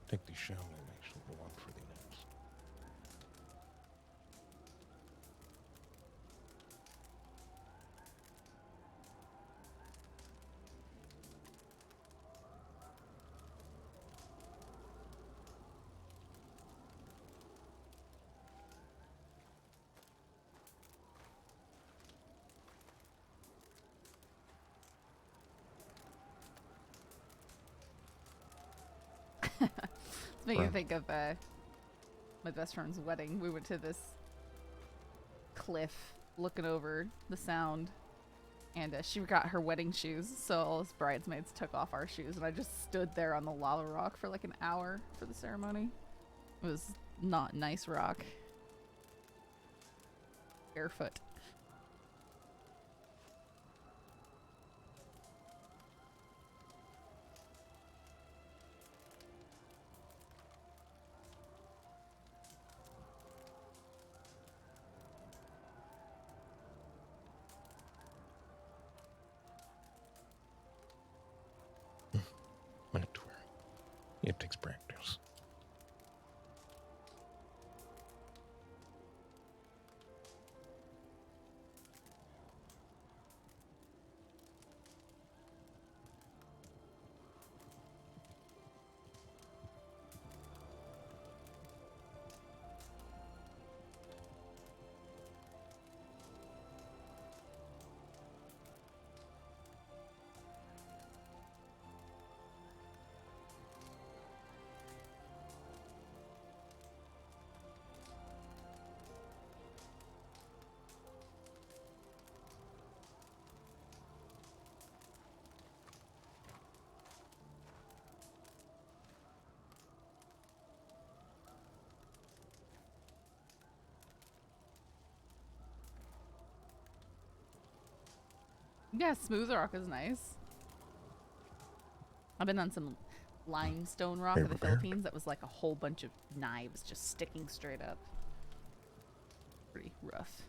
Take the shell and I shall go on for the next. It's making me think of my best friend's wedding, we went to this cliff looking over the sound, and she got her wedding shoes, so all us bridesmaids took off our shoes, and I just stood there on the lava rock for like an hour for the ceremony. It was not nice rock. Barefoot. Not to worry. It takes practice. Yeah, smooth rock is nice. I've been on some limestone rock in the Philippines that was like a whole bunch of knives just sticking straight up. Pretty rough.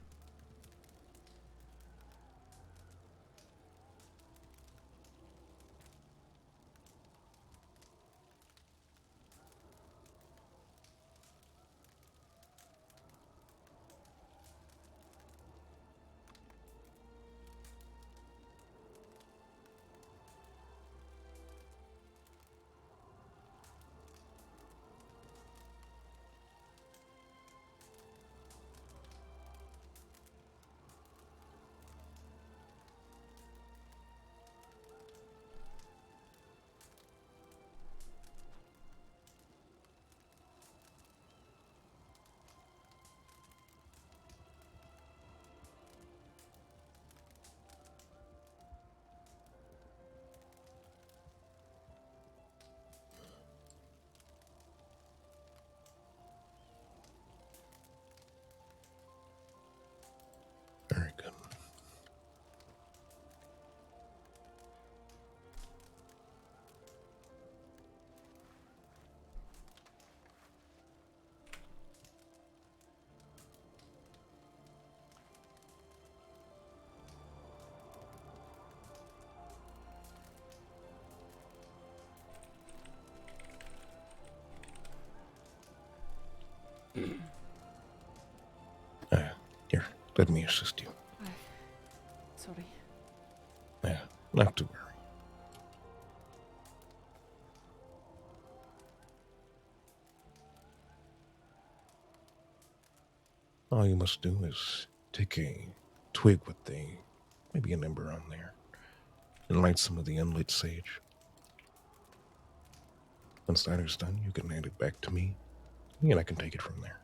Very good. Here, let me assist you. Sorry. Yeah, not to worry. All you must do is take a twig with maybe an ember on there, and light some of the unlit sage. Once that is done, you can hand it back to me, and I can take it from there.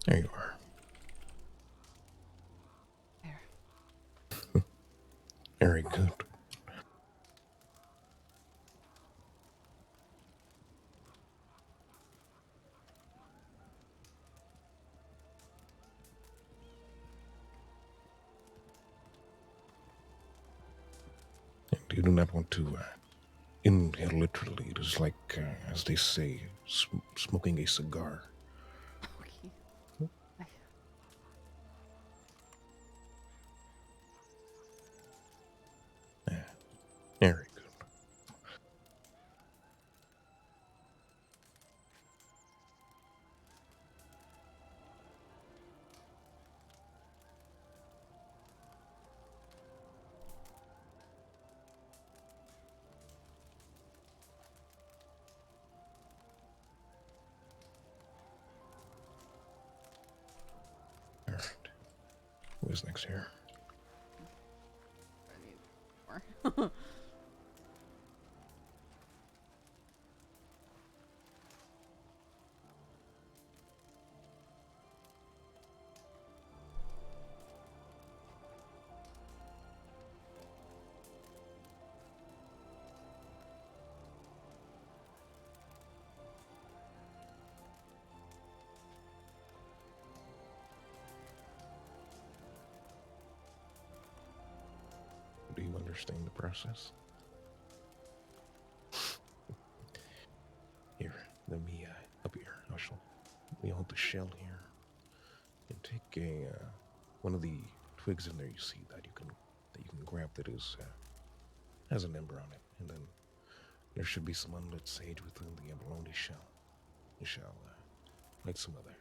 There you are. There. Very good. And you do not want to inhale literally. It is like, as they say, smoking a cigar. Okay. Yeah, very good. Who's next here? I need more. Do you understand the process? Here, let me up here. I'll show. We hold the shell here, and take a one of the twigs in there. You see that you can grab that is has an ember on it, and then there should be some unlit sage within the abalone shell. You shall make some of that.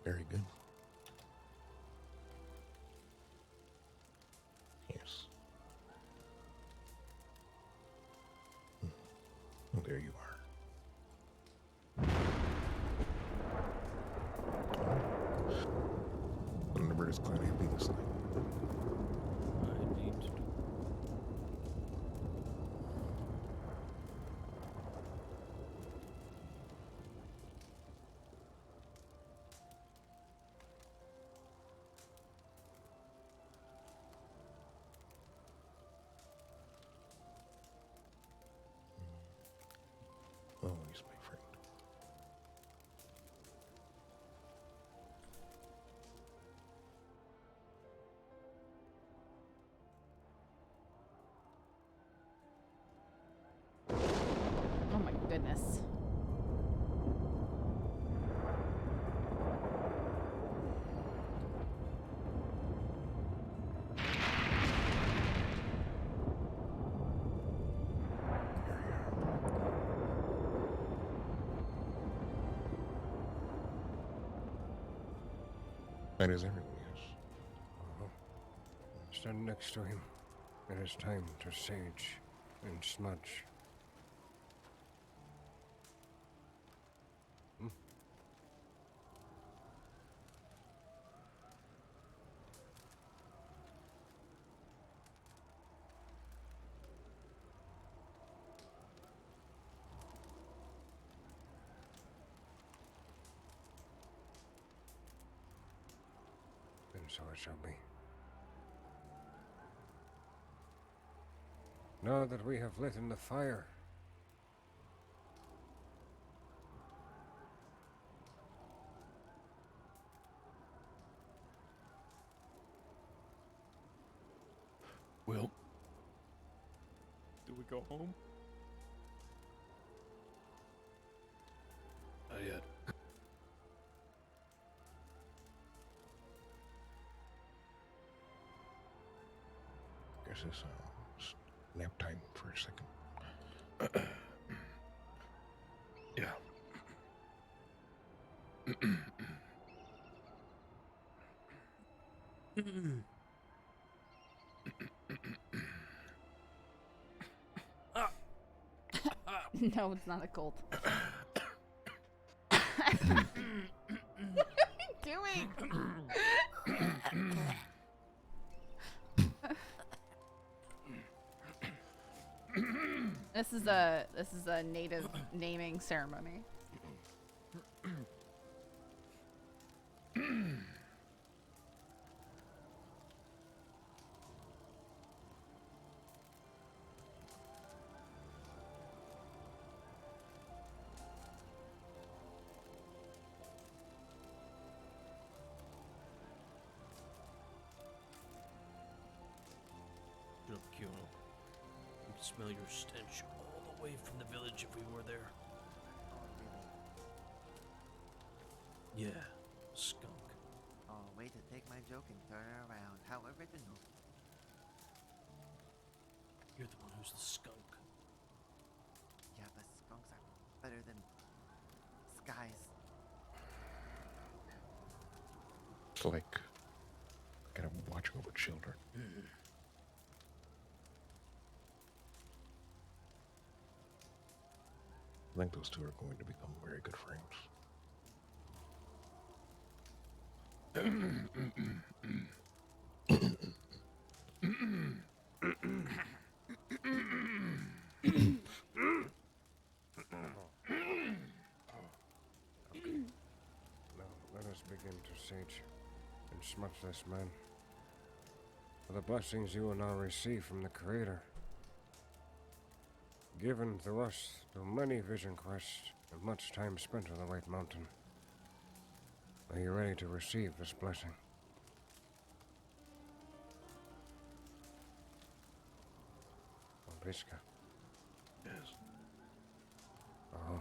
Very good. Yes. Well, there you are. The number is quite happy this night. Always, my friend. Oh my goodness. That is everyone, yes. Stand next to him. It is time to sage and smudge. And so it shall be. Now that we have lit in the fire, Well, Do we go home? not yet. Guess it's nap time for a second. Yeah. No, it's not a cold. What are you doing? This is a native naming ceremony. Get up, Kyono. We can smell your stench all the way from the village if we were there. Yeah, skunk. Oh, way to take my joke and turn it around. How original. You're the one who's the skunk. better than skies. It's like kind of watching over children. I think those two are going to become very good friends. Now let us begin to sage and smudge this man. For the blessings you will now receive from the Creator, given to us through many vision quests and much time spent on the White Mountain. Are you ready to receive this blessing? Briska. Yes. Oh.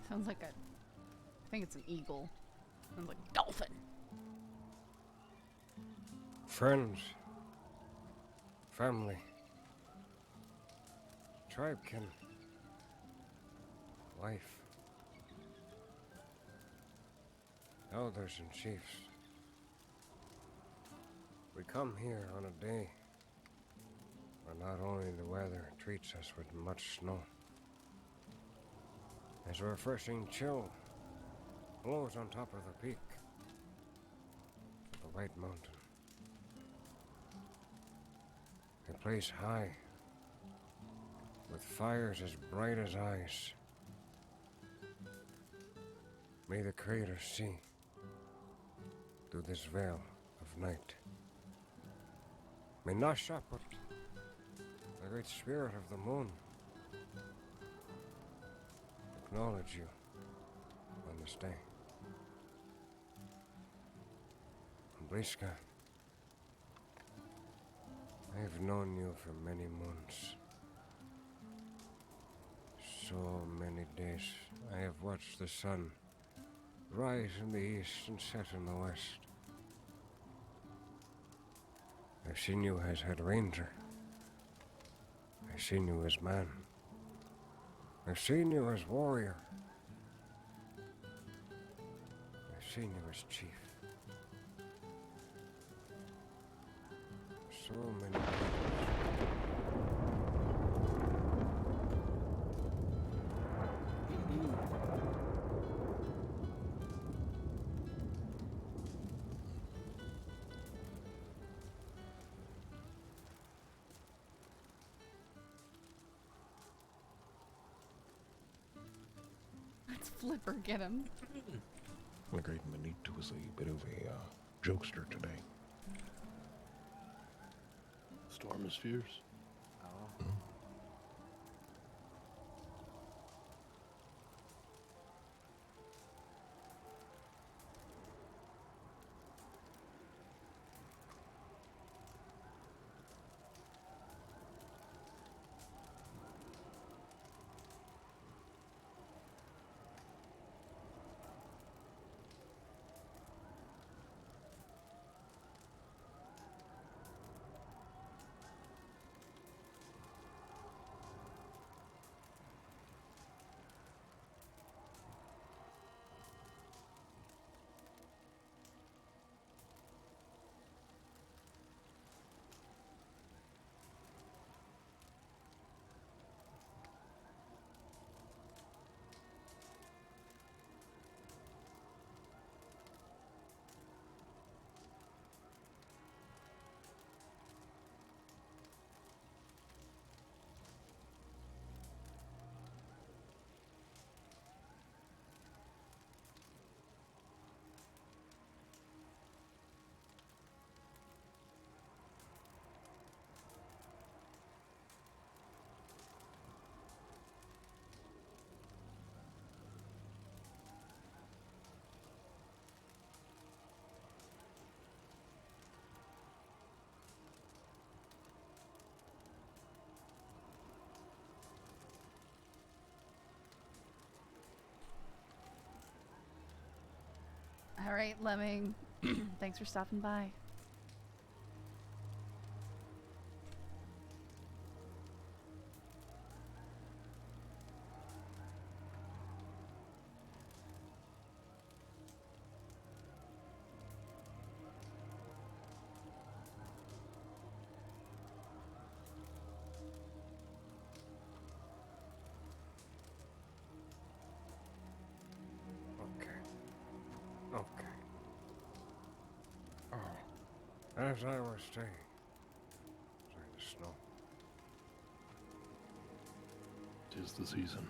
Sounds like a... I think it's an eagle. Sounds like a dolphin. Friends, family, tribekin, wife, elders and chiefs. We come here on a day where not only the weather treats us with much snow, as a refreshing chill blows on top of the peak of the White Mountain. A place high, with fires as bright as eyes. May the Creator see through this veil of night. May Nashaput, the great spirit of the moon, acknowledge you on this day. Briska, I have known you for many months. So many days I have watched the sun rise in the east and set in the west. I've seen you as head ranger. I've seen you as man. I've seen you as warrior. I've seen you as chief. So many Let's flip or get him. The great Manito was a bit of a jokester today. Storm is fierce. Oh. All right, Lemming. Thanks for stopping by. Okay. Oh, as I was saying, sorry, the snow. 'Tis the season.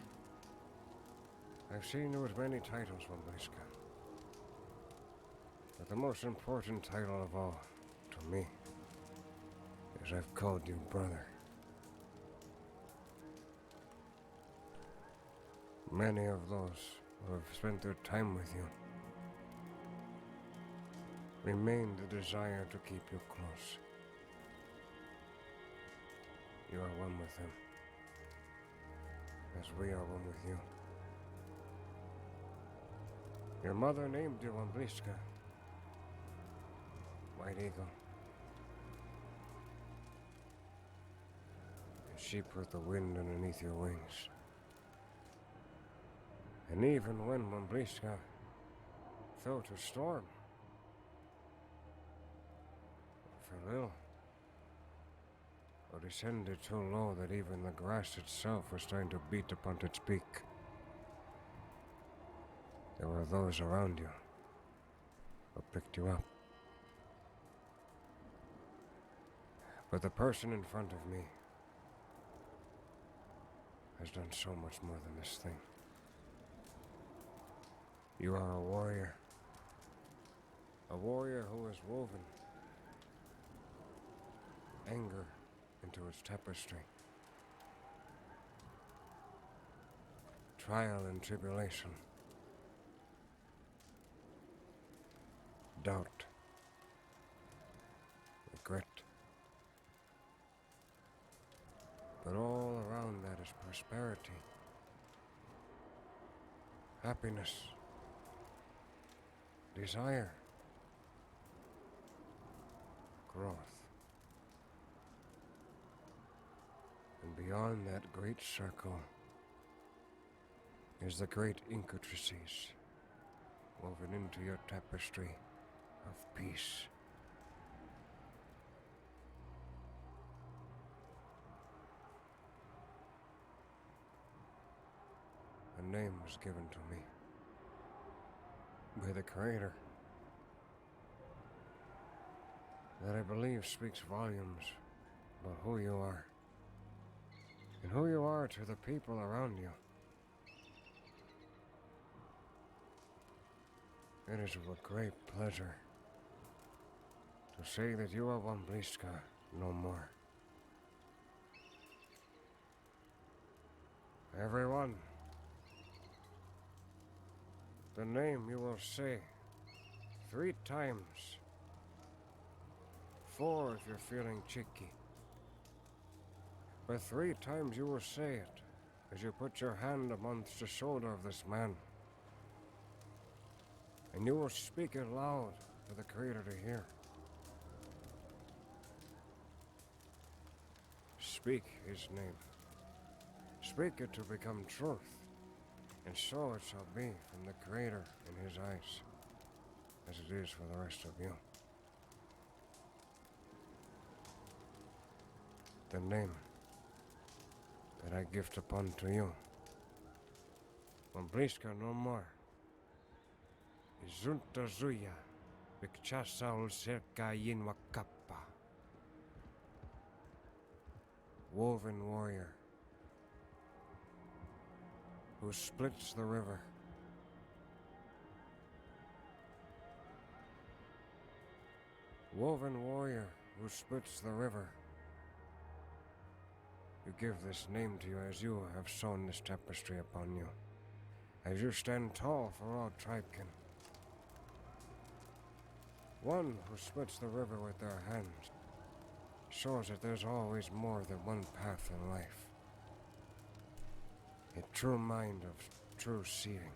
I've seen you with many titles, Wambliska. But the most important title of all, to me, is I've called you brother. Many of those who have spent their time with you remain the desire to keep you close. You are one with them, as we are one with you. Your mother named you Wambliska, White Eagle. And she put the wind underneath your wings. And even when Wambliska fell to storm, fell ill, or descended so low that even the grass itself was trying to beat upon its beak, there were those around you who picked you up. But the person in front of me has done so much more than this thing. You are a warrior who has woven anger into its tapestry, trial and tribulation, doubt, regret. But all around that is prosperity, happiness, desire, growth. And beyond that great circle is the great intricacies woven into your tapestry of peace. A name was given to me by the Creator that I believe speaks volumes about who you are and who you are to the people around you. It is with great pleasure to say that you are Wambliska no more. Everyone, the name you will say 3 times. 4 if you're feeling cheeky. But 3 times you will say it as you put your hand amongst the shoulder of this man. And you will speak it loud for the Creator to hear. Speak his name. Speak it to become truth. And so it shall be from the Creator in his eyes, as it is for the rest of you. The name that I gift upon to you, Wambliska no more, is Zunta Zuya, Bikchasaul Serka Yinwakappa. Woven warrior who splits the river. Woven warrior who splits the river. You give this name to you as you have sewn this tapestry upon you, as you stand tall for all tribekin. One who splits the river with their hands shows that there's always more than one path in life. A true mind of true seeing.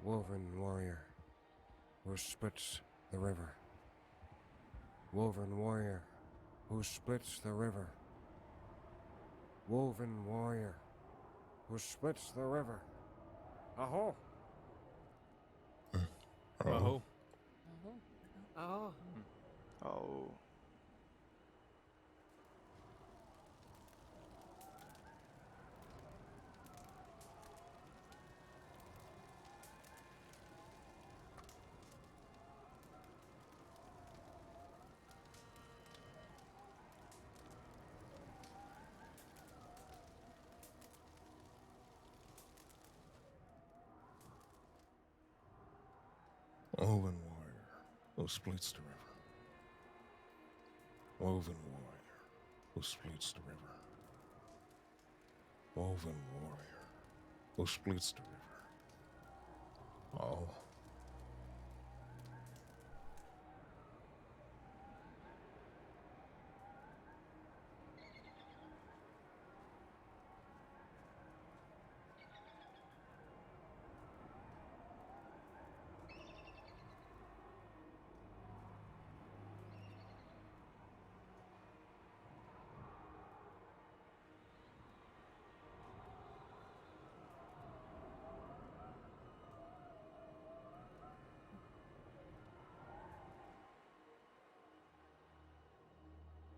Woven warrior who splits the river. Woven warrior who splits the river. Woven warrior who splits the river. Aho! Aho. Oh. Oh. Woven warrior who splits the river. Woven warrior who splits the river. Woven warrior who splits the river. Oh.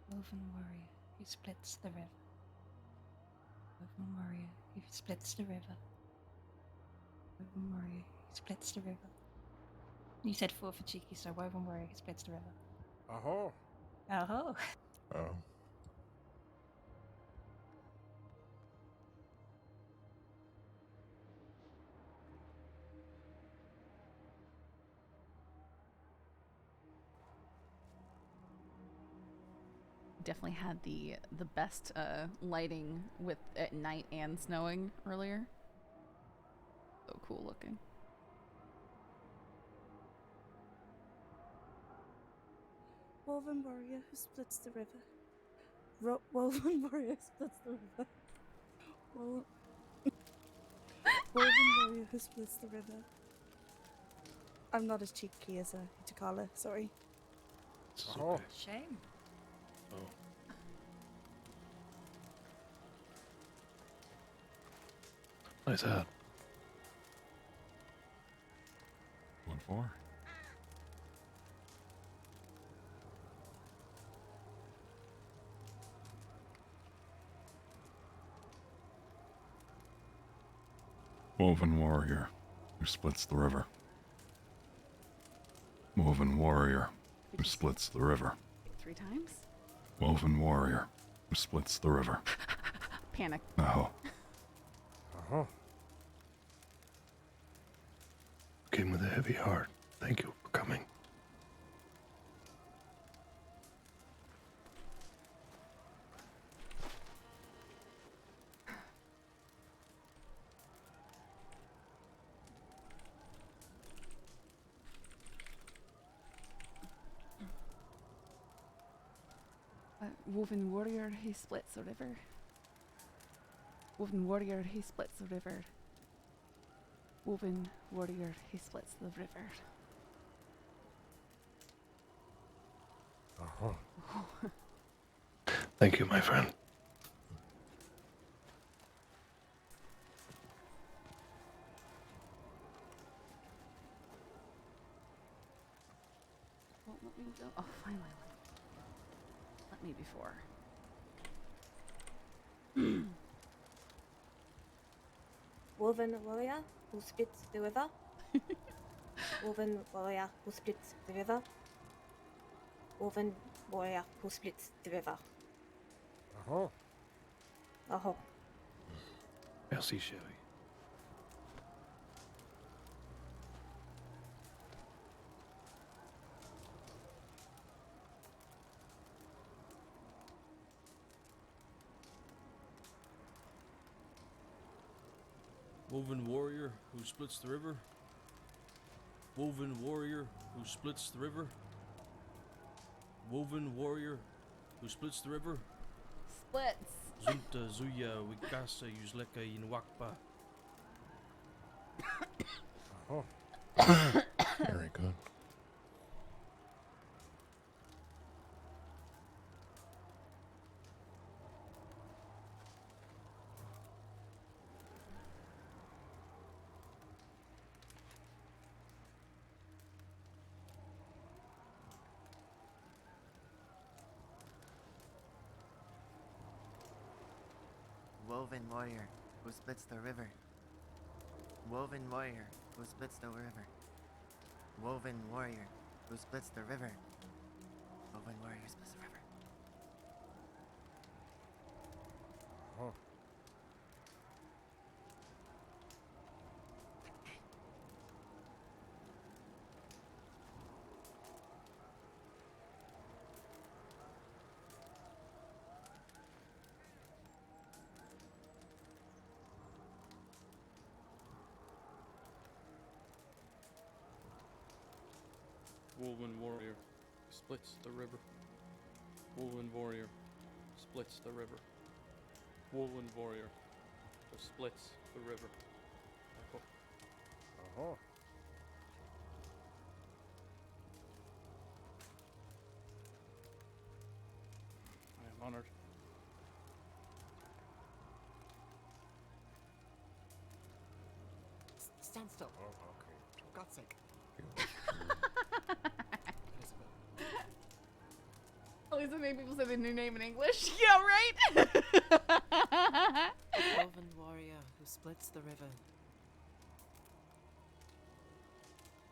Woven warrior who splits the river. Woven warrior who splits the river. Woven warrior who splits the river. You said 4 for cheeky, so woven warrior who splits the river. Aho! Oh. Oh. Definitely had the best lighting with at night and snowing earlier. So cool looking. Woven warrior who splits the river. Woven warrior who splits the river. Woven warrior who splits the river. I'm not as cheeky as Itakala, sorry. Oh. Shame. Oh. Nice hat. What for? Woven warrior who splits the river. Woven warrior who splits the river. 3 times? Woven warrior who splits the river. Panic. Oh. Uh-huh. Came with a heavy heart. Thank you for coming. Woven warrior, he splits the river. Woven warrior, he splits the river. Woven warrior, he splits the river. Uh-huh. Thank you, my friend. Won't let me go. Oh, finally. Let me before. Woven warrior who splits the river. Woven warrior who splits the river. Woven warrior who splits the river. Uh-huh. Oh. Merci, chérie. Woven warrior who splits the river. Woven warrior who splits the river. Woven warrior who splits the river. Splits. Zunta zuya wikasa yuzleka inwakpa. Oh. Very good. Woven warrior who splits the river. Woven warrior who splits the river. Woven warrior who splits the river. Woven warrior splits the river. Oh. Woven warrior splits the river. Woven warrior splits the river. Woven warrior who splits the river. Oh. I am honored. Stand still. Oh, okay. For God's sake. At least many people say the new name in English. Yeah, right? Woven warrior who splits the river.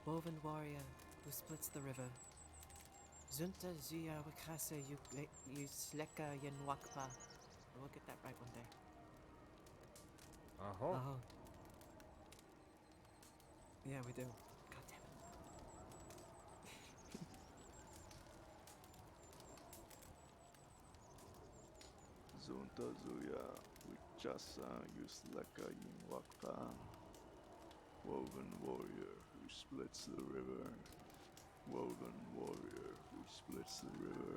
Woven warrior who splits the river. Zunta zuya wakasa yusleka yenwakpa. We'll get that right one day. Uh-huh. Yeah, we do. God damn it. Zunta Zuya Wichasa Yusleka Yinwakpa. Woven warrior who splits the river. Woven warrior who splits the river.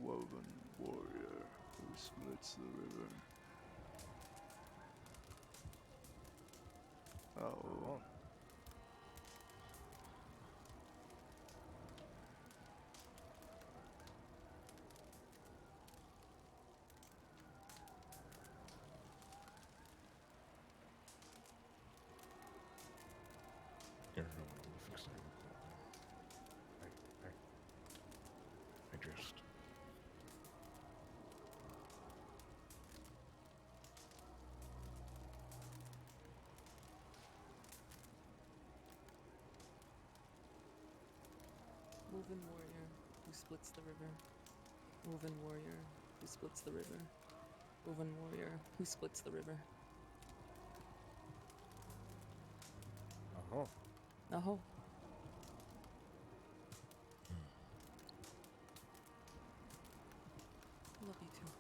Woven warrior who splits the river. Oh. Here, we'll fix that. I just... Woven warrior who splits the river. Woven warrior who splits the river. Woven warrior who splits the river. Oh. Aho. Love you too.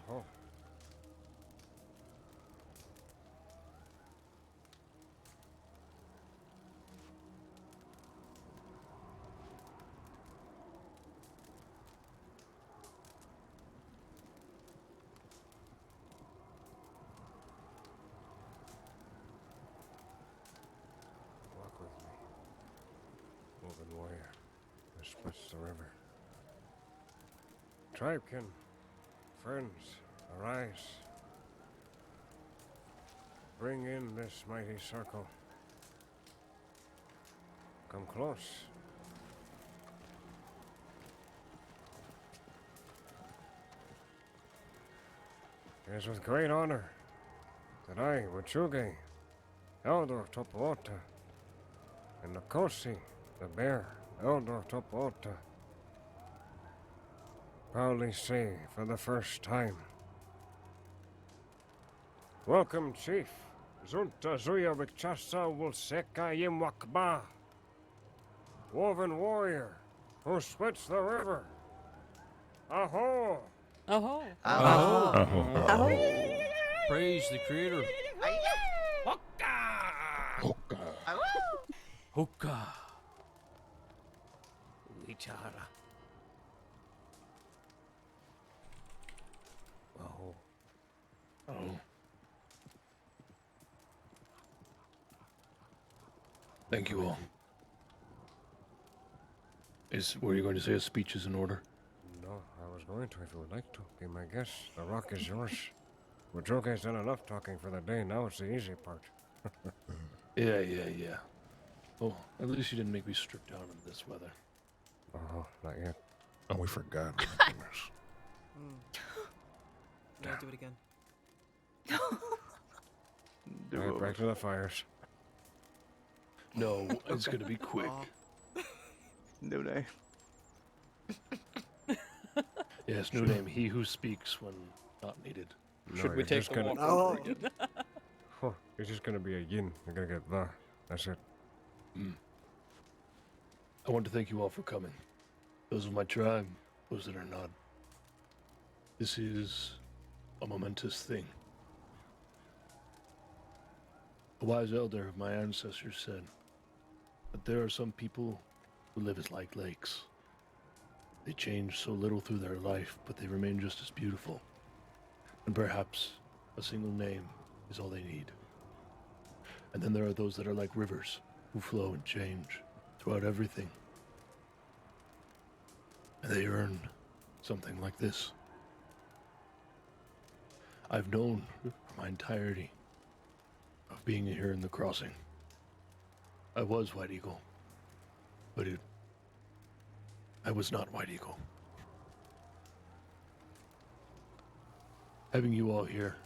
Oh. Walk with me. Woven warrior who splits the river. Tribekin, friends, arise. Bring in this mighty circle. Come close. It is with great honor that I, Wachuge, Elder Topoota, and Nakosi, the bear, Elder Topoota, proudly say for the first time, welcome, Chief, Zunta Zuya Wikchasa will Seka Yimwakba. Woven warrior who splits the river. Aho! Aho! Aho! Aho! Aho! Praise the creator. Hoka. Wichara. Oh. Oh. Thank you all. Were you going to say a speech is in order? No, I was going to if you would like to. Be my guest. The rock is yours. Wajoke's done enough talking for the day. Now it's the easy part. Yeah. Oh, at least you didn't make me strip down in this weather. Oh, not yet. Oh, we forgot. Yeah, do it again. Right, back to the fires. No, it's gonna be quick. New name. Yes, new name. He who speaks when not needed. No, Should we you're take just the gonna... walk Oh. over again? Oh, it's just gonna be a yin. You're gonna get the. That's it. I want to thank you all for coming. Those of my tribe, those that are not. This is a momentous thing. A wise elder of my ancestors said that there are some people who live as like lakes. They change so little through their life, but they remain just as beautiful. And perhaps a single name is all they need. And then there are those that are like rivers, who flow and change throughout everything. And they earn something like this. I've known for my entirety of being here in the crossing. I was White Eagle, but I was not White Eagle. Having you all here,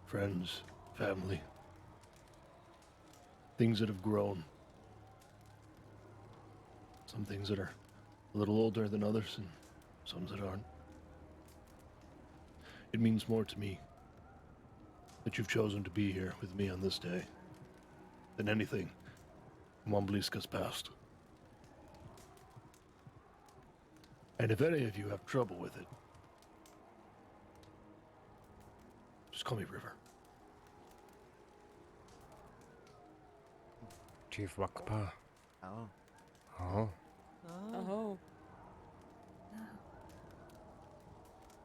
friends, family, things that have grown, some things that are a little older than others, and some that aren't. It means more to me that you've chosen to be here with me on this day than anything in Wambliska's past. And if any of you have trouble with it, just call me River. Chief Wakpa. Oh. Oh. Oh.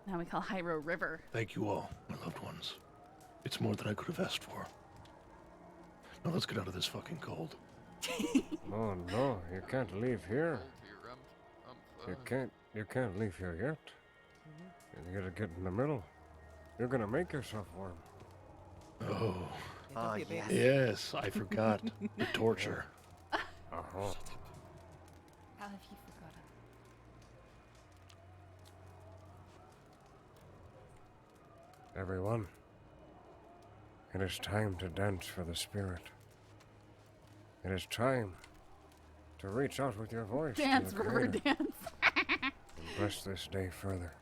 Now we call Hyro River. Thank you all, my loved ones. It's more than I could have asked for. Now let's get out of this fucking cold. Oh no, you can't leave here. I'm You can't leave here yet. You gotta get in the middle. You're gonna make yourself warm. Oh. Oh, yes. Yes, I forgot. The torture. Uh-huh. How have you forgotten? Everyone, it is time to dance for the spirit. It is time to reach out with your voice. Dance, to the River, Creator dance. and bless this day further.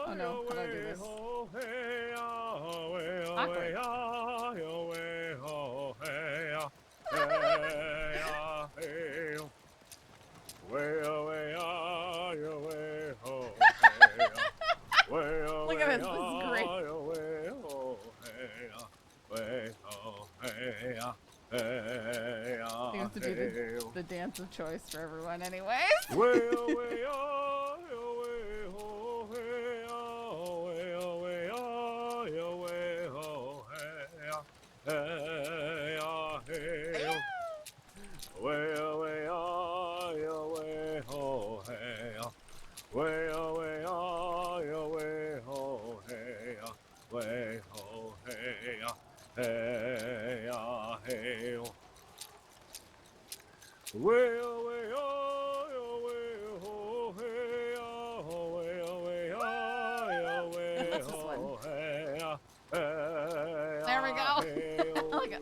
Oh no, how do I do this? Awkward. Look at this, this is great. I have to do the dance of choice for everyone anyways.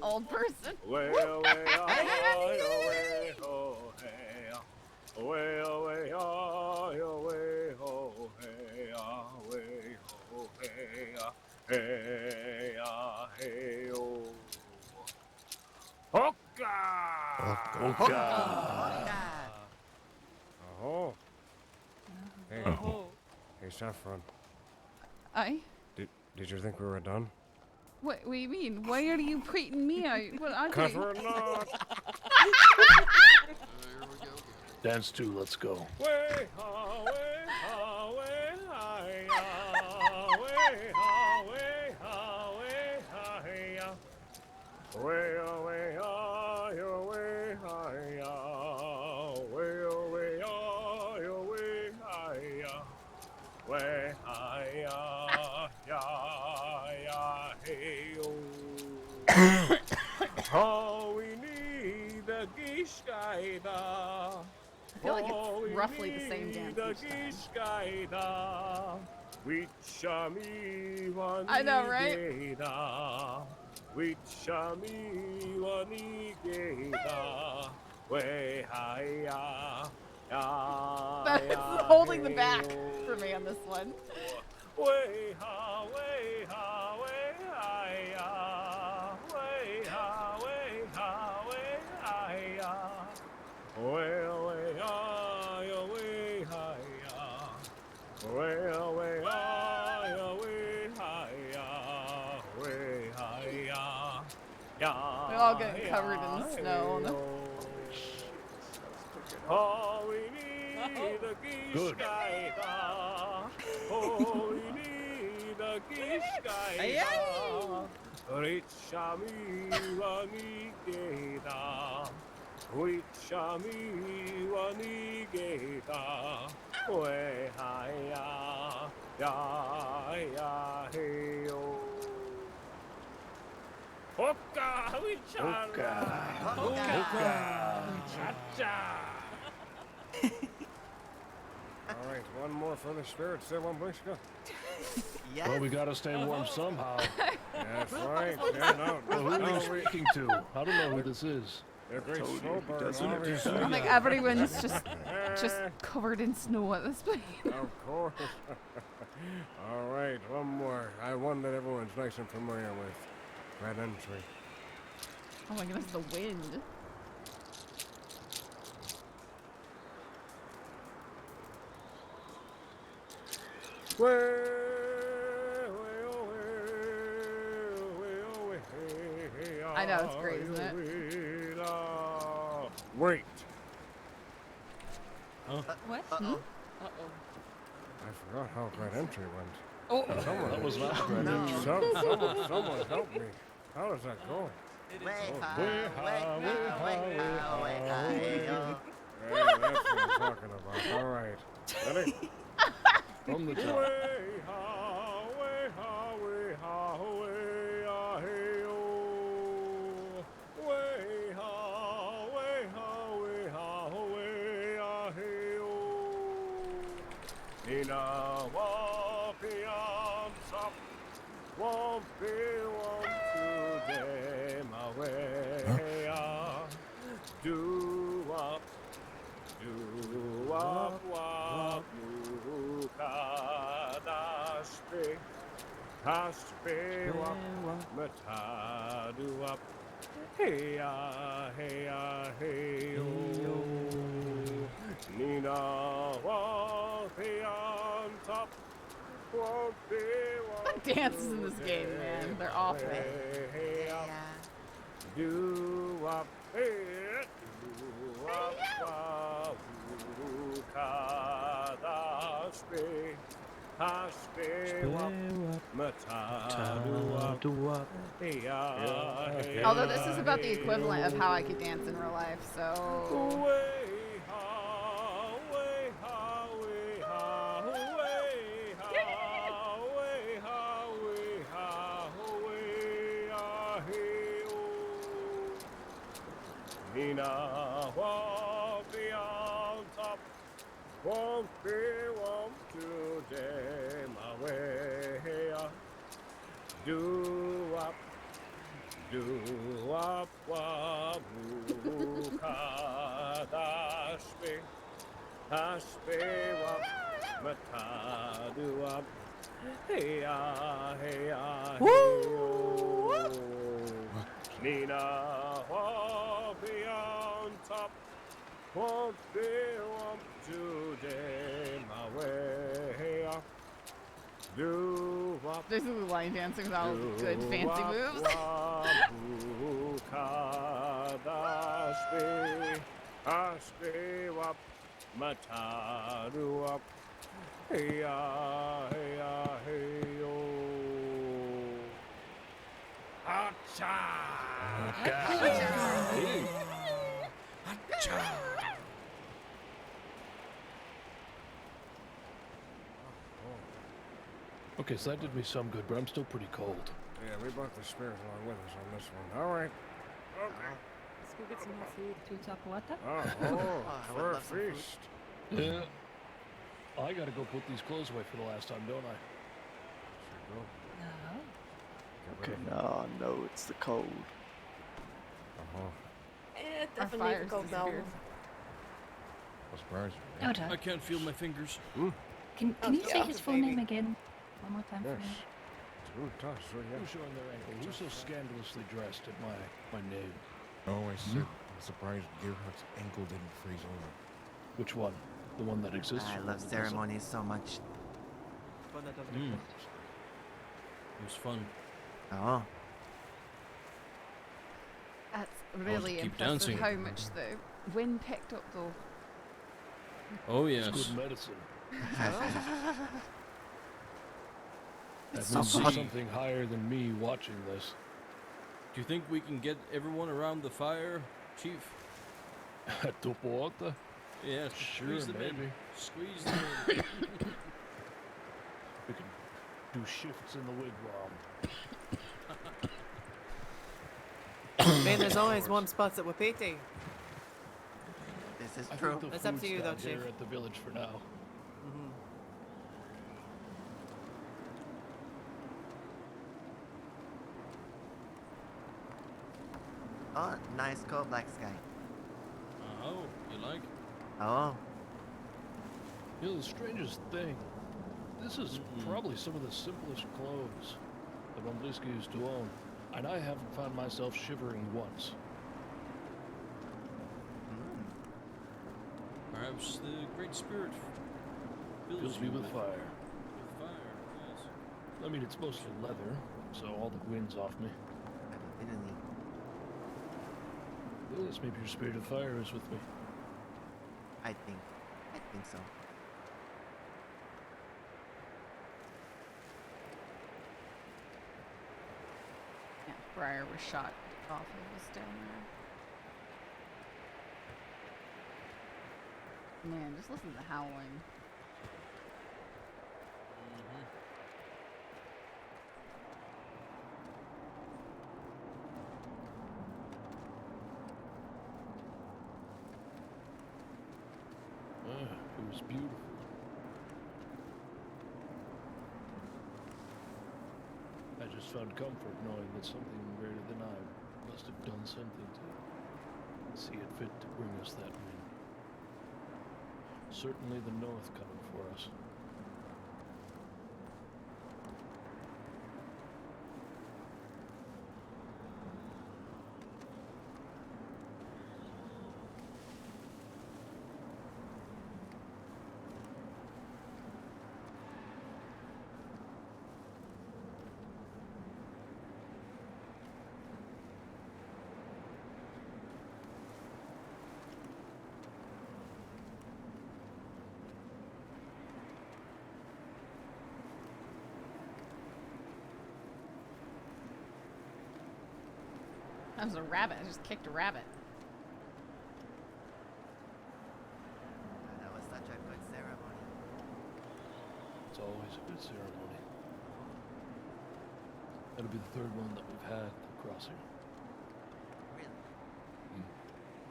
old person. Way away, away, oh, hey, away, away, away, oh, hey, away, oh, hey, hey, hey, oh. Hoka! Oh. Hey. Oh. Hey, Saffron. Aye? Did you think we were done? What do you mean? Why are you pointing me out? What I Because do? we're not. Dance 2, let's go. Way, ha, way, ha, way, hi, ya. Way, ha, way, ha, way, hi, ya. Way, oh, way, ah, yo, way, hi, ya. Way, oh, way, ah, yo, way, hi, ya. Way, hi, ya, ya, hey, oh. Oh, we need a geese guide. I feel like it's roughly the same dance each time. I know, right? That is holding the back for me on this one. Way ha, way ha, way hi ya. Way ha, way ha, way hi ya. Way way ah, ya way hi ya. Way way ah, ya way hi ya. Way hi ya. Ya. We're all getting covered in snow. Oh, we need a geese Good. guide. Oh, we need a geese guide. Richami wanigeda. Richami wanigeda. We ya ya hey yo. Hoka wichara. Hoka. Cha-cha. All right, one more for the spirits there, Wamblishka. Yes. Well, we gotta stay warm somehow. That's right. Yeah, no. Well, who are you speaking to? I don't know who this is. They're great Told you, snowbird. he doesn't obviously. I think everyone's just covered in snow at this point. Of course. All right, one more. One that everyone's nice and familiar with. Red entry. Oh my goodness, the wind. I know, it's great, isn't it? Wait. Huh? What? Uh-oh. I forgot how Red entry went. Oh, that was not Red entry. Someone help me. How does that go? Yeah, that's what I'm talking about. All right. Ready? From the top. Nina wapian sap, wampi wam today my way. Do up, wap, Haspe wap, mata do up. Hey ya, hey yo. Nina wapi on top. The dances in this game, man, they're awful. Do up, do up, Although this is about the equivalent of how I could dance in real life, so... Nina wapi on top, won't today my way. Do up, Doo-wop, wop, woo-ka, dashbe, dashbe, wop, mata, doo-wop, hey-ya, hey-ya, hey-yo. Nina, wop, be on top, won't be wop today, my way, hey-ya. Do-wop. This is line dancing with all good fancy moves. Okay, so that did me some good, but I'm still pretty cold. Yeah, we brought the spirit along with us on this one. All right. Okay. Let's go get some more food. Do you talk water? Oh, for a feast. Yeah. I gotta go put these clothes away for the last time, don't I? No. Okay. No, it's the cold. It Our definitely fires cold now. disappeared. What's surprising? Oda, I can't feel my fingers. can you say his full name again? One more time for me. Who's showing their ankle? Who's so scandalously dressed at my name? Oh, I said, I'm surprised Gerhardt's ankle didn't freeze over. Which one? The one that exists? I or love one that doesn't? ceremonies so much. One that doesn't Mm. exist. It was fun. Oh. That's to really keep impressive dancing. how much the wind picked up though. Oh It's yes. good medicine. That So means funny. there's something higher than me watching this. Do you think we can get everyone around the fire, Chief? At Topoata? Yeah, Sure, squeeze them maybe. in. Squeeze them in. We can do shifts in the wigwam. Man, there's always warm spots at Wapiti. This is I true. think the It's up to food's you, down though, here Chief. at the village for now. Mm-hmm. Oh, nice coat, black sky. Oh, you like? Oh. You know, the strangest thing, this is probably some of the simplest clothes that Umbliska used to own, and I haven't found myself shivering once. Perhaps the Great Spirit Fills me you with fire. With fire, yes. I mean, it's mostly leather, so all the wind's off me. Yes, maybe your spirit of fire is with me. I think so. Yeah, Briar was shot off of us down there. Man, just listen to the howling. It was beautiful. I just found comfort knowing that something greater than I must have done something to see it fit to bring us that wind. Certainly the north coming for us. That was a rabbit. I just kicked a rabbit. That was such a good ceremony. It's always a good ceremony. That'll be the third one that we've had at the crossing.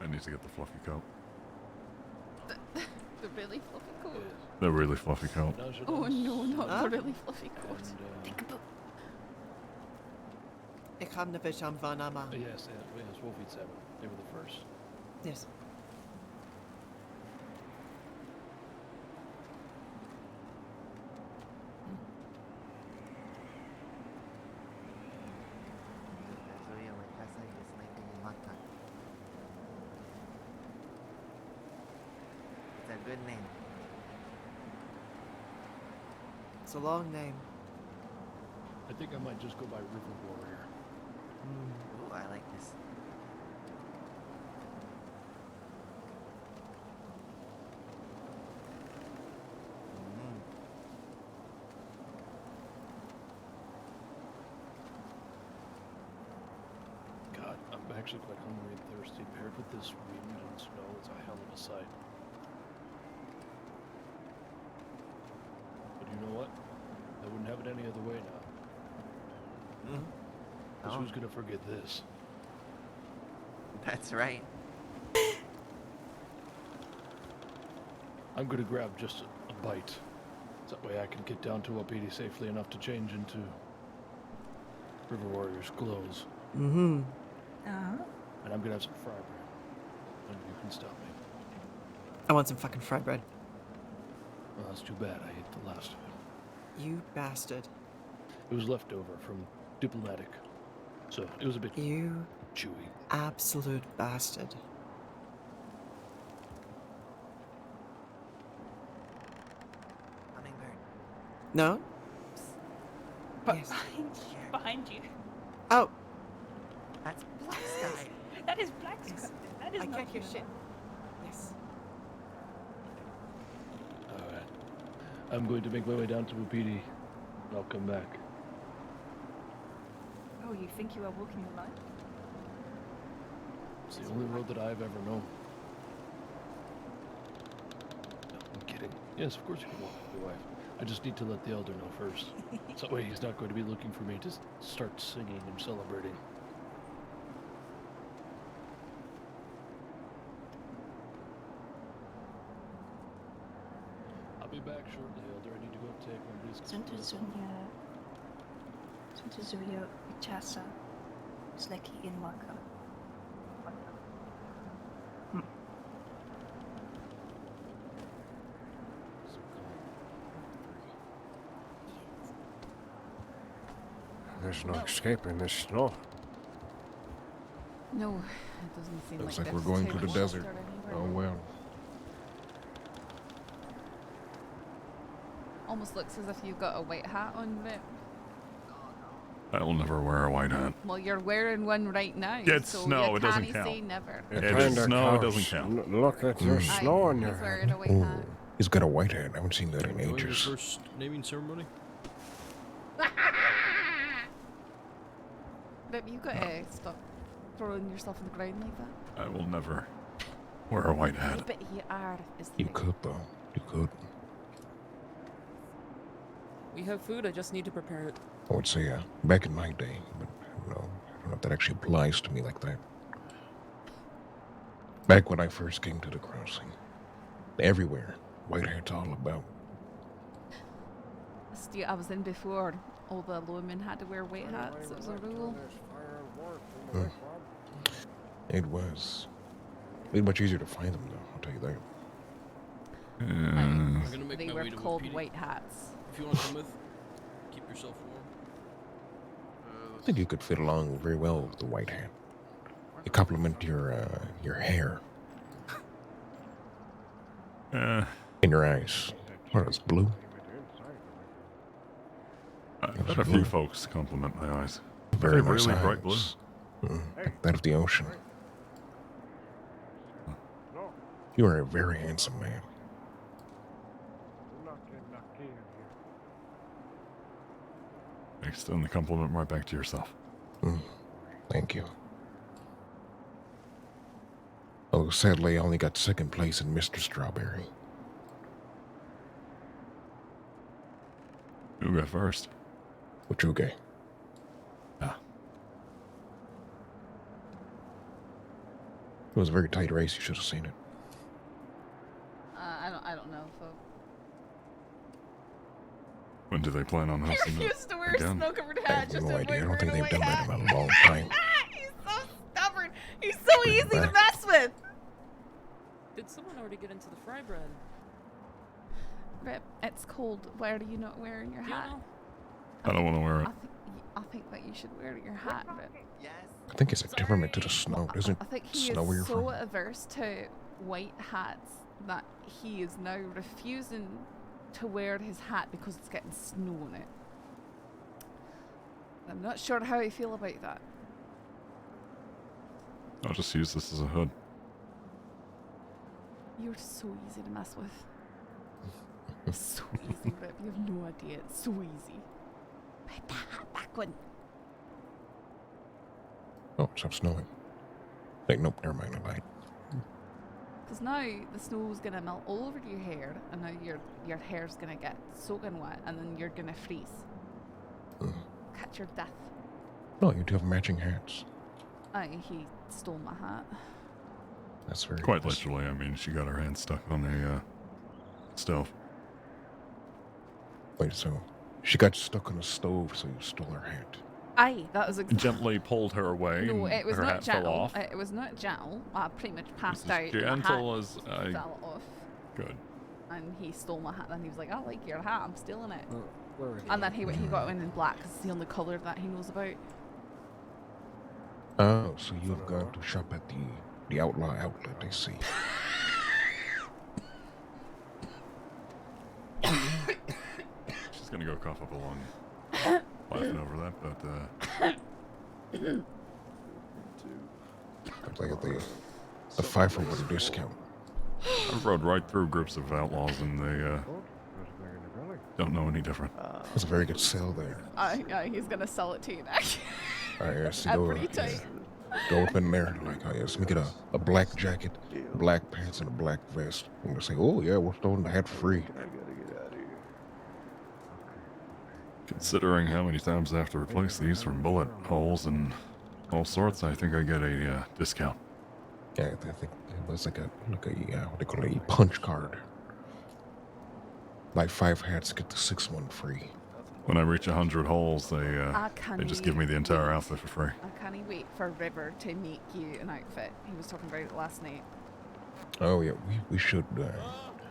I need to get the fluffy coat. The really fluffy coat. The really fluffy coat. Oh no, not the really fluffy coat. And, Think about Ik ga de fish van Nama. Yes, Wolf eats seven. They were the first. Yes. It's a good name. It's a long name. I think I might just go by River Warrior. Ooh, I like this. God, I'm actually quite hungry and thirsty. Paired with this wind and snow, it's a hell of a sight. But you know what? I wouldn't have it any other way now. Because who's gonna forget this? That's right. I'm gonna grab just a bite. So that way I can get down to Wapiti safely enough to change into River Warrior's clothes. Mm-hmm. And I'm gonna have some fry bread. And you can stop me. I want some fucking fried bread. Well, that's too bad. I ate the last of it. You bastard. It was left over from Diplomatic. So it was a bit You chewy. absolute bastard. Hummingbird. No? Yes. Behind you. Oh. That's Black Sky. That is Black Sky. That is I not can't hear human. shit. Yes. Alright. I'm going to make my way down to Wapiti. And I'll come back. Oh, you think you are walking alone? It's the only road that I've ever known. No, I'm kidding. Yes, of course you can walk with your wife. I just need to let the elder know first. So that way he's not going to be looking for me to start singing and celebrating. I'll be back shortly, elder. I need to go take my biscuits. Sunt je uitează slecky in Maka. There's no escaping this snow. No, it doesn't seem Looks like like we're there's going too to the much desert. shelter Oh anywhere. well. Almost looks as if you've got a white hat on, but I will never wear a white hat. well, you're wearing one right now. It's so snow, you it doesn't can't count. say never. It It is kinda snow, it counts. doesn't count. Look at your Aye, snow on your he's wearing head. a white hat. He's got a white hat. I haven't seen that in Enjoying your ages. first naming ceremony? But you got to stop throwing yourself on the ground like that. I will never wear a white hat. But you are. Is the You thing. could though. You could. We have food, I just need to prepare it. I would say back in my day, but I don't know if that actually applies to me like that. Back when I first came to the crossing, everywhere, white hats all about. I was in before. All the lawmen had to wear white hats. It was a rule. It was much easier to find them though, I'll tell you that. I'm gonna make They my were way to called Wapiti. white hats. If you want to come with, keep yourself warm. I think you could fit along very well with the white hat. You complement your hair Uh, and your eyes. What is blue? I've had a few folks compliment my eyes. Very They're nice really bright blue. eyes. Like that of the ocean. You are a very handsome man. Extend the compliment right back to yourself. Thank you. Although sadly, I only got second place in Mr. Strawberry. You go first. Uchuge. Ah. It was a very tight race. You should have seen it. I don't know. So When do they plan on He hosting it refused to wear a again? snow-covered I hat have just no to idea. I avoid don't think wearing they've a done white that hat. in a long time. He's so stubborn. He's so Bring it easy to back. mess with. Did someone already get into the fry bread? Rip, it's cold. Why are you not wearing your Do you hat? know? I don't want to wear it. I think that you should wear your hat, Rip. I think it's a temperament to the snow. Doesn't I think it he snow where is you're so from? averse to white hats that he is now refusing to wear his hat because it's getting snow on it. I'm not sure how I feel about that. I'll just use this as a hood. You're so easy to mess with. So easy, Rip. You have no idea. It's so easy. Put that hat back on. Oh, it stopped snowing. Like, nope, never mind, I lied. Because now the snow's gonna melt all over your hair, and now your hair's gonna get soaking wet, and then you're gonna freeze. Catch your death. No, you do have matching hats. He stole my hat. That's very Quite literally, I mean, she got her hand stuck on a stove. Wait, so she got stuck on a stove, so you stole her hat. That was exactly. Gently pulled her away. No, and it was her not hat fell gentle. off. It was not gentle. I pretty much passed as out. and my gentle hat as I- fell off. Good. And he stole my hat. Then he was like, "I like your hat. I'm stealing it." Where is And then he got in black because it's the only color that he knows about. Oh, so you've gone to shop at the outlaw outlet, I see. She's gonna go cough up a lung. Laughing over that, but Like at the 5 for 1 discount. I've rode right through groups of outlaws and they don't know any different. That's a very good sale there. He's gonna sell it to you now. Alright, yes, you At go, pretty tight. go up in there, like, oh yes, let me get a black jacket, black pants, and a black vest. And they say, oh yeah, we're throwing the hat free. Considering how many times I have to replace these from bullet holes and all sorts, I think I get a discount. Yeah, I think it was like a what they call it, a punch card. Like 5 hats get the 6th one free. When I reach 100 holes, I they just give me the entire outfit for free. I can't wait for River to make you an outfit. He was talking about it last night. Oh yeah, we should.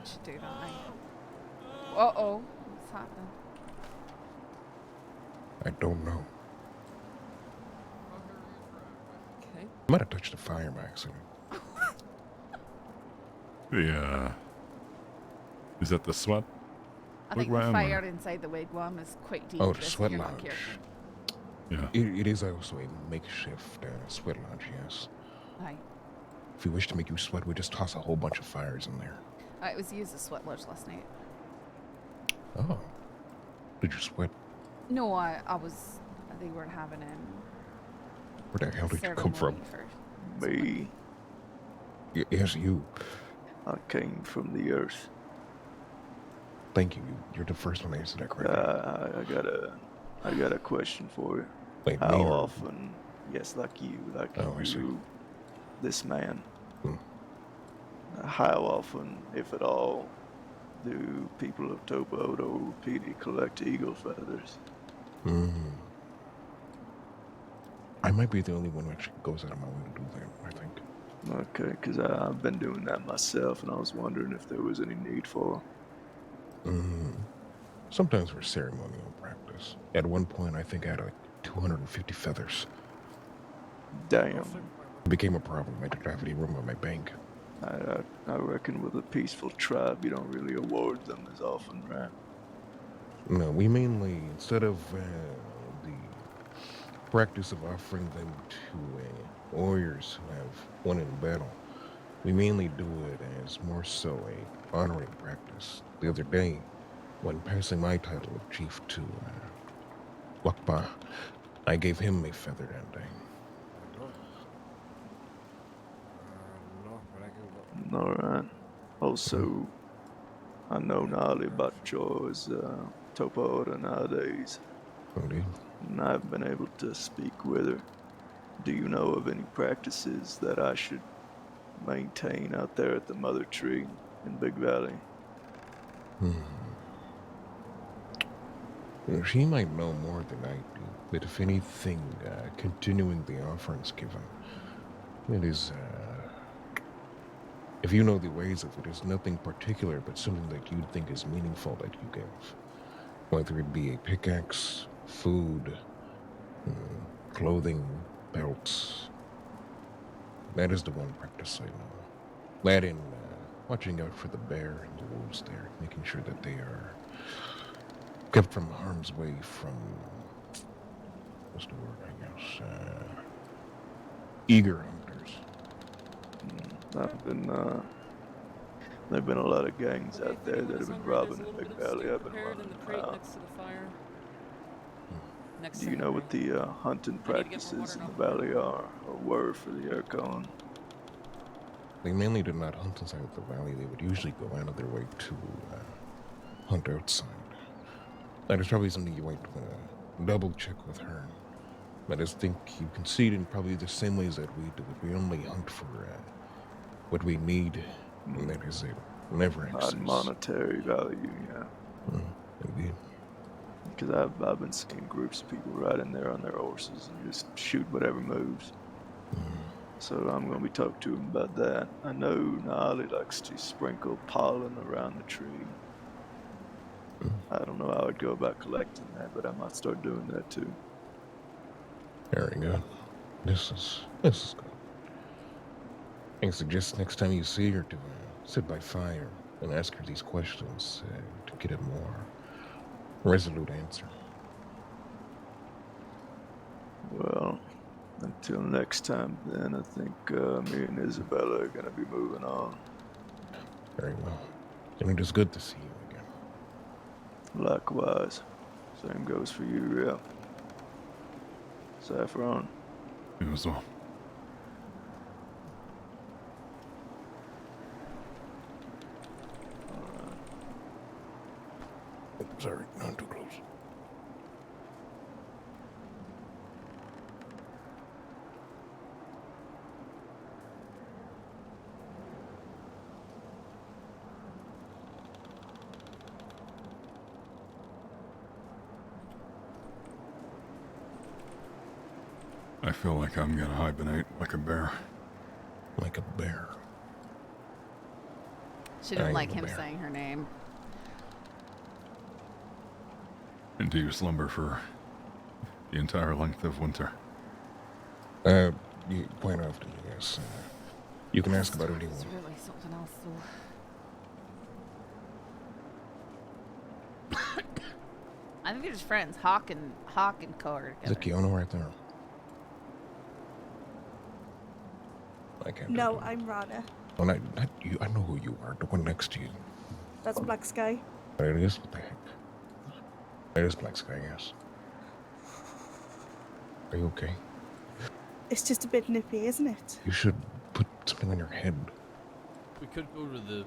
Should do that now. Uh-oh. What's happening? I don't know. Okay. I might have touched the fire by accident. Is that the sweat? I think the wigwam, fire or- inside the wigwam is quite Oh, the dangerous if sweat you're not lounge. careful. Yeah. It is also a makeshift sweat lounge, yes. Aye. If we wish to make you sweat, we just toss a whole bunch of fires in there. It was used as sweat lodge last night. Oh. Did you sweat? No, they were having Where the hell did you come from? Me, Yes, you. I came from the earth. Thank you. You're the first one to answer that correctly. I got a question for you. Wait, How me or- often? Yes, like you, Oh, I see. this man. How often, if at all, do people of Topo or Wapiti collect eagle feathers? I might be the only one who actually goes out of my way to do that, I think. Okay, because I've been doing that myself, and I was wondering if there was any need for. Sometimes for ceremonial practice. At one point, I think I had like 250 feathers. Damn. It became a problem. I didn't have any room on my bank. I reckon with a peaceful tribe, you don't really award them as often, right? No, we mainly, instead of the practice of offering them to warriors who have won in battle, we mainly do it as more so a honoring practice. The other day, when passing my title of chief to Wakpa, I gave him a feather that day. Alright. Also, I know gnarly about Joe's Topo nowadays. Indeed. And I've been able to speak with her. Do you know of any practices that I should maintain out there at the Mother Tree in Big Valley? She might know more than I do, but if anything, continuing the offerings given, it is, if you know the ways of it, it's nothing particular, but something that you think is meaningful that you give. Whether it be a pickaxe, food, clothing, belts. That is the one practice I know. That and watching out for the bear and the wolves there, making sure that they are kept from harm's way from, what's the word, I guess, eager hunters. There've been a lot of gangs out there that have been robbing in Big Valley. I've been running around. Do you know what the hunting practices in the valley are, or were for the Yurkon? They mainly did not hunt inside of the valley. They would usually go out of their way to hunt outside. That is probably something you might double check with her. But I think you can see it in probably the same ways that we do it. We only hunt for what we need, and that is it. Never excess. Not monetary value, yeah. Indeed. Because I've been seeing groups of people riding there on their horses and just shoot whatever moves. So I'm going to be talking to him about that. I know Nali likes to sprinkle pollen around the tree. I don't know how I'd go about collecting that, but I might start doing that too. Very good. This is good. I suggest next time you see her to sit by fire and ask her these questions to get a more resolute answer. Well, until next time then, I think me and Isabella are going to be moving on. Very well. And it is good to see you again. Likewise. Same goes for you, Rhea. Saffron. You as well. Sorry, not too close. I feel like I'm gonna hibernate like a bear. Like a bear. She didn't like him saying her name. And do you slumber for the entire length of winter? Quite often, yes. You can ask about anyone. It's really something else, though. I think they're just friends. Hawk and Co are Is it together. Keanu right there? I can't. No, I'm Rana. Oh, not you. I know who you are. The one next to you. That's Black Sky. There it is. What the heck? It is Black Sky, yes. Are you okay? It's just a bit nippy, isn't it? You should put something on your head. We could go to the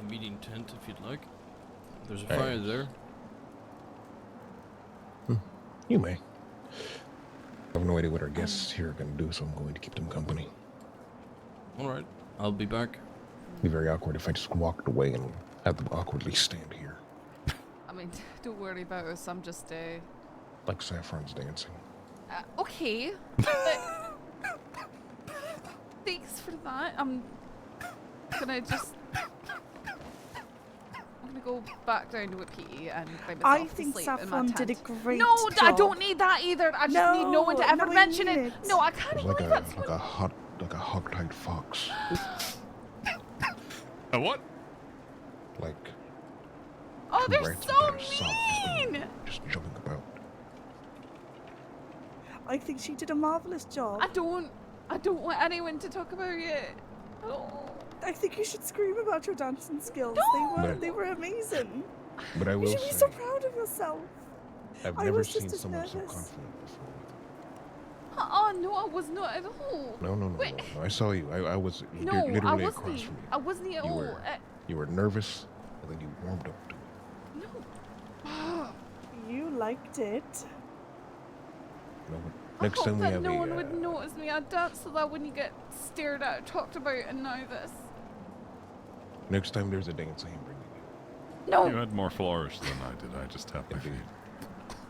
meeting tent if you'd like. There's a fire there. You may. I have no idea what our guests here are going to do, so I'm going to keep them company. Alright, I'll be back. It'd be very awkward if I just walked away and had them awkwardly stand here. I mean, don't worry about us. I'm just Like Saffron's dancing. Okay. Thanks for that. I'm gonna go back down to Wapiti and cry myself I to think sleep in my Saffron tent. did a great No, job. I don't need that either. I just need no one to ever mention it. No, I can't It's believe that's like a hog-tied fox. A what? Like. Oh, two they're rats so without a sock, mean! just jumping about. I think she did a marvelous job. I don't want anyone to talk about it. I think you should scream about your dancing skills. No! They were amazing. But I will You should be say, so proud of yourself. I've I never was just seen as someone so nervous. confident before. Oh no, I was not at all. No. I saw you. I was No, literally I across wasn't. from you. I wasn't at all. You were nervous, and then you warmed up to it. You liked it. You know, I next hope time we that have no a, one would notice me. I danced so that I wouldn't get stared at, talked about, and now this. next time there's a dance, I am bringing you. No. You had more flourish than I did. I just tapped my feet.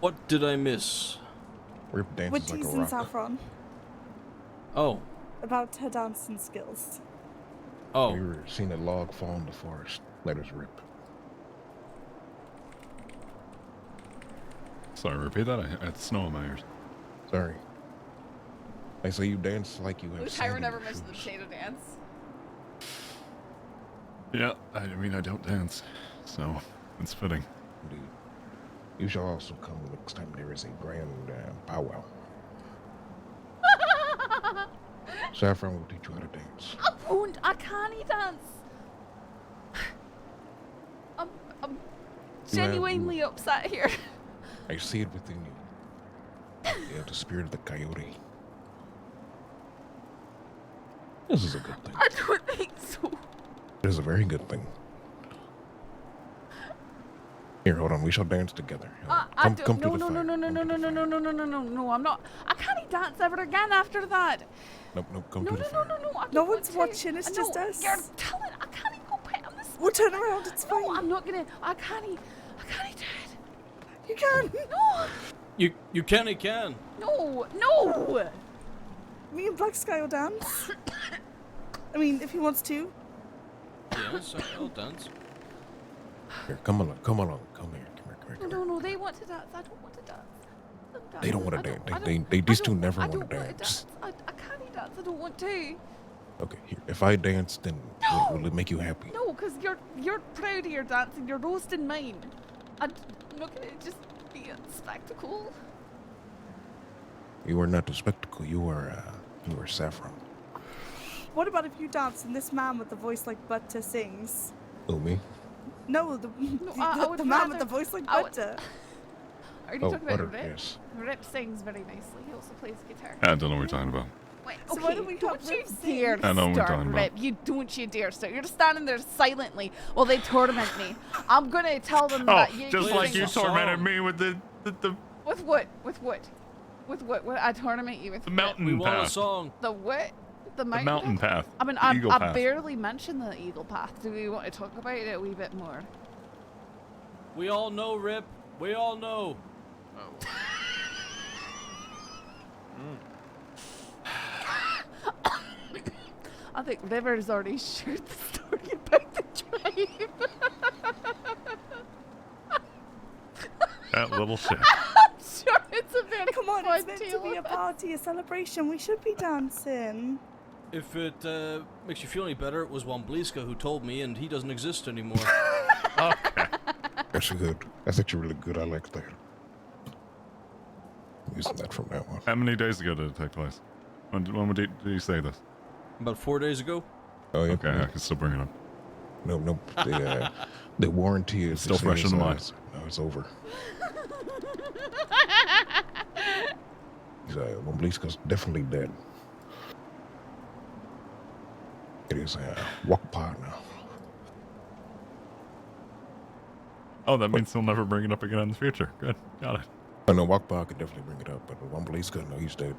What did I miss? Rip We're dances like a teasing rock. Saffron Oh. about her dancing skills. Oh. We were seeing a log fall in the forest. Let us rip. Sorry, repeat that. I had snow in my ears. Sorry. I say you dance like you have Tyra sand in never your mentioned the shoes. potato dance. Yeah, I mean, I don't dance, so it's fitting. Indeed. You shall also come next time there is a grand powwow. Saffron will teach you how to dance. I won't. I can't dance. I'm genuinely upset here. I see it within you. You have the spirit of the coyote. This is a good thing. I don't think so. It is a very good thing. Here, hold on. We shall dance together. Come to the fire. No, I'm not. I can't dance ever again after that. Nope, come to the fire. No one's watching, it's just us. You're telling. I can't go pet on this. We'll turn around, it's fine. No, I'm not gonna. I can't do it. You can. No. You can. No. Me and Black Sky will dance. I mean, if he wants to. Yes, I'll dance. Here, come along. Come here. No, they want to dance. I don't want to dance. They don't want to dance. These two never want to dance. I can't dance. I don't want to. Okay, here. If I dance, then will it make you happy? No, because you're proud of your dancing. You're roasting mine. I'm not gonna just be a spectacle. You are not the spectacle. You are Saffron. What about if you dance and this man with the voice like butter sings? Oh, me? No, the man with the voice like butter. Are you talking about Rip? Yes. Rip sings very nicely. He also plays guitar. I don't know what you're talking about. Wait, So okay, why don't we don't have you Rip dare sing? I know what you're start, talking Rip. about. You don't you dare start. You're just standing there silently while they torment me. I'm gonna tell them Oh, that you just you like sing you a tormented song. me with the With what? With what? With what? What? I torment you with The mountain We want a path. song. the what? The The mountain, mountain path. I mean, The eagle I path. barely mentioned the eagle path. Do we want to talk about it a wee bit more? We all know, Rip. We all know. Oh. I think River's already shared the story about the tribe. That little shit. I'm sure it's a very Come on, fun it's meant to tale be a of it. party, a celebration. We should be dancing. If it makes you feel any better, it was Wambliska who told me, and he doesn't exist anymore. Okay. That's good. That's actually really good. I like that. I'm using that from now on. How many days ago did it take place? When did you say this? About 4 days ago. Oh, yeah. Okay, I can still bring it up. No. The warranty is Still fresh in the mind. No, it's over. Wambliska's definitely dead. It is Wapiti now. Oh, that means he'll never bring it up again in the future. Good, got it. I know Wapiti could definitely bring it up, but Wambliska, no, he's dead.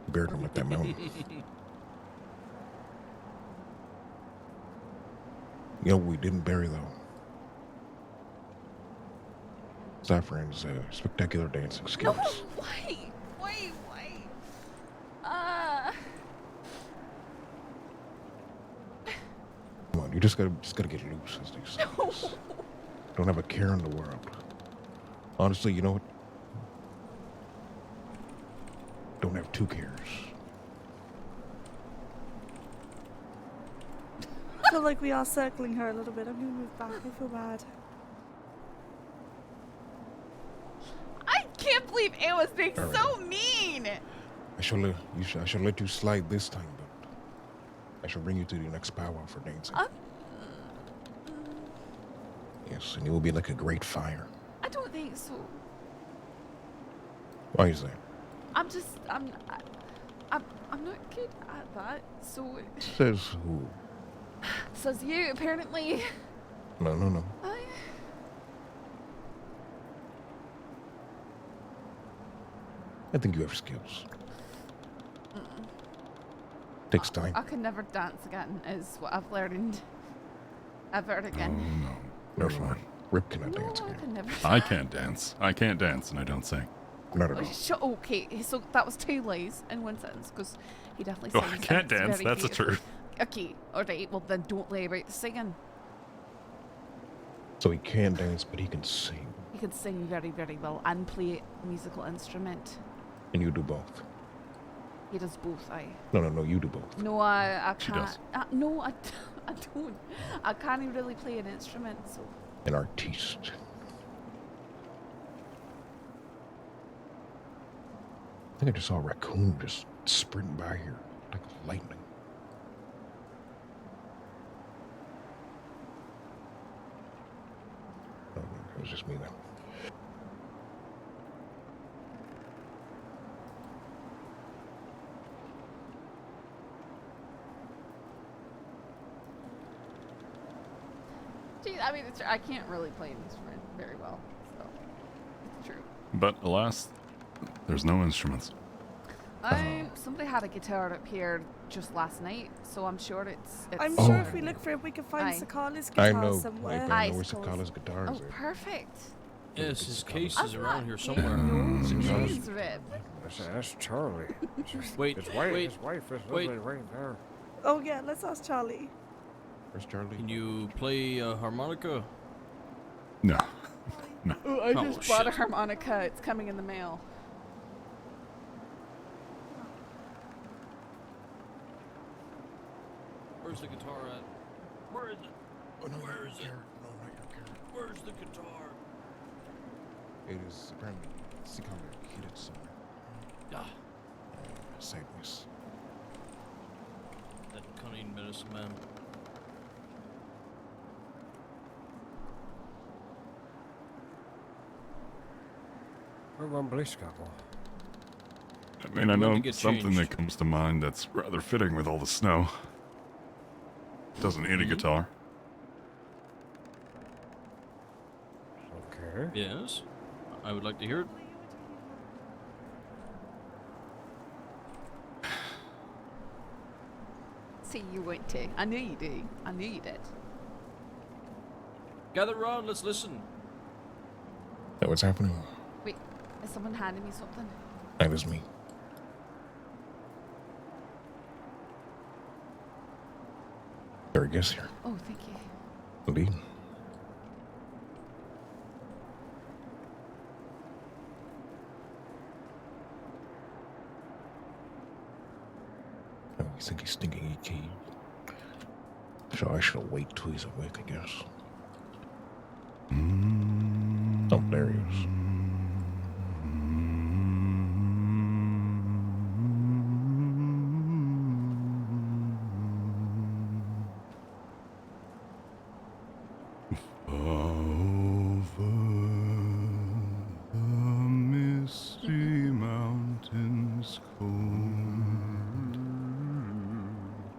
Buried him at that mountain. You know what we didn't bury, though? Saffron's spectacular dancing skills. No, wait. Come on, you just gotta get loose, as they say. Just don't have a care in the world. Honestly, you know what? Don't have two cares. I feel like we are circling her a little bit. I'm gonna move back. I feel bad. I can't believe it was being All right. so mean. I shall let you slide this time, but I shall bring you to the next powwow for dancing. Yes, and it will be like a great fire. I don't think so. Why is that? I'm not good at that. So Says who? says you apparently. No. I think you have skills. Takes time. I could never dance again. Is what I've learned. Ever again. Oh, no. No, You're fine. Rip cannot dance, I can can never. I can't dance. I can't dance, and I don't sing. Not at all. Okay, so that was 2 lies in 1 sentence because he definitely Oh, sings. I and can't it's dance. very That's the beautiful. truth. Okay, alright, well then don't lie about the singing. So he can dance, but he can sing. He can sing very, very well and play a musical instrument. And you do both. He does both, No, you do both. No, I She can't. does. No, I don't. I can't really play an instrument, so. An artiste. I think I just saw a raccoon just sprinting by here like lightning. Oh, it was just me then. Gee, I mean, I can't really play an instrument very well, so it's true. But alas, there's no instruments. Somebody had a guitar up here just last night, so I'm sure it's I'm sure if we look for it, we can find Sakala's I guitar know. somewhere. I know where Sakala's guitar is. Oh, perfect. Yes, his case I'm is around not here kidding. somewhere. No, it is, Rip. That's Charlie. Wait, his wait, wife is wait. right there. Oh yeah, let's ask Charlie. Where's Charlie? Can you play harmonica? No. No. Oh, I Oh, just bought a shit. harmonica. It's coming in the mail. Where's the guitar at? Where is it? Oh, no, Where is it? No, not your carrot. Where's the guitar? It is apparently Sakala hid it somewhere. Ah, Sadness. that cunning medicine man. We're one police couple. I mean, I We'll have know to get something changed. that comes to mind that's rather fitting with all the snow. Doesn't need a guitar. Okay. Yes, I would like to hear it. See, you went to. I knew you do. I knew you did. Gather round, let's listen. That what's happening? Wait, is someone handing me something? That is me. There are guests here. Oh, thank you. Indeed. Oh, you think he's thinking he keyed? So I should wait till he's awake, I guess. Oh, there he is. Over the misty mountains cold,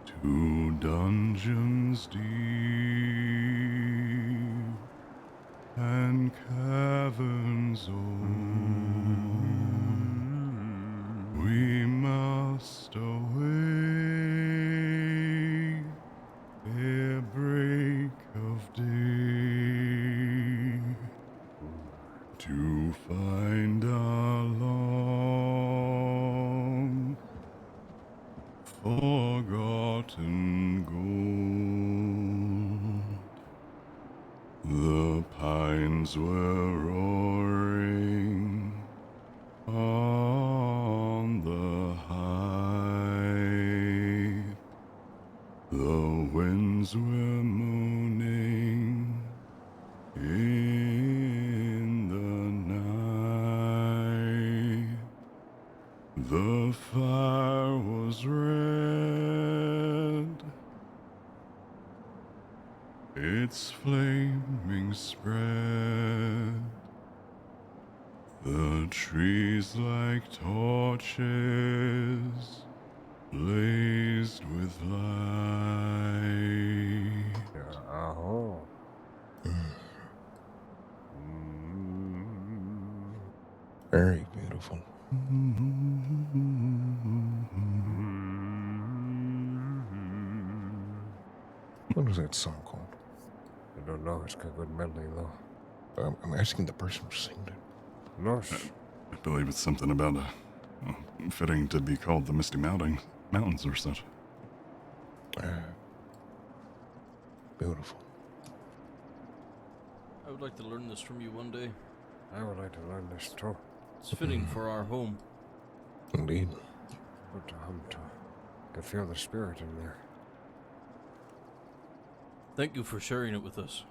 to dungeons deep and caverns old, we must away ere break of day, to find our long forgotten gold. The pines were roaring on the height, the winds were moaning in the night. The fire was red, its flaming spread, the trees like torches blazed with light. Oh. Very beautiful. What was that song called? I don't know. It's got good melody though. I'm asking the person who sings it. Nice. I believe it's something about fitting to be called the Misty Mountains or such. Beautiful. I would like to learn this from you one day. I would like to learn this too. It's fitting for our home. Indeed. Good to hum to. I can feel the spirit in there. Thank you for sharing it with us.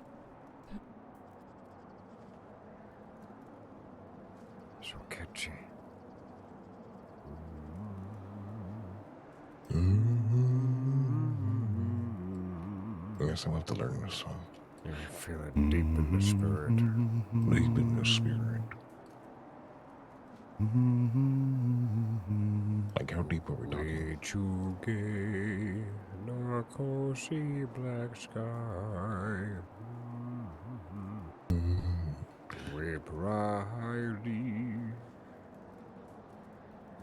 So catchy. I guess I'll have to learn this song. You feel it deep in the spirit. Deep in the spirit. Like how deep are we talking? Lechugue, narcosi, black sky. Whip Riley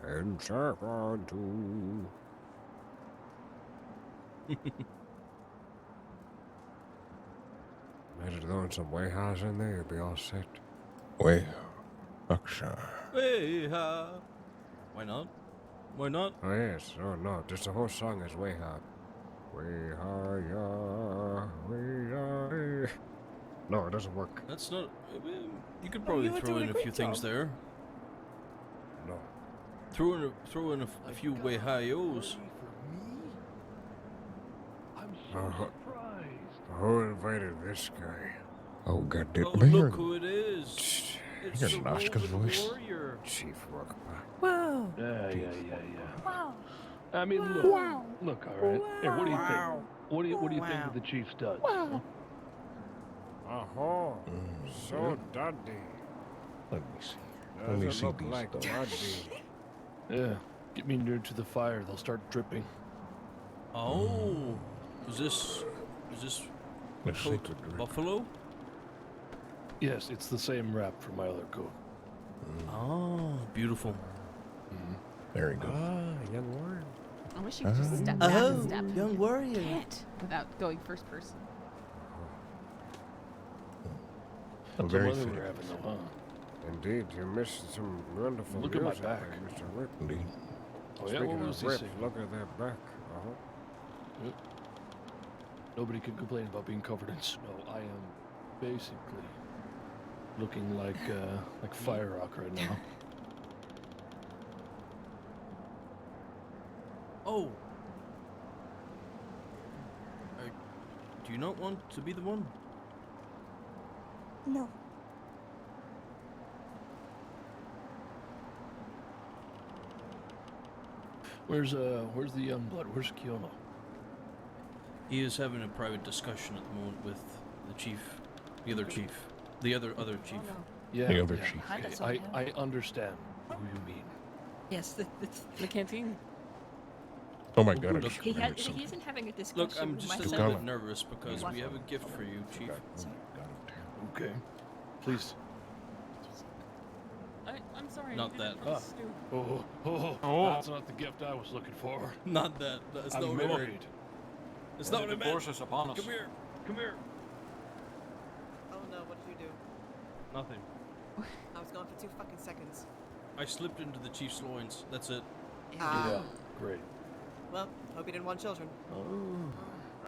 and Saffron too. Imagine throwing some Wayha's in there, you'd be all set. Way, Aksha. Hey, why not? Why not? Oh yes, oh no, just the whole song is Wayha. Wayha, ya, Wayha. No, it doesn't work. That's not. You could probably throw in a few things there. No. Throw in a few way high-os. Who invited this guy? Oh, goddamn. Oh, look who it is. It's Here's the Noshka's Woven voice. Warrior. Chief Rockpa. Wow. Yeah. Wow. I mean, look, look, all right. Here, what do you think? What do you think that the chief does? Wow. Oh, so duddy. Let me see. Let me see look these like dogs. duddy. Yeah, get me near to the fire. They'll start dripping. Oh, is this The coat sacred drip. buffalo? Yes, it's the same wrap for my other coat. Oh, beautiful. Very good. Young warrior. I wish you could just step back and step. young warrior. Can't without going first person. That's Very the weather fit. we're having, though, huh? Indeed, you missed some wonderful Look at my music back. there, Mr. Rip. Indeed. Oh, yeah, Speaking what was of he Rip, saying? look at that back. Yep. Nobody can complain about being covered in snow. I am basically looking like Fire Rock right now. Oh. Do you not want to be the one? No. Where's the young blood? Where's Kiona? He is having a private discussion at the moment with the chief, the other chief, the other chief. Yeah, The other yeah, chief. okay, I understand who you mean. Yes, The canteen. Oh my god, I Look, just he remembered something. isn't having a discussion Look, I'm with just a myself. little bit nervous because we have a gift for you, chief. Okay, please. I'm sorry. Not I that. didn't understand. That's not the gift I was looking for. Not that. That's not I'm what I meant. married. It's not what I meant. is upon us. Come here. Come here. Oh no, what did you do? Nothing. I was gone for 2 fucking seconds. I slipped into the chief's loins. That's it. Ah. Yeah, great. Well, hope you didn't want children.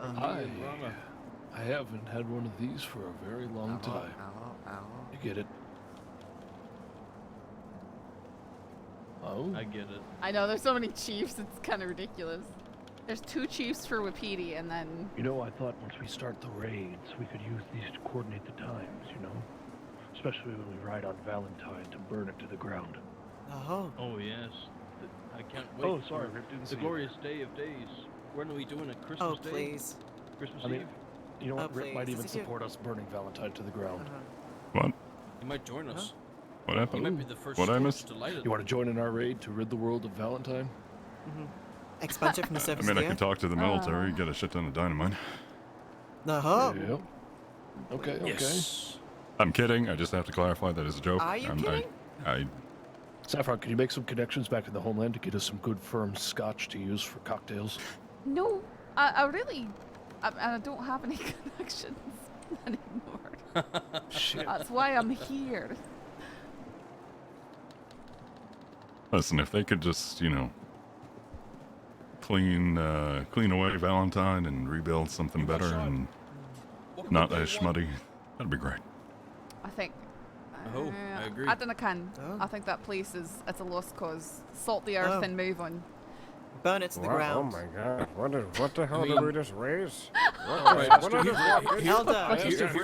I haven't had one of these for a very long time. You get it? Oh. I get it. I know there's so many chiefs, it's kind of ridiculous. There's 2 chiefs for Wapiti, and then You know, I thought once we start the raids, we could use these to coordinate the times, you know? Especially when we ride on Valentine to burn it to the ground. Oh. Oh yes. I can't wait. Oh, sorry, for Rip, didn't the see you. glorious day of days. When are we doing it? Christmas Oh, Day? please. Christmas I mean, Eve? you know Oh, what? Rip might please, even is it you? support us burning Valentine to the ground. What? He might join us. What He happened? might be the first What I torch missed? to light it. You want to join in our raid to rid the world of Valentine? Expunge it from the I surface mean, of I the could earth. talk to the military, get a shit ton of dynamite. Uh-huh. Yep. Okay, Yes. I'm kidding. I just have to clarify that is a joke. Are you I'm- kidding? I Saffron, can you make some connections back in the homeland to get us some good firm scotch to use for cocktails? no, I don't have any connections anymore. Shit. That's why I'm here. Listen, if they could just, clean away Valentine and rebuild something better and not as schmutty, that'd be great. I think. Oh, I agree. I don't know, Oh. I think that place it's a lost cause. Salt the earth Oh. and move on. Burn it to the ground. Oh my god, what the hell did we just raise? Alright, Elder, Hear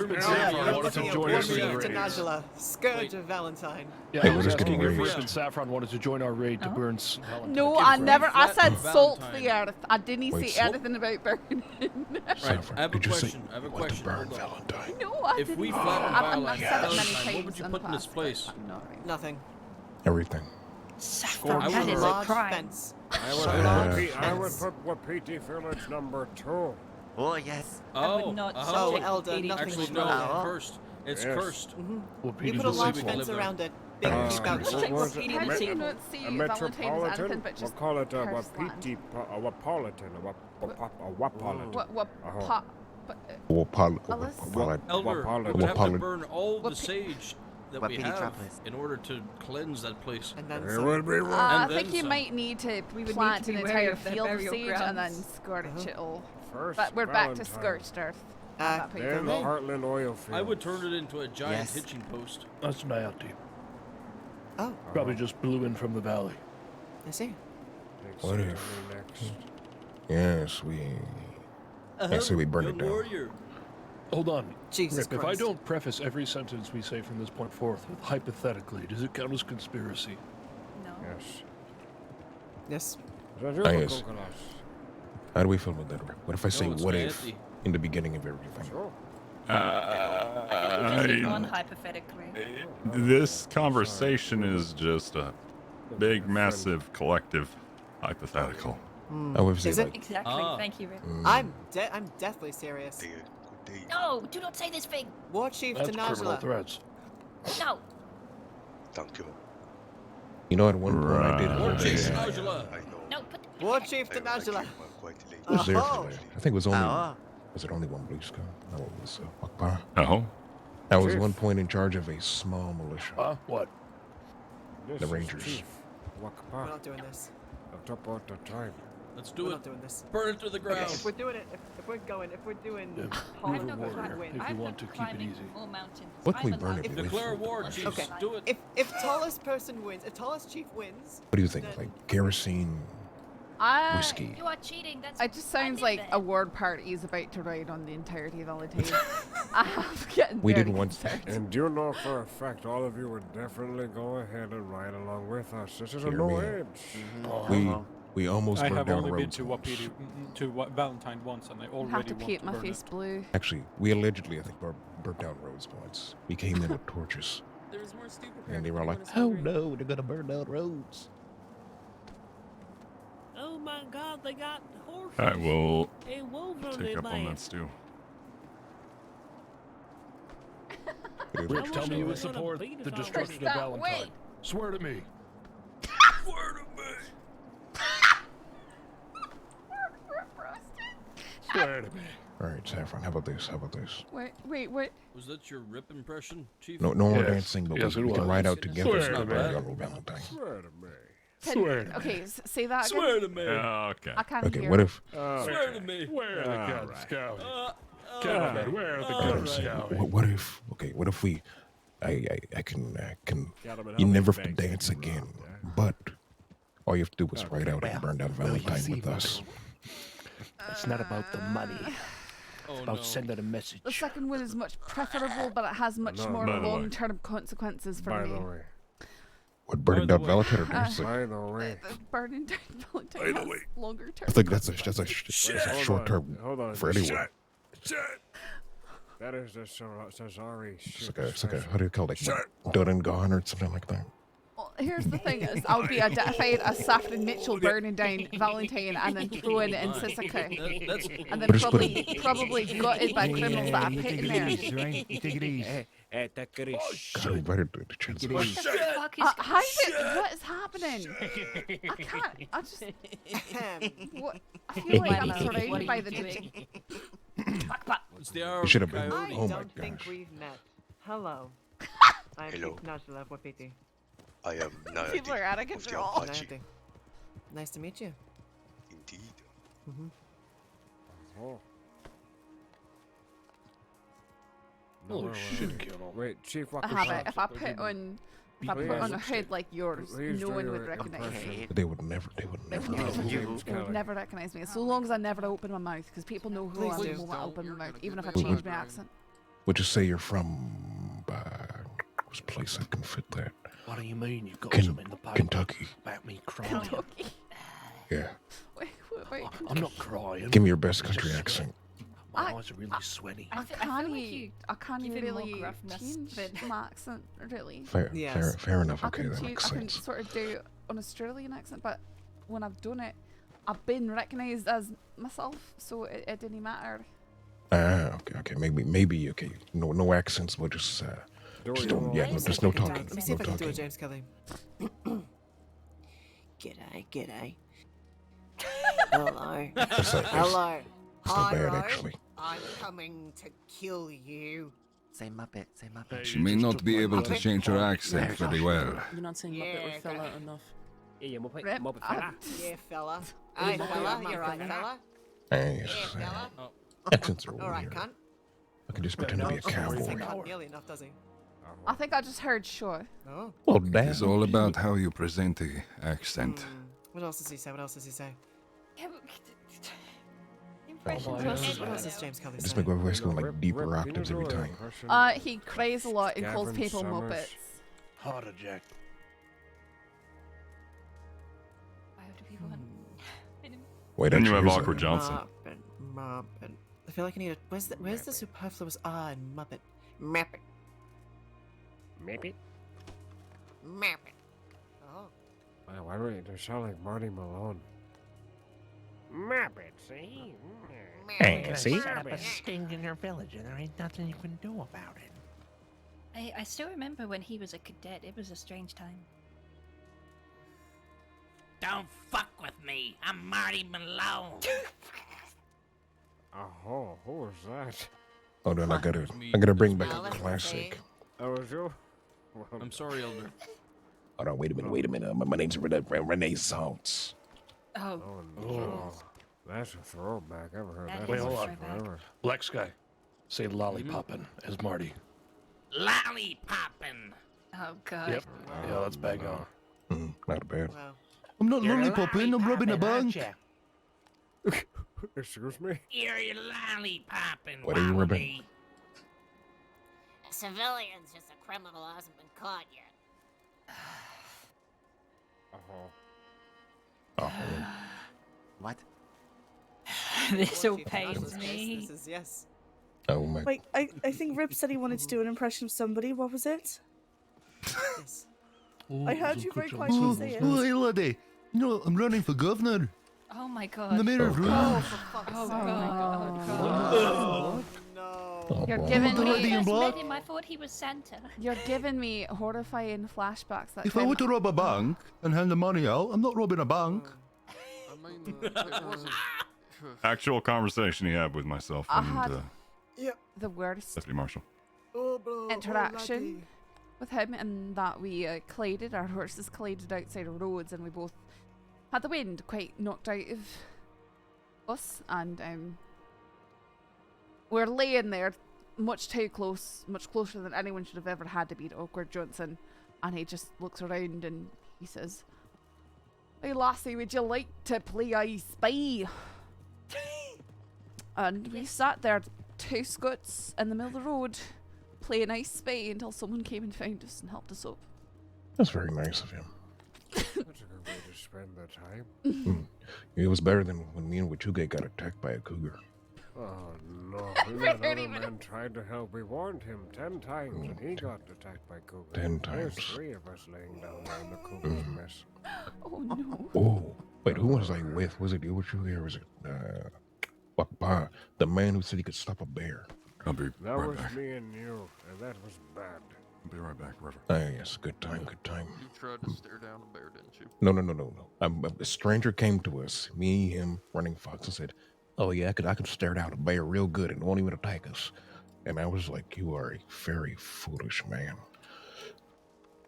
me say if I wanted to join us in the to raid. Najla, Scourge of Valentine. Yeah, Hey, I was we're just asking getting if raised. Rip and Saffron wanted to join our raid to burn Valentine. No, I never. I said Valentine. salt the earth. I didn't Wait, say salt? anything about burning. Right, I have a did you say question. I have a you want to question. burn Hold on. Valentine? No, I If didn't. we say flatten that. Valentine, I've said it many what times would you in put the in its past, place? but I'm not right. Nothing. Everything. Saffron, I that would is a large crime. fence. I would put Wapiti Village number 2. Oh, yes. I would not Oh, subject Elder, Wapiti nothing Actually, was no, wrong. Oh. cursed. It's Yes. cursed. You put a large fence around it. Big Uh, keep out Check signs. Wapiti How and do see. you not see A Valentine as anything metropolitan? but We'll just call it a cursed land? Wapiti, a Wapolitan, a Wapolitan. What Oh. pot? Elder, Wapolitan. we would have to burn all the Wapi- sage that we Wapiti have Metropolis. in order to cleanse that place. And then It some. would be wrong. I And think then you some. might need to We would plant need an to be wary entire of the field of burial sage and then grounds. scorch it all. First, But we're back to Valentine, scorched earth. That place. Then Okay. Heartland oil field. I would turn it into a giant Yes. hitching post. That's Nayati. Oh, Probably just blew in from the valley. I see. What if- Yes, we burn it young down. warrior. Hold on. Jesus Rip, if I Christ. don't preface every sentence we say from this point forth with hypothetically, does it count as conspiracy? No. Yes. Yes. Yes. How do we feel about that, Rip? What if I say No, it's what if Nayati. in the beginning of everything? On hypothetically. This conversation is just a big, massive, collective hypothetical. How if Is they it? like, Exactly. Thank you, Rip. I'm deathly serious. No, do not say this thing. War Chief That's to criminal Najla. threats. No. you know, at one point I did War hold Chief a, Angela. No, but War Chief to Najla. I was there for Oh. that. I think it was only, Oh. was it only one Blue Sky? No, it was Akbar. Oh? I was Chief. one point in charge of a small militia. What? The Rangers. We're not doing this. Let's do We're it. not doing this. Burn it to the ground. Okay, if we're doing it, if we're doing Yeah, hard River not Warrior, climbing. if you I'm want not to keep it climbing easy. more mountains. What can we I'm burn allowed it to with? Declare war, climb. Chief. Okay. Do it. If tallest person wins, if tallest chief wins, What do you think? Like kerosene, whiskey? You are cheating. That's. It just sounds live like there. a ward party is about to ride on the entirety of Valentine. I'm getting We very didn't want- concerned. And you know for a fact all of you would definitely go ahead and ride along with us. This is a Hear new me out. age. We almost I burned have down only been roads to once. Wapiti, Valentine once, and I I already have to want paint to my burn face it. blue. Actually, we allegedly, I think, burnt down roads once. We came in with torches, There was more stupid and they were like, "Oh no, they're gonna burn down roads." Oh my god, they got horses. I will And wolves on take their up on land. that stew. Rick, tell me you would They're gonna support beat us the all destruction of Stop, Valentine. wait. Swear to me. Swear to me. Swear to me. All right, Saffron, how about this? How about this? Wait, what? Was that your rip impression, Chief? No more Yes. dancing, but Yes, we it can was. ride out Swear together to and me. burn down Valentine. Swear to me. Swear to me. Okay, say that again. Swear to me. Okay. I can't Okay, hear. what if? Swear to me. Where are the All Cub right. Scouts? All Come right. on, where are the All Cub right. Scouts? What if? Okay, what if we? I can. Gentlemen, You how never many have to bags dance do you again. want, yeah? But all you have to do is ride out and burn down Valentine with us. It's not about the money. Oh, It's about no. sending a message. The second one is much preferable, but it has much No, more by the way. long-term consequences for By me. the way. What burning By the down way- Valentine or dancing? By the way. Burning down Valentine By the has way. longer term. I think that's a Hold short on, term hold on. for anyone. That is the Cesare It's like a how do you call it? Like done and gone or something like that. Well, here's the thing: is I would be identified as Saffron Mitchell burning down Valentine and then throwing it in Sissaka, That's and then But it's- probably gutted by criminals that I put in there. right? You take it easy. Take it easy. God, I invited to chance. What the fuck is How did? What is happening? I can't. I just. What? I feel like I'm What surrounded are by you the doing? It's the hour You of should the have been. coyote. Oh my don't think gosh. we've met. Hello. I'm Hello. Chief Wapiti. I am Nayade People are out of of the control. Apache. Nayade. Nice to meet you. Indeed. Mm-hmm. Oh. Holy No, shit, kiddo. Wait, Chief, I what have was it. If I put on, if I put Please. on a hood like yours, Please no do one would your recognize me. impression. They would never. They would They never. would never, James they would Kelly. never recognize me. So long as I never open my mouth, because people know who Please I am do. the moment I open my mouth, even if I Would- change my accent. Would you say you're from? What's a place that can fit that? What do you mean? You've got Ken- some in the pipe Kentucky. about me crying? Kentucky. Yeah. Wait. I'm not crying. Give me your best It's country just accent. My eyes are really sweaty. I feel can't like you give it more really gruffness, change but- my accent, really. Fair enough. I Okay, can that change, makes I can sense. sort of do an Australian accent, but when I've done it, I've been recognised as myself, so it didn't matter. Okay. Maybe. Okay. No accents. We'll just don't. Yeah. No, there's no talking. Let me see No if I can do a talking. James Kelly. G'day. Hello. That's not- Hello. It's not bad, actually. I'm coming to kill you. Say Muppet, say Muppet. She may not be able to change her accent very well. You're not saying Muppet or fella enough. Yeah, Yeah, fella. Hey, fella. You're right, fella. Yes. fella. Accents are All right, weird. cunt. I can just pretend to be a cowboy. Not nearly enough, does he? I think I just heard sure. Oh. Well, It's damn. all about how you present the accent. What else does he say? What else does he say? Impressions What are else so does James Kelly Just say? make my voice go like deeper octaves every time. He cries a lot and calls Gavin people Summers. Muppets. Harder, Jack. Why would people want? Wait, Then you actually, have here's awkward a- Johnson. Muppet. I feel like I need a. Where's the superfluous R in Muppet? Muppet. Maybe. Muppet. Oh. Wow, why don't you sound like Marty Malone? Muppet, see? Hey, see? Set up a sting in your village, and there ain't nothing you can do about it. I still remember when he was a cadet. It was a strange time. Don't fuck with me. I'm Marty Malone. Oh, who was that? Hold on, I That gotta was me. bring back That's a what I was classic. Oh, was you? Well, I'm sorry, Elder. Hold on, wait a minute. My name's Renaissance. Oh. no. That's a throwback. I haven't heard That that. Wait, is a hold on. throwback. Lex guy, say lollipoppin' as Marty. Lollipoppin'. Oh god. Yep. Yeah, let's bang on. Not bad. Wow. I'm not You're lollipopping, I'm robbing a lollipopping, bank. aren't ya? Excuse me? You're lollipopping, What are you ribbon? Wallaby. A civilian's just a criminal who hasn't been caught yet. What? This all Chief pains Master's case, me. This is yes. Oh my. Wait, I think Rip said he wanted to do an impression of somebody. What was it? Yes. I heard you very quietly say it. Hey, lady. You know, I'm running for governor. Oh my god. I'm the mayor of Oh, Rome. Oh, oh god. Oh god. Oh, You're boy. giving The lady me, in I black. met him. I thought he was Santa. you're giving me horrifying flashbacks. That If I time were to rob a bank and hand the money out, I'm not robbing a bank. I mean, it wasn't. Actual conversation he had with myself I and had the worst Deputy Marshal. interaction with him, and that we collided. Our horses collided outside of roads, and we both had the wind quite knocked out of us, and we're laying there much too close, much closer than anyone should have ever had to be to Awkward Johnson, and he just looks around and he says, "Hey lassie, would you like to play I Spy?" And we sat there, two Scots in the middle of the road, playing I Spy until someone came and found us and helped us up. That's very nice of him. That's a good way to spend the time. It was better than when me and Wachuge got attacked by a cougar. Oh no. That other man tried to help. We warned him 10 times and he got attacked by cougars. 10 There's times. 3 of us laying down there in the cougar's mess. Oh no. Oh, wait, who was I with? Was it you, Wachuge, or was it Wakba, the man who said he could stop a bear? I'll be That right was back. me and you, and that was bad. I'll be right back, River. Yes, good time. You tried to stare down a bear, didn't you? No. A stranger came to us, me, him, running fox, and said, Oh yeah, I could stare down a bear real good and it won't even attack us. And I was like, you are a very foolish man.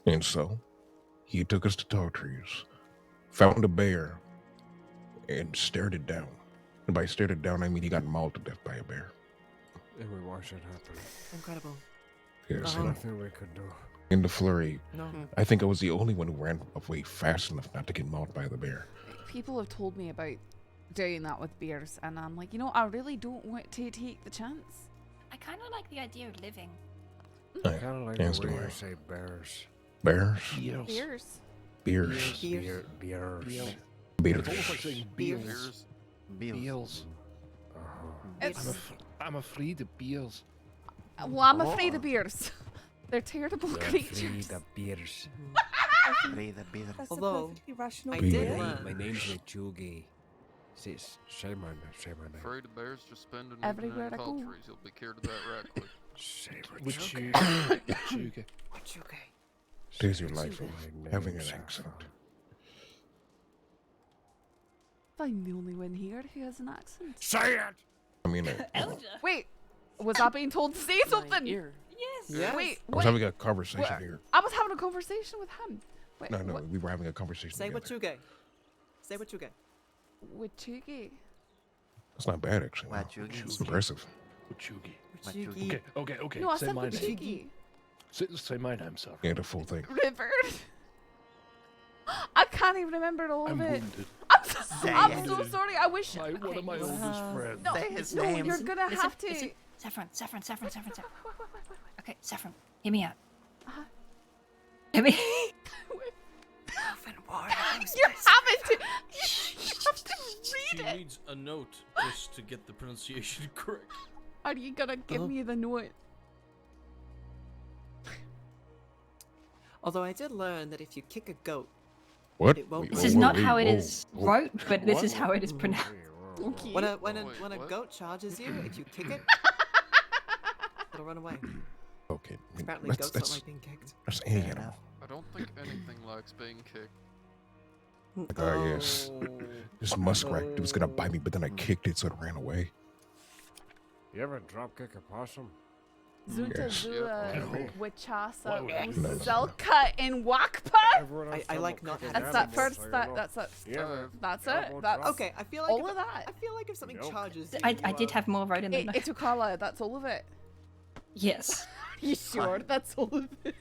And so he took us to tall trees, found a bear, and stared it down. And by stared it down, I mean he got mauled to death by a bear. And we watched it happen. Incredible. Yes, Nothing we could do. in the flurry, No. I think I was the only one who ran away fast enough not to get mauled by the bear. People have told me about doing that with bears, and I'm like, you know, I really don't want to take the chance. I kind of like the idea of living. I kind of like Yes, the way do I. you say bears. Bears? Beers. Beers. Beers. Beers. It's almost like saying beers. Beals. It's, I'm afraid of beers. well, I'm afraid of bears. They're terrible You're creatures. afraid of beers. Afraid of bears. That's Although, a perfectly rational I idea. did My learn. name's Lechugi. Say my name. Afraid of bears, just spend an Everywhere evening in I tall go. trees. You'll be cured of that right quick. Which you. What's okay? There's your life of having an accent. I'm the only one here who has an accent. Say it! I mean, Wait, was I being told to say something? Yes. Yes. Wait, I was what? having a conversation What? here. I was having a conversation with him. Wait, No, what? we were having a conversation Say what together. you get. Say what you get. With Chugi. That's not bad, actually. No. Wachugi. It's impressive. Wachugi. Okay. No, I say said my with name. Chugi. Say my name, Saffron. Yeah, the full thing. River. I can't even remember all I'm of it. wounded. I'm so sorry. I wish. One of my oldest friends. No, Say his no, name. you're gonna Listen, have to. listen. Saffron. Okay, Saffron, hear me out. Hear me. You're having to. You have to She read it. needs a note just to get the pronunciation correct. Are you gonna give me the note? Although I did learn that if you kick a goat, What? it won't. This is not how it is wrote, but this is how it is pronounced. Okay. When a Wait, what? goat charges you, if you kick it, it'll run away. Okay. Apparently, That's- goats don't that's- like being kicked. That's any animal. I don't think anything likes being kicked. Yes. This muskrat, it was gonna bite me, but then I kicked it so it ran away. You ever drop kick a possum? Zunta Yes. Zua, Yep. Wichasa, No. Uselka, and Wakpa. I like not having That's that animals. first. That's it. Yeah. That's it. That's Okay, I feel like all of that. I feel like if something charges you, I did have more wrote in than that. Itukala. That's all of it. Yes. You sure? That's all of it.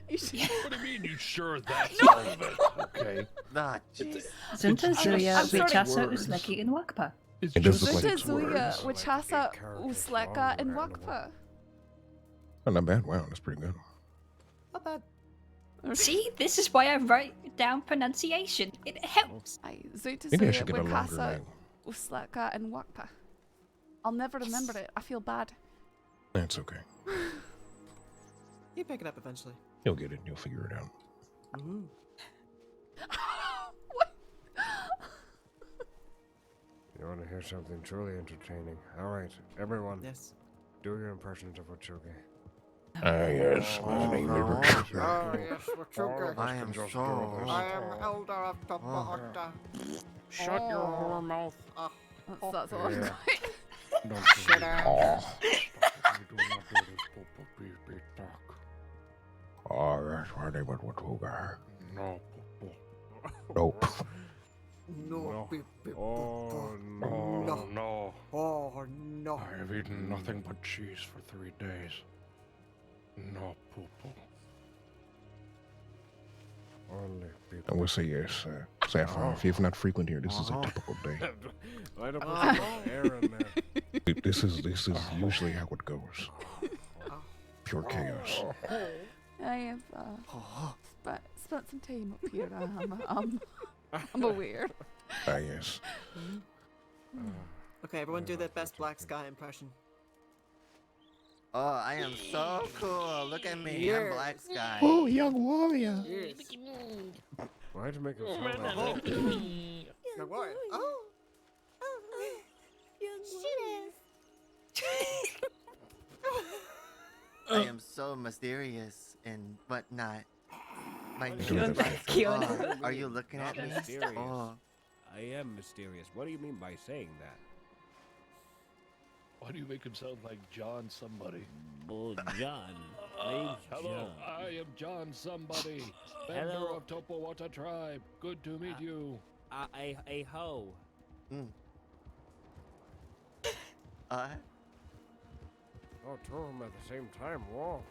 You sure? What do you mean? You sure that's all of it? Okay. Nah, jeez. Zunta Zuya, I'm sorry. Wichasa, Usleki, and Wakpa. It's It does just look like Zunta Zuya, words. Wichasa, characters Usleka, long and animal. Wakpa. Oh, not bad. Wow, that's pretty good. not bad. See, this is why I write down pronunciation. It helps. Zunta Maybe I Zuya, should get a longer Wikasa, name. Usleka, and Wakpa. I'll never remember it. I feel bad. That's okay. You pick it up eventually. You'll get it. You'll figure it out. Mm-hmm. You want to hear something truly entertaining? All right, everyone. Yes. Do your impressions of Wachugi. Yes, my name is yes, Wachuga. I am so. I am elder of the Ba'ata. Shut your whore mouth. That's all. Yeah. Oh. Shut up. Oh, that's my name is Watuga. No. Nope. No. beep, beep, Oh, Oh, no. Oh, no. I have eaten nothing but cheese for 3 days. No poo-poo. Only people. I will say yes, Saffron. If you've not frequent here, this is a typical day. Light up a air in there. This is usually how it goes. Pure chaos. I have spent some time up here. I'm aware. Ah, yes. Okay, everyone do their best Black Sky impression. Oh, I am so cool. Look at me. Yes. I'm Black Sky. Oh, young warrior. Yes. Why'd you make it sound like that? Young warrior. Oh. I am so mysterious and whatnot. My name Doing is the Black Kiona. Sky. Are you looking at me? Mysterious. Oh, I am mysterious. What do you mean by saying that? Why do you make him sound like John somebody? Oh, John. Name's Hello, John. I am John somebody, Hello. member of Topawata tribe. Good to meet you. A ho. Oh, two of them at the same time. Whoa.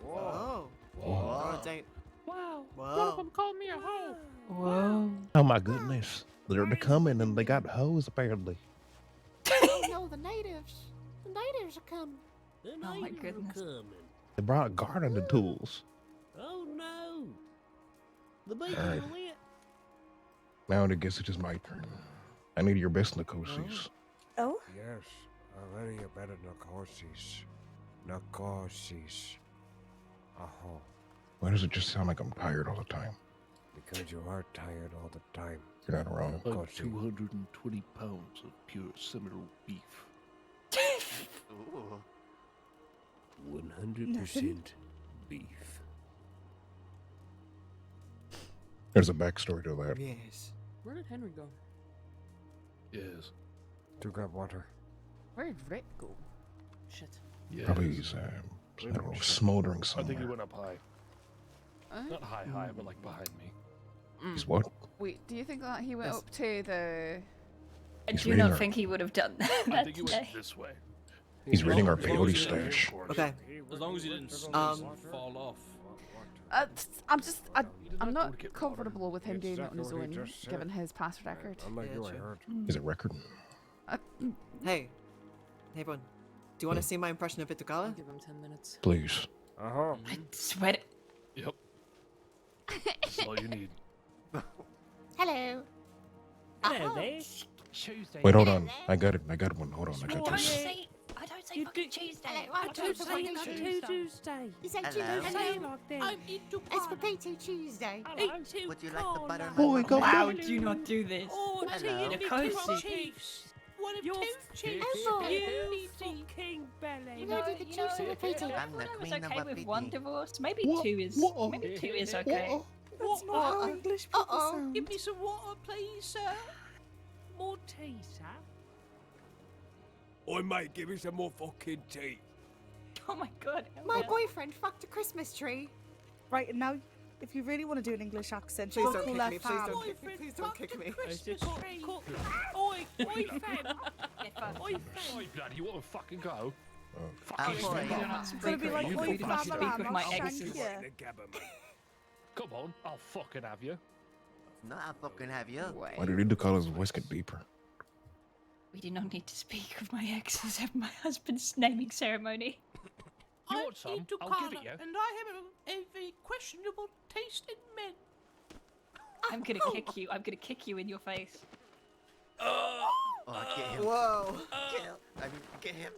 Whoa. Whoa. Oh, dang. Wow. Whoa. One of them called me a hoe. Whoa. Oh my goodness. They're coming and they got hoes apparently. Oh no, the natives. The natives are coming. Oh my goodness. They brought gardening tools. Oh no. The beach Alright. is lit. Now I guess it is my turn. I need your best Nicosis. Oh? Yes, already a better Nicosis. Nicosis. Aho. Why does it just sound like I'm tired all the time? Because you are tired all the time. You're not wrong. Like 220 pounds of pure Seminole beef. 100% beef. There's a backstory to that. Yes. Where did Henry go? Yes. To grab water. Where did Rick go? Shit. Yes. Probably he's, I don't know, smoldering I think he somewhere. went up high. Not high, but like behind me. He's what? Wait, do you think that he went Yes. up to the... I He's do reading not our- think he would have done I that think he went today. this way. He's reading our As long as peyote he didn't, stash. of course. Okay. As long as he didn't slip Um, and fall off. I'm not comfortable with him doing it on his own, given his password record. Unlike Yeah, you, I true. heard. Is it record? Hey. Hey, everyone. Do you want to see my impression of I'll Vitukala? give him 10 minutes. Please. Uh-huh. I swear. Yep. That's all you need. Hello. Hello there. Wait, hold on. I got it. I got one. Hold on. I I got don't this. say fucking Tuesday. Hello, I I'm don't Tuesday. say no Tuesday. You say Hello. Tuesday? I'm into It's Potato Tuesday. Would you like the butter? Boy, go Wow, do not do this. Oh, I'm Hello. seeing the Nicosis. two chiefs. One of You're two chiefs. Oh, boy. You fucking belly. You know, do the Chiefs and the Potato. I'm the I was queen of okay with one Wapiti. divorce. Maybe What? two is. What? Maybe two is okay. That's not how English people sound. Give me some water, please, sir. More tea, sir. Oi, mate, give me some more fucking tea. Oh my god. My boyfriend fucked a Christmas tree. Right, and now, if you really want to do an English accent, Please go don't call kick that me. Please fam. don't kick me. Please don't kick me. Christmas tree. Oi, fam. Oi, fam. Oi, bloody, you want to fucking go? Oh, boy. You do not It's speak gonna be with like, you. oi, You do not fam, speak with I'll my shank exes. ya. Come on, I'll fucking have you. No, I'll fucking have you. Why do you need to call his voice get deeper? We do not need to speak of my exes at my husband's naming ceremony. You I'm want some? into I'll give Carla, it you. and I have a very questionable taste in men. I'm gonna kick you. I'm gonna kick you in your face. Oh, get him. Whoa. Kill. I mean, get him.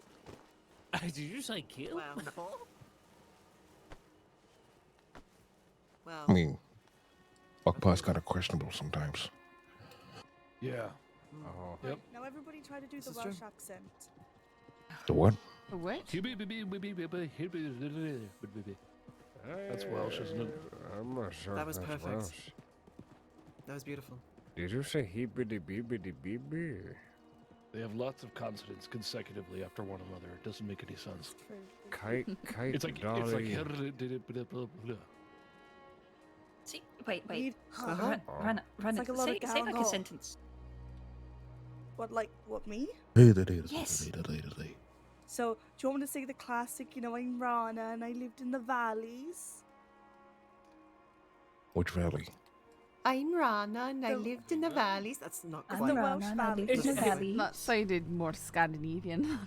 Did you say kill? Wow. No. Wow. I mean, fuck pot's kind of questionable sometimes. Yeah. Oh. Yep. Now everybody try to do the This is true. Welsh accent. The what? The what? That's Welsh, isn't it? I'm not sure That if was that's perfect. Welsh. That was beautiful. Did you say hibbity bibbity bibby? They have lots of consonants consecutively after one another. It doesn't make any sense. Kite, It's like dolly. See, wait. Uh-huh. Run. It's like a lot of Say like a downhill. sentence. What, like, what, me? Yes. So, do you want me to say the classic, you know, I'm Rana and I lived in the valleys? Which valley? I'm Rana and I The- lived in the valleys. That's not I'm quite. the Rana Welsh and I lived valleys. in the valleys. That sounded more Scandinavian.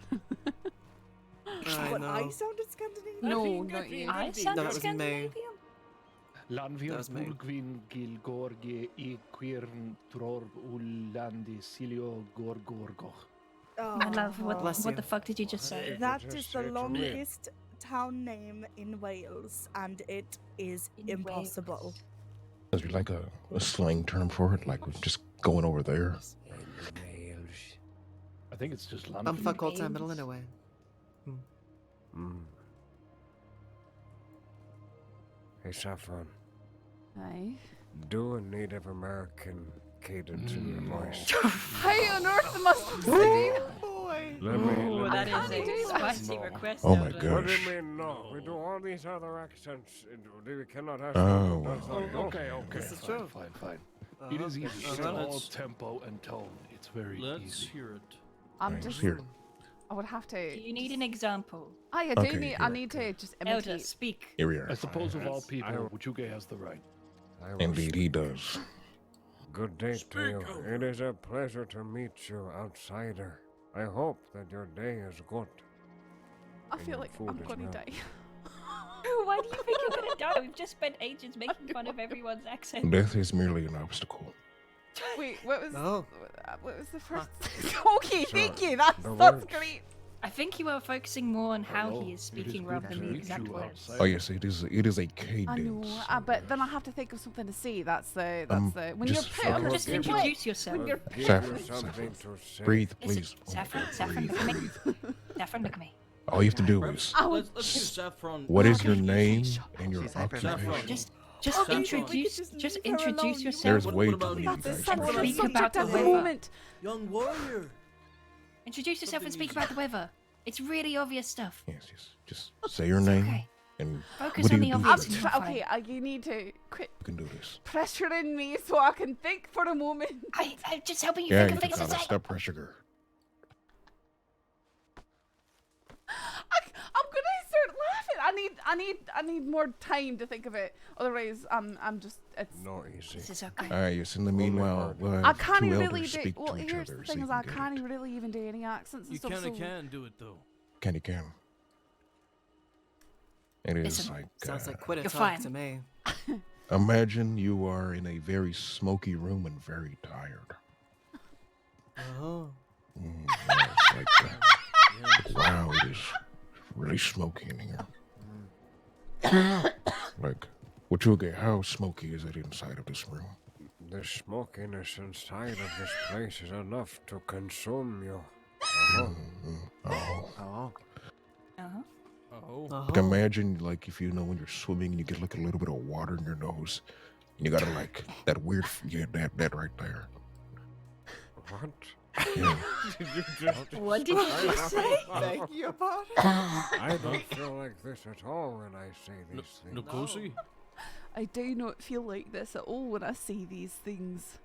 I What, I know. sounded Scandinavian? No, not you. I No, sounded that was May. Scandinavian. Lanvir That was me. Burgvin Gilgorge I Quirn Trorb Ulandi Silio Gorgorgoch. Oh, I love what. Bless What you. the fuck did you just say? That Just is say the it to me. longest town name in Wales, and it is In impossible. Is there like a slang term for it? Like we're just going over there? I think it's just I'm Lanvir. fuck all time middle anyway. Hey, Saffron. Aye. Do a Native American cadence in your voice. How on earth am I supposed to do that? Boy. Let me. Ooh, let that me- is a spicy request. Oh my Elder. What do gosh. you mean no? We do all these other accents. We cannot ask Oh, people. That's well. not Okay, yours. okay, This is fine, true. fine. It is easy. It's Uh-huh. all Let's- tempo and tone. It's very Let's easy. hear it. I'm Nice. just. Here. I would have to. Do you need an example? I Okay, do need. I here. need to just Elder, imitate. speak. Here we are. I suppose of all Yes, people, I- Wuchuge has the right. I will Indeed, he does. Good day to you. Speak, It is a pleasure to meet you, outsider. I hope that your day is good. I And feel your like food I'm is gonna not. die. Why do you think you're gonna die? We've just spent ages making fun of everyone's accent. Death is merely an obstacle. Wait, what was? No. What was the first? Okay, So, thank you. That's the that's words- great. I think you are focusing more on how Hello, he is it speaking is rather good than to the meet exact you, words. outsider. Oh yes, it is a cadence. I know, but then I have to think of something to say. That's the when just you're put on the focus. Just spot. introduce yourself. When you're Give Saffron, you something to say. Breathe, Listen, please. Oh my Saffron, God, Saffron, breathe, look at me. breathe. Saffron, look at me. All you have to do is, I would Let's give Saffron. what is your Okay. name and your She's hyper- occupation? Just Okay, introduce, just just leave her alone. introduce You- yourself. There's What- way what too about many you? of That's you the guys. Speak sensitive about subject the at the weather. moment. Young warrior. Introduce yourself and Something speak about the weather. It's really obvious stuff. Yes, just say your name Okay. and Focus what do on you the do obvious. for a It's living? fine. Okay, you need to quit You can do this. pressuring me so I can think for a moment. I'm just helping you Yeah, think you of can things to kind of say. step pressure, girl. I'm gonna start laughing. I need more time to think of it. Otherwise, I'm just it's. Not easy. This is okay. All right, yes. In the meanwhile, we'll have I can't two really elders do. speak Well, to each here's other. the so thing: you is I can get can't it. really even do any accents and You stuff. kinda so can do it though. Can. It is Listen, like Sounds like quit a You're talk fine. to me. imagine you are in a very smoky room and very tired. Oh. Yeah, it's like wow, it is really smoky in here. Like, what you get? How smoky is it inside of this room? The smokiness inside of this place is enough to consume you. Uh-huh. Oh. Oh. Uh-huh. Oh. Like, imagine, like, if you know when you're swimming and you get like a little bit of water in your nose, and you gotta like that weird, yeah, that right there. What? Yeah. Did you just What did you just say? Beg your pardon? I don't feel like this at all when I say these things. Nkosi? I do not feel like this at all when I see these things.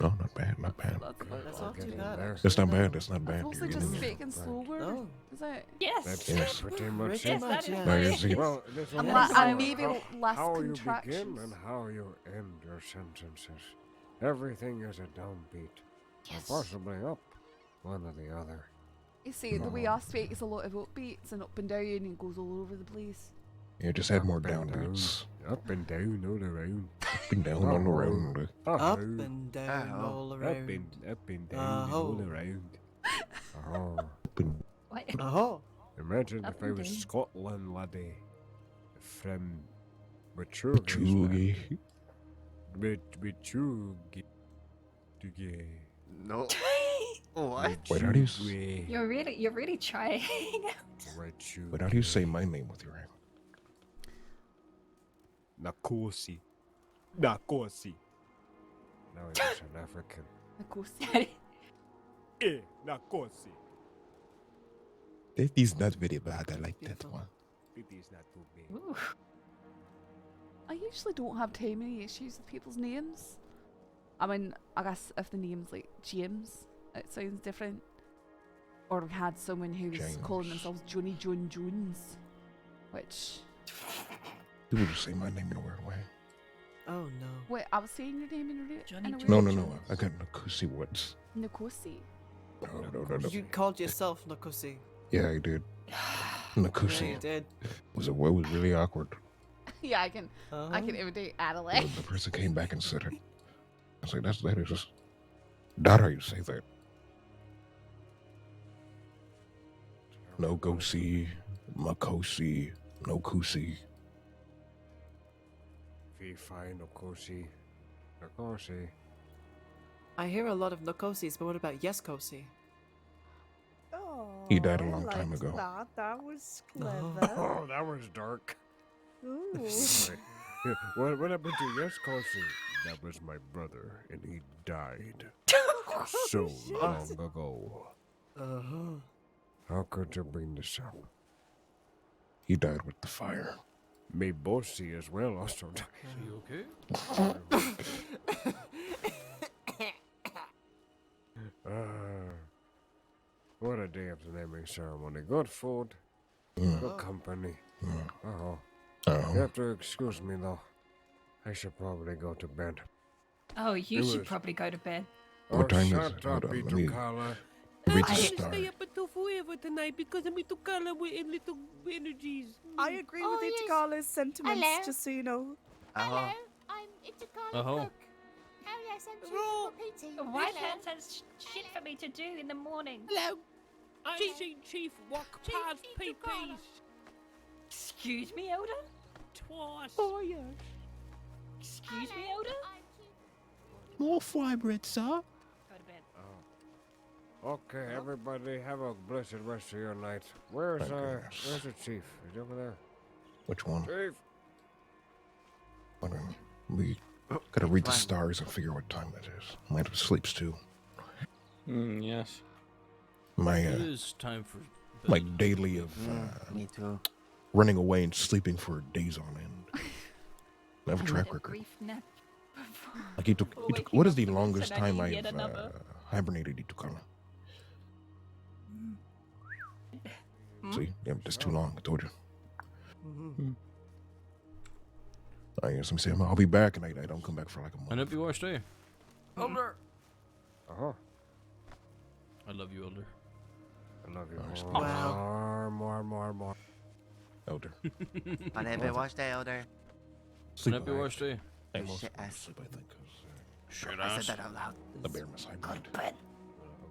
No, not bad, not bad. That's not too bad. That's not bad. That's not It's bad. mostly You're just getting there. speaking slower. No. Is it? Yes. That's Yes. pretty much Pretty it. much, yeah. No, yes, yes. Well, this I'm is la- how- I'm maybe how- less how you begin contractions. and how you end your sentences. Everything is a downbeat. Yes. Or possibly up, one or the other. You see, the way I speak is a lot of upbeats and up and down and goes all over the place. Yeah, just add more Up and downbeats. Up and down, all around. Up and down on the road. Up and down, all Up around. and down, and all around. Oh. What? Oh. Imagine Up if I and was down. Scotland laddie from Machugi. Machugi. No. What? Wait, how do you? s- You're really trying. Wait, how do you say my name with your hand? Nakosi. Nakosi. Now it's an African. Nkosi. Nakosi. That is not very bad. I like that one. It is not too big. Ooh. I usually don't have too many issues with people's names. I mean, I guess if the name's like James, it sounds different. Or we had someone who was calling James. themselves Johnny John Jones, which People just say my name in a weird way. Oh no. wait, I was saying your name in a, Johnny in a No, weird no, no. I got Nakusi once. Nkosi. No. You called yourself Nakosi. Yeah, I did. Yeah, Nakusi. you did. Was really awkward. Yeah, I can imitate Adelaide. The person came back and said it. I was like, that is just not how you say that. No Gosi, Makosi, no Kusi. Fee-fi, Nakosi. Nakosi. I hear a lot of Nakosis, but what about Yeskosi? Oh, He died a I long time liked ago. That was clever. Oh, that was dark. Ooh. What happened to Yeskosi? That was my brother, and he died so long ago. Uh-huh. How could you bring this up? He died with the fire. Me bossy as well also died. You okay? What a day of the naming ceremony. Good food, good company. You have to excuse me though. I should probably go to bed. Oh, you It should was- probably go to bed. What time is shut it? up, Hold on, let Ito me Kala. read the I star. stay up until forever tonight because I'm into color with little energies. I agree with Itakala's sentiments, Hello. just so you know. Hello. I'm Itakala Oh. Cook. Oh yes, I'm Chief Wapiti. Wildlands has shit for me to do in the morning. Hello. I've seen Chief walk past PPs Excuse me, Elder? twice. Oh, yes. Excuse me, Elder? More fibroid, sir. Go to bed. Okay, everybody, have a blessed rest of your night. Where's the chief? Is he over there? Which one? Chief. Hold on. We gotta read the stars and figure what time it is. Might have sleeps too. Yes. My It is time for my daily of Me too. running away and sleeping for days on end. I have a track record. Brief nap. Like he took what is the longest and I time need yet I've another. hibernated? He took on. See, yeah, that's too long. I told you. I guess let me see. I'll be back, and I don't come back for like a month. And happy wash day. Elder. I love you, Elder. I love you more. Elder. On every wash day, Elder. Sleep Happy all right. wash day. Hey, most Shit people ass. sleep, I think. 'Cause, Shit I ass. said that out loud. the bear must hibernate.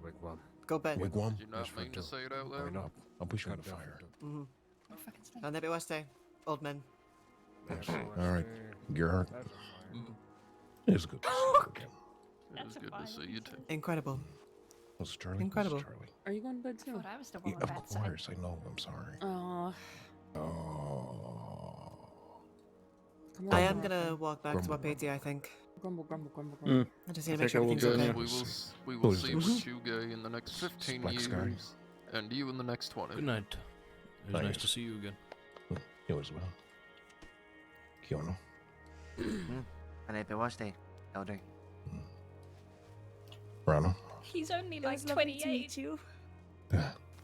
Wigwam. Go bed. Wigwam. Did you not mean to say it out Why loud? not? I'll push you on the fire. And happy Wednesday, old men. Yes. All right, Gerhardt. It's good to see you again. It is good to see you too. Incredible. Was it Charlie? Incredible. Was it Charlie? Are you going to bed I too? thought I was the Yeah, one on of the bad side. course. I know. I'm sorry. Oh, Oh. come I on. am gonna walk back to Grumble, Wapiti, I think. Grumble, grumble, grumble, grumble. I just need to I make think sure I will everything's join okay. you. We Who will is see this? what you get in the next 15 Black years, Sky. and you in the next 20. Good night. It was Nice. nice to see you again. You as well. Kiono. And happy wash day, Elder. Rana. He's only It like was lovely to 28. meet you.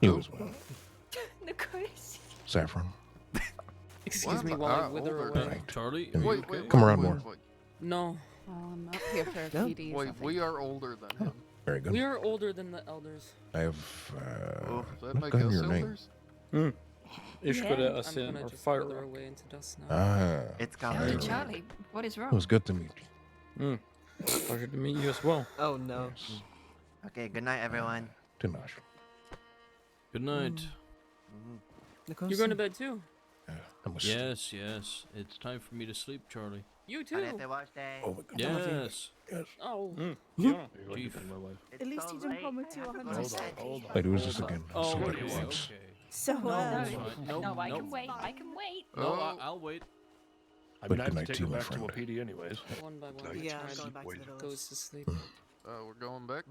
You as well. Nicholas. Saffron. Excuse me What? while I Ah, wither older. away. Right. Charlie, Wait, are you Wait, okay? wait, Come wait, around wait, more. wait. No, Well, I'm up here for No? PDs. I Wait, think. we are older than him. Very good. we are older than the elders. I have Does that not make gotten us your name. elders? Ish Yeah, could I'm ascend gonna or just fire. wither away into dust now. Ah. It's Elder coming. Charlie, what is It wrong? was good to meet you. Pleasure to meet you as well. Oh no. Yes. Okay, good night, everyone. Tinash. Good night. Mm-hmm. Nicholas? You're going to bed too? I'm a Yes, yes. It's time for me to sleep, Charlie. You And too? happy wash day. Oh my god. Yes. Yes. Oh. Chief. At least you didn't promise you 100%. Wait, who is this again? Oh, Said okay, it once. okay. So, No, That's fine. Nope, no, I nope. can wait. I can wait. No, Oh. I'll wait. I But mean, I have good to night take to her you, my back to friend. Wapiti anyways. One by one. Yeah, I'm the going tribe back to the village. goes to sleep. We're going back.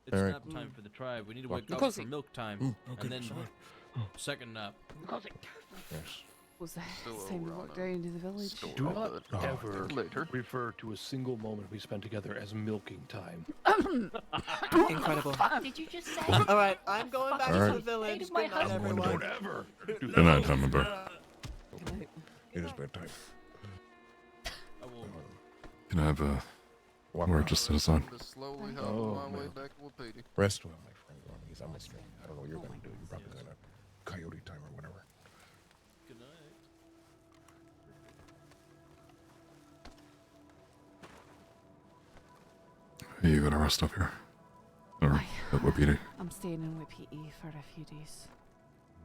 It's All right. nap time for the tribe. We need to Well, wake up Cozy. for milk time. Okay, And then sorry. second nap. Yes. Was that Still it's time to over walk on down into the village? Still Do on not that. ever Later. refer to a single moment we spent together as milking time. Incredible. Did you just say? All right, I'm going back All to right. the village. Hated my Good night, husband. everyone. Don't ever. Good night, Time and Bear. Good night. It is bedtime. I will. Can I have a word to sit aside? To slowly hop Oh, my way man. back to Wapiti. Rest well, my friend. I'm listening. I don't know what you're gonna do. You're probably gonna coyote time or whatever. Good night. You gotta rest up here. Or at Wapiti. I'm staying in Wapiti for a few days,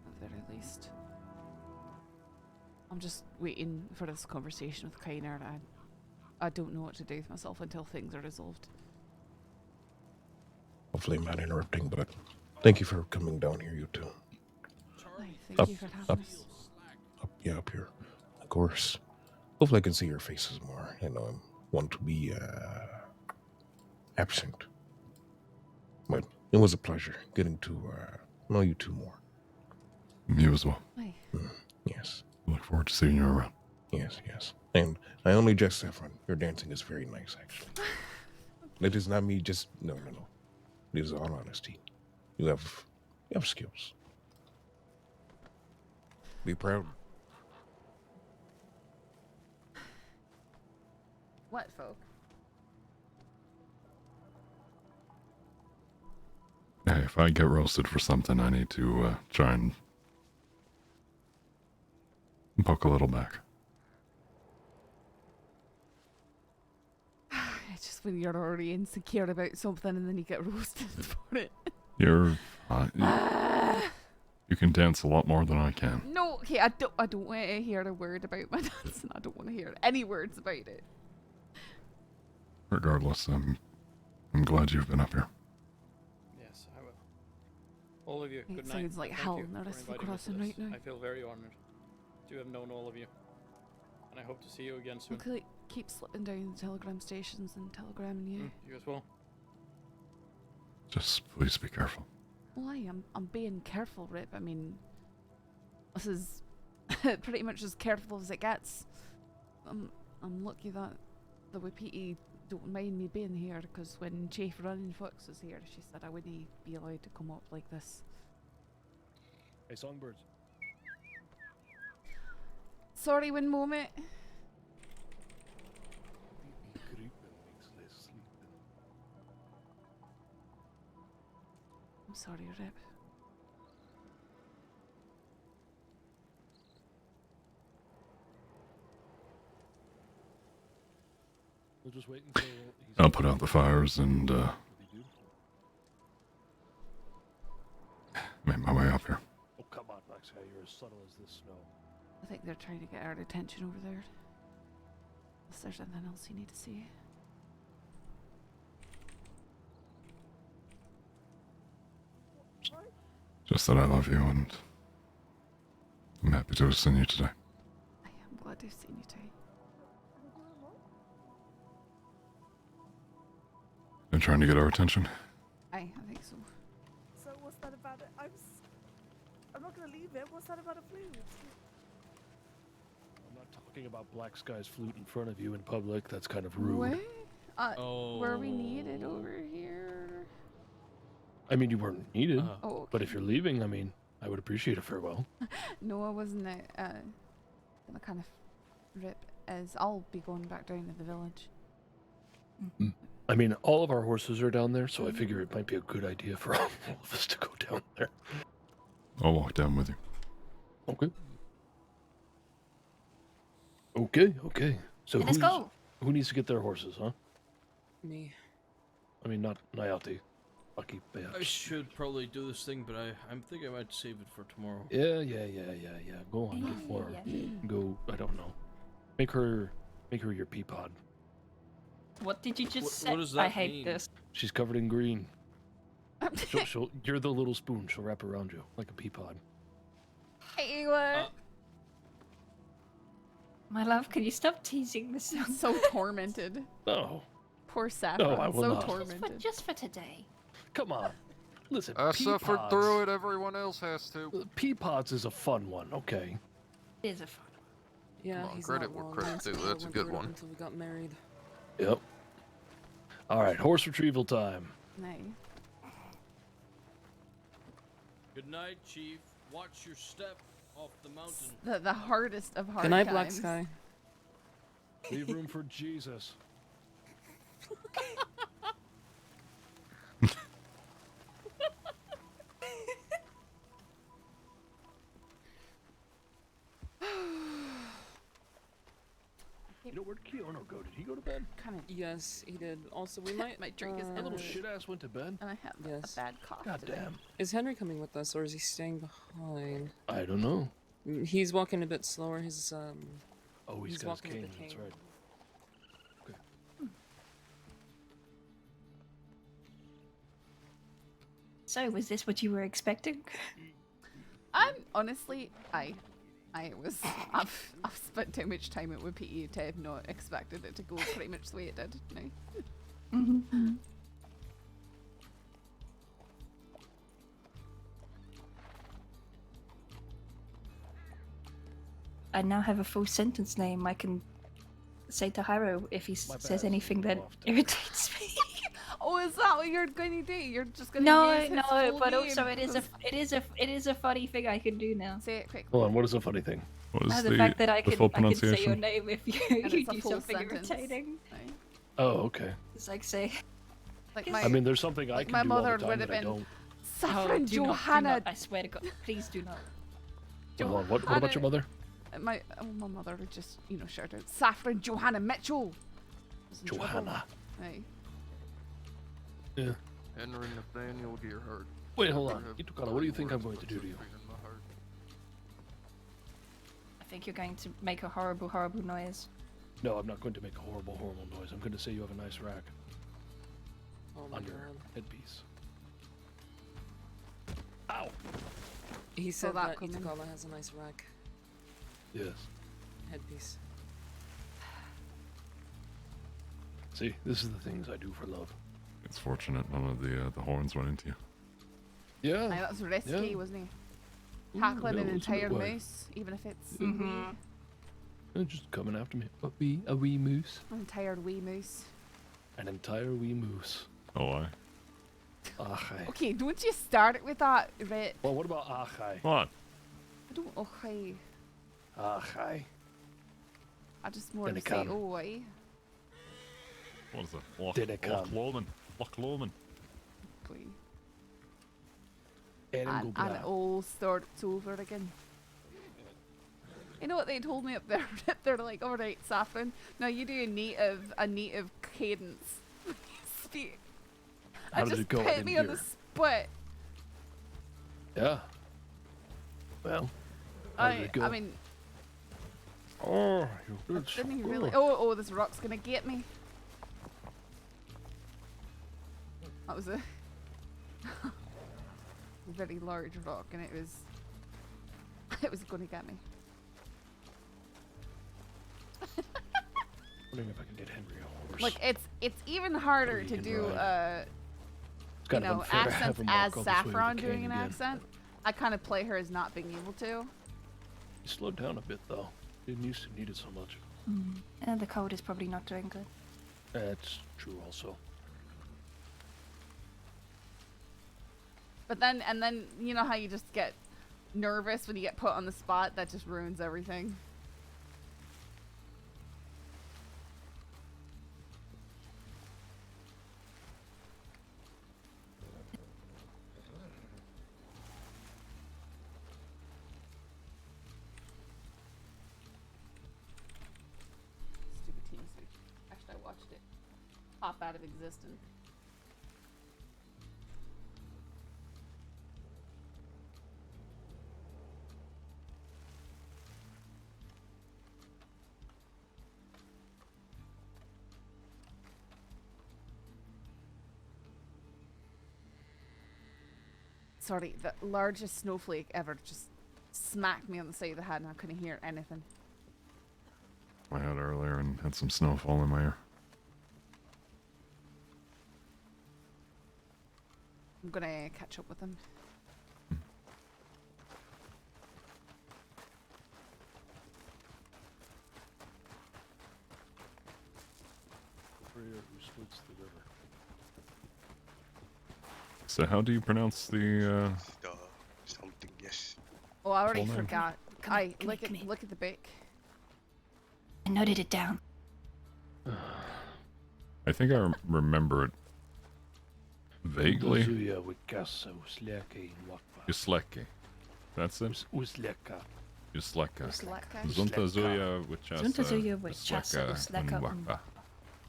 at the very least. I'm just waiting for this conversation with Kainer. I don't know what to do with myself until things are resolved. Hopefully, I'm not interrupting, but thank you for coming down here, you two. Thank Up, you for having up, us. up here. Of course. Hopefully, I can see your faces more. I know I'm one to be absent. But it was a pleasure getting to know you two more. You as well. Hi. Yes. Look forward to seeing you around. Yes, yes. And I only jest, Saffron. Your dancing is very nice, actually. It is not me just... No. It is all honesty. You have skills. Be proud. What, folk? Hey, if I get roasted for something, I need to try and poke a little back. It's just when you're already insecure about something and then you get roasted for it. You're... you can dance a lot more than I can. No, okay, I don't want to hear a word about my dancing. I don't want to hear any words about it. Regardless, I'm glad you've been up here. Yes, I will. All of you, It good night. sounds like Thank hell you in for Aristocrat inviting me to Crossing this. right now. I feel very honored to have known all of you. And I hope to see you again soon. Okay, keep slipping down the telegram stations and telegramming you. You as well. Just please be careful. Well, I'm being careful, Rip. I mean, this is pretty much as careful as it gets. I'm lucky that the Wapiti don't mind me being here, because when Chief Running Fox was here, she said I wouldn't be allowed to come up like this. Hey, songbirds. Sorry, one moment. I'm sorry, Rip. We'll just wait until he's... I'll put out the fires and make my way up here. Oh, come on, Max. Hey, you're as subtle as this snow. I think they're trying to get our attention over there. Unless there's anything else you need to see. Just that I love you and I'm happy to have seen you today. I am glad to have seen you too. Been trying to get our attention. I think so. So what's that about it? I'm not gonna leave it. What's that about a flute? I'm not talking about Black Sky's flute in front of you in public. That's kind of rude. What? Were we needed over here? I mean, you weren't needed. Oh, okay. But if you're leaving, I mean, I would appreciate a farewell. No, I wasn't. Gonna kind of Rip as I'll be going back down to the village. I mean, all of our horses are down there, so I figure it might be a good idea for all of us to go down there. I'll walk down with you. Okay. Okay. So Let's go. Who needs to get their horses, huh? Me. I mean, not Nayati. Lucky bitch. I should probably do this thing, but I'm thinking I might save it for tomorrow. Yeah. Go on, get more. Go. I don't know. Make her your pea pod. What did you just say? What does that I hate mean? this. She's covered in green. You're the little spoon. She'll wrap around you like a pea pod. Hey, what? My love, can you stop teasing this? So tormented. No. Poor Saffron. No, I will so not. tormented. Just for today. Come on. Listen, I pea suffered pods. through it. Everyone else has to. Pea pods is a fun one, okay? It is a fun one. Yeah, Come on, he's credit not where wrong. credit's due, That's why I that's a went good through it one. Until we got married. Yep. All right, horse retrieval time. Nice. Good night, Chief. Watch your step off the mountain. The hardest of hard Good night, times. Black Sky. Leave room for Jesus. You know, where'd Keono go? Did he go to bed? Kind of. Yes, he did. Also, we might. My drink is That little empty. shit ass went to bed. And I have Yes. a bad cough. God today. damn. Is Henry coming with us, or is he staying behind? I don't know. He's walking a bit slower. His Oh, he's got his walking cane. with the That's cane. right. So, was this what you were expecting? I'm honestly, I've spent too much time at Wapiti to have not expected it to go pretty much the way it did. No. I now have a full sentence name. I can say to Hiro if he says anything that irritates me. Oh, is that what you're going to do? You're just going to use his No, full but name also it is a funny thing I can do now. Say it quick. Hold on, what is a funny thing? What is The fact that I the can full say your pronunciation? name if you, And you it's a do full something sentence. irritating. Oh, okay. It's like say. Like I mean, there's something I like can my do all mother the time would have that I been don't. Saffron do not, Johanna. I swear to God, please do not. Hold on, what about your mother? My mother would just shout out Saffron Johanna Mitchell. Was in trouble. Johanna. Aye. Yeah. Henry Nathaniel Gearhart. Wait, hold on. Itukala, what do you think I'm going to do to you? I think you're going to make a horrible, horrible noise. No, I'm not going to make a horrible, horrible noise. I'm going to say you have a nice rack on your headpiece. Ow! He said that that coming. Itukala has a nice rack Yes. headpiece. See, this is the things I do for love. It's fortunate none of the horns went into you. Yeah. Aye, that was risky, yeah. wasn't he? Tackling yeah, an it was a bit entire wild. moose, even if it's They're just coming after me. A wee moose. an entire wee moose. An entire wee moose. Oh, I. Achai. Okay, don't you start it with that, right? Well, what about achai? What? I don't okay. Achai. I just more Then to it say can. oh aye. What is it? Did it Loch come? Lomond. Loch Lomond. Please. Erin And go bra. it all starts over again. You know what they told me up there? They're like, all right, Saffron, now you do a native cadence when you speak. How And did just it go? I put didn't me on hear. the spot. Yeah. Well, how did it go? I mean, Oh, you didn't he really? Oh, this rock's gonna get me. That was a very large rock, and it was going to get me. wondering if I can get Henry a horse. Like it's even harder he to can do ride. It's kind of unfair to have accents him as walk all this way with Saffron a doing cane an again. accent. I kind of play her as not being able to. He slowed down a bit though. Didn't used to need it so much. And the cold is probably not doing good. That's true also. But then you know how you just get nervous when you get put on the spot? That just ruins everything. Stupid team speak. Actually, I watched it pop out of existence. Sorry, the largest snowflake ever just smacked me on the side of the head and I couldn't hear anything. I had earlier and had some snow fall in my ear. I'm gonna catch up with him. Warrior who splits the river. So how do you pronounce the Something, yes. Oh, I already Full name. forgot. Look at the book. I noted it down. I think I remember it vaguely. Zuya Wikasa Usleka Wakpa. Usleke. That's it? Usleka. Usleka. Usleka. Zunta Zuya Wichasa. Zunta Zuya Wichasa Usleka Wakpa.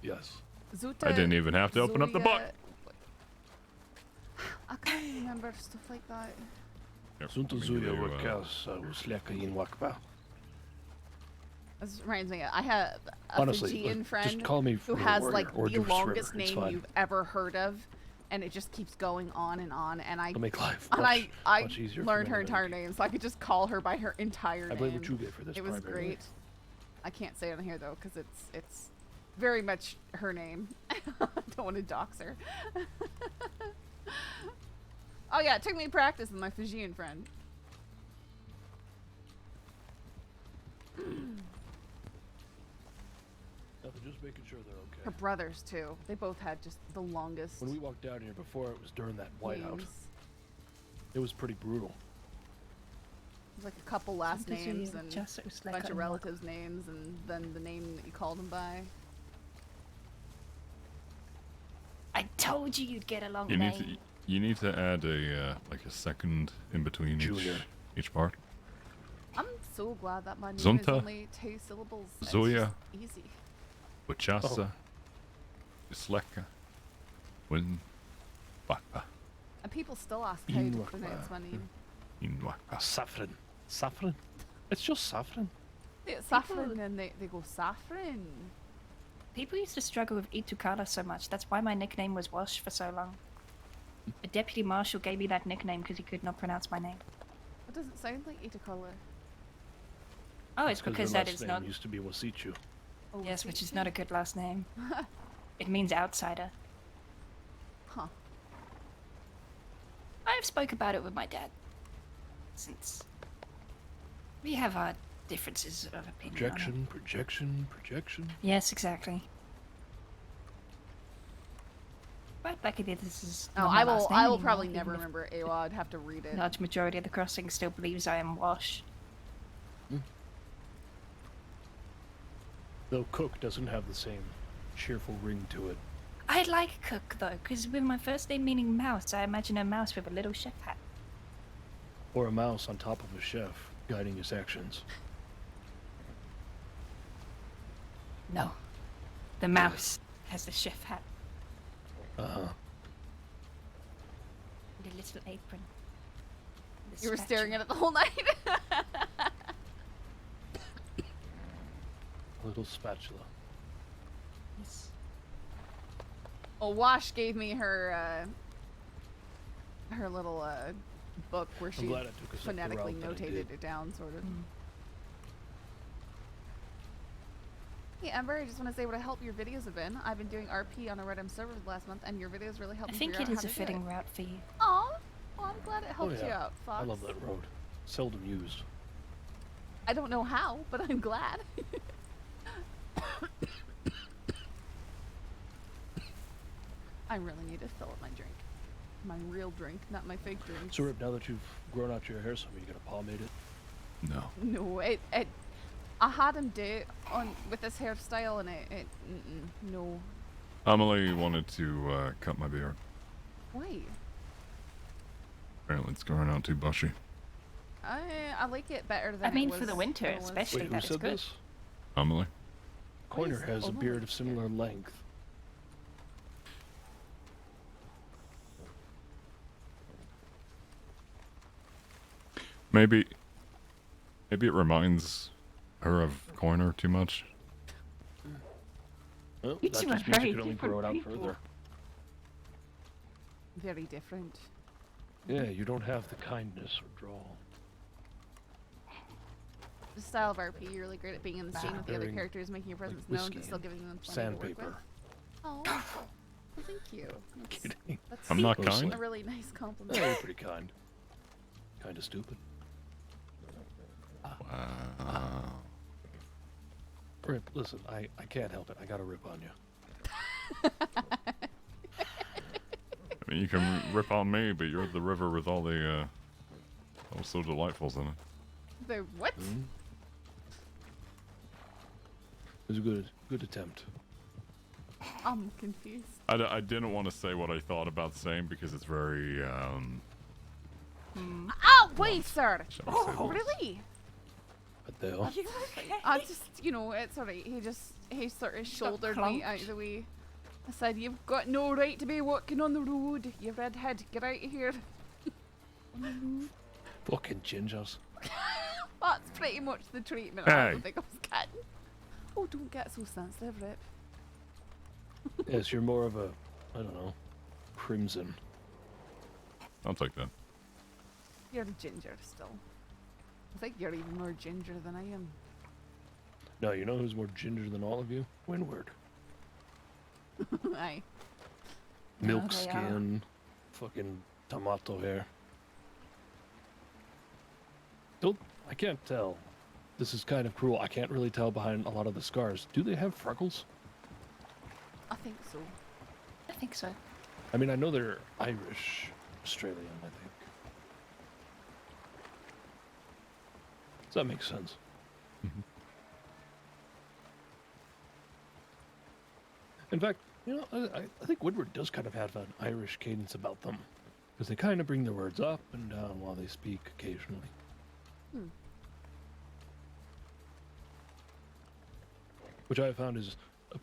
Yes. Zuta, I didn't even have to open up the book. I can't remember stuff like that. Zunta Zuya Wikasa Usleka Wakpa. This reminds me, I had a Honestly, Fijian just friend call me who River has Warrior like or the Deuce longest River, it's name fine. you've ever heard of, and it just keeps going on, and I It'll make life and much, I much easier for learned me, her I think. entire name, so I could just call her by her entire I name. blame Uchuge for this It was primarily. great. I can't say it on here though, because it's very much her name. I don't want to dox her. Oh yeah, it took me practice with my Fijian friend. Nothing, just making sure they're okay. Her brothers too. They both had just the longest. When we walked down here before, it was during that whiteout. names. It was pretty brutal. It was like a couple last Sometimes names you and just a like bunch of unlock- relatives' names, and then the name that you called them by. I told you you'd get along, You mate. need to add a like a second in between each part. I'm so glad that my name is Zunta, only 2 syllables. It's Zoya, just easy. Bachasa, Isleka, Win, Waka, And people still ask how to pronounce my name. Inwaka. Saffron. Saffron? It's just saffron. Yeah, Saffron, and they go Saffron. People used to struggle with Itukara so much. That's why my nickname was Wash for so long. A deputy marshal gave me that nickname because he could not pronounce my name. It doesn't sound like Itacolor. Oh, it's because their that last is name not. used to be Wasichu. Oh, Yes, which is not a good last name. It means outsider. Huh. I have spoke about it with my dad. Since we have our differences of opinion. on it. Projection. Yes, exactly. But luckily this is Oh, not my I last will. name I will anymore, probably even never if remember AWA. I'd have to read it. large majority of the crossing still believes I am Wash. Though Cook doesn't have the same cheerful ring to it. I like Cook though, because with my first name meaning mouse, I imagine a mouse with a little chef hat. Or a mouse on top of a chef, guiding his actions. No. The mouse has the chef hat. Uh-huh. And a little apron. The You were spatula. staring at it the whole night. A little spatula. Yes. Well, Wash gave me her her little book where she glad I took a sec to phonetically route that I notated did. it down, sort of. Hey Ember, I just want to say what a help your videos have been. I've been doing RP on a RedM server for the last month, and your videos really helped I me think figure it out is how a to do fitting it. route for you. Aw, well, I'm glad it helped Oh, you yeah. out, Fox. I love that road. Seldom used. I don't know how, but I'm glad. I really need to fill up my drink. My real drink, not my fake drink. So Rip, now that you've grown out your hair some, are you gonna pomade it? No. No, I had him do it on with this hairstyle, and no. Amelie wanted to cut my beard. Why? Apparently it's growing out too bushy. I like it better than I mean, it was for the winter, than it was. especially. Wait, who that is said good. this? Amelie? Coiner has a beard of similar length. Maybe it reminds her of Coiner too much. Well, You that two just are means very you can only grow it out different further. Very different. Yeah, you don't have the kindness or drawl. The style of RP, you're really great at being in the scene with the other Bearing characters, making your presence like known, but whiskey still and giving them plenty to work with. sandpaper. Oh, well, thank you. That's I'm not a kind. really nice compliment. Yeah, you're pretty kind. Kinda stupid. Wow. Rip, listen, I can't help it. I gotta rip on you. I mean, you can rip on me, but you're the river with all the all so delightfuls in it. The what? It was a good attempt. I'm confused. I didn't want to say what I thought about saying because it's very Oh, wait, sir. Shall we say this? Really? Adele. Are you okay? I just, it's alright. He sort of shouldered me out of the way. I said, "You've got no right to be walking on the road, you redhead. Get out of here." Fucking gingers. That's pretty much the treatment Hey. I don't think I was getting. Oh, don't get so sensitive, Rip. Yes, you're more of a, I don't know, crimson. I'll take that. You're a ginger still. I think you're even more ginger than I am. No, you know who's more ginger than all of you? Windward. Aye. Milk they are. skin, fucking tomato hair. Don't, I can't tell this is kind of cruel. I can't really tell behind a lot of the scars. Do they have freckles? I think so. I think so. I mean, I know they're Irish, Australian, I think. Does that make sense? In fact, you know, I think Woodward does kind of have an Irish cadence about them. Because they kind of bring their words up and down while they speak occasionally. Which I found is a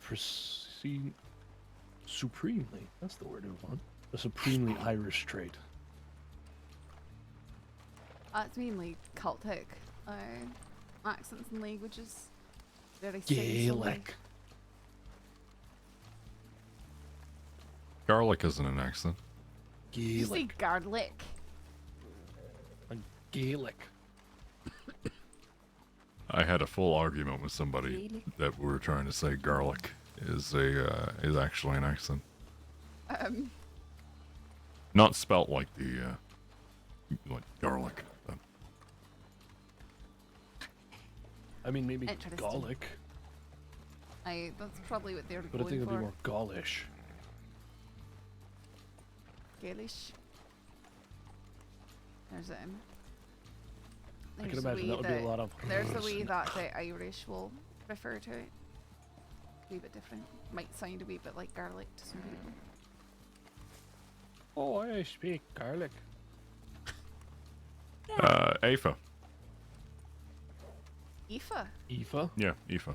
supremely, that's the word I want, a supremely Irish trait. It's mainly Celtic accents and languages. Very Gaelic. Garlic isn't an accent. You say garlic. Gaelic. I had a full argument with somebody that we were trying to say garlic is actually an accent. Not spelt like the like garlic. But. I mean, maybe Interesting. Gaelic, That's probably what they're but I going think it'd for. be more Gaulish. Gaelish. There's I can imagine that would be a lot of. There's the way that the Irish will refer to it. A wee bit different. Might sound a wee bit like garlic to some people. Oh, I speak garlic. Aoife. Aoife? Aoife? Yeah, Aoife.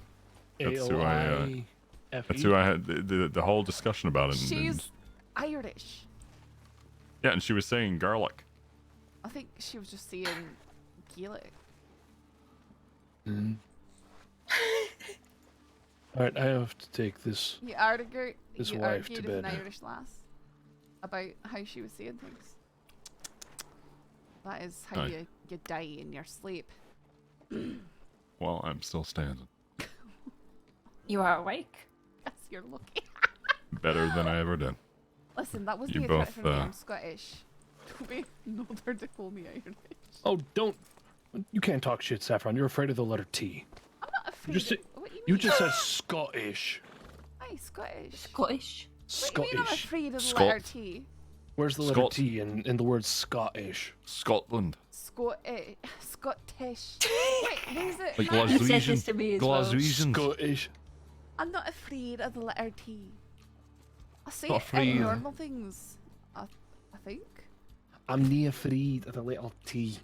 A-O-I-F-E? That's who I had the whole discussion about it. She's Irish. Yeah, and she was saying garlic. I think she was just saying Gaelic. Alright, I have to take this. You argued This you wife argued to with an bed. Irish lass about how she was saying things. That is how Aye. you die in your sleep. Well, I'm still standing. You are awake? Yes, you're lucky. Better than I ever did. Listen, that was You the threat both, from me. I'm Scottish. Toby, no, they're to call me Irish. Oh, don't. You can't talk shit, Saffron. You're afraid of the letter T. I'm not afraid. You just, What do you you mean? just said Scottish. Aye, Scottish. Scottish. What do you mean I'm Scottish. afraid of the Scot- letter T? Where's the letter T in the word Scottish? Scotland. Scottish. Wait, where's it? Like You said this to me as well. Glaswegian. Scottish. I'm not afraid of the letter T. I say Not it afraid. in normal things. I think. I'm near afraid of the little T.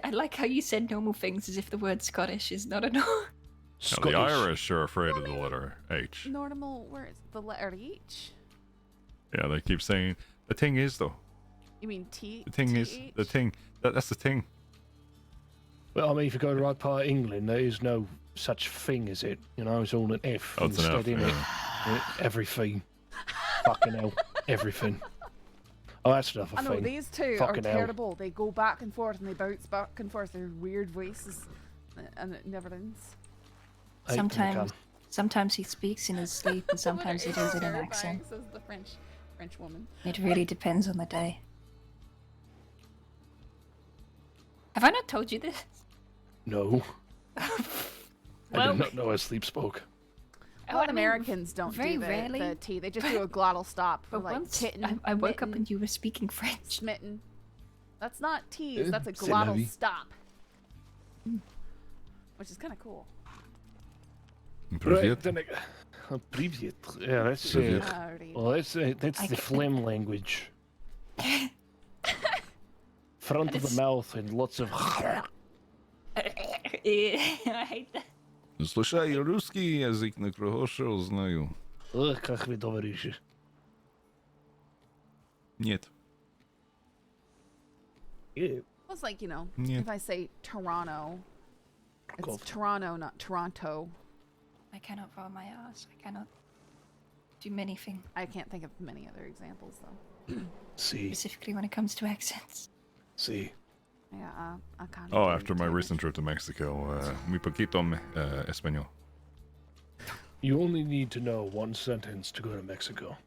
I like how you said normal things as if the word Scottish is not a no. Now, the Irish are afraid of the letter H. Normal words. The letter H. Yeah, they keep saying. The thing is, though. You mean T? The thing is, TH? the thing. That's the thing. Well, I mean, if you go to the right part of England, there is no such thing as it. You know, it's all an F Oh, it's an instead, F, innit? yeah. Everything. Fucking hell. Everything. Oh, that's enough of I know thing. these two Fucking are hell. terrible. They go back and forth and they bounce back and forth. They're weird voices, and it never ends. I think I can. Sometimes he speaks in his sleep, and sometimes he does it in an Terrifying, accent. says the French woman. It really depends on the day. Have I not told you this? No. I Well- did not know I sleep spoke. A lot of Americans don't very do the, rarely. the T. They just do a glottal stop. But like once kitten, I woke up mitten, and you were speaking French. smitten. That's not T's. That's a c'est glottal la vie. stop. Which is kind of cool. Right, then Privyet. Yeah, that's Privyet. Howdy. well, that's the phlegm language. Front of the mouth and lots of. I hate that. Слушай, русский язык на хорошо знаю. Ugh, как вы говорите? Нет. Yeah. Well, it's like, you know, Yeah. if I say Toronto, it's Cool. Toronto, not Toronto. I cannot roll my ass. I cannot do many things. I can't think of many other examples, though. See, Specifically when it comes to accents. see. Yeah, I can't. Oh, do after my too recent trip to Mexico, muy poquito español. You only need to know one sentence to go to Mexico.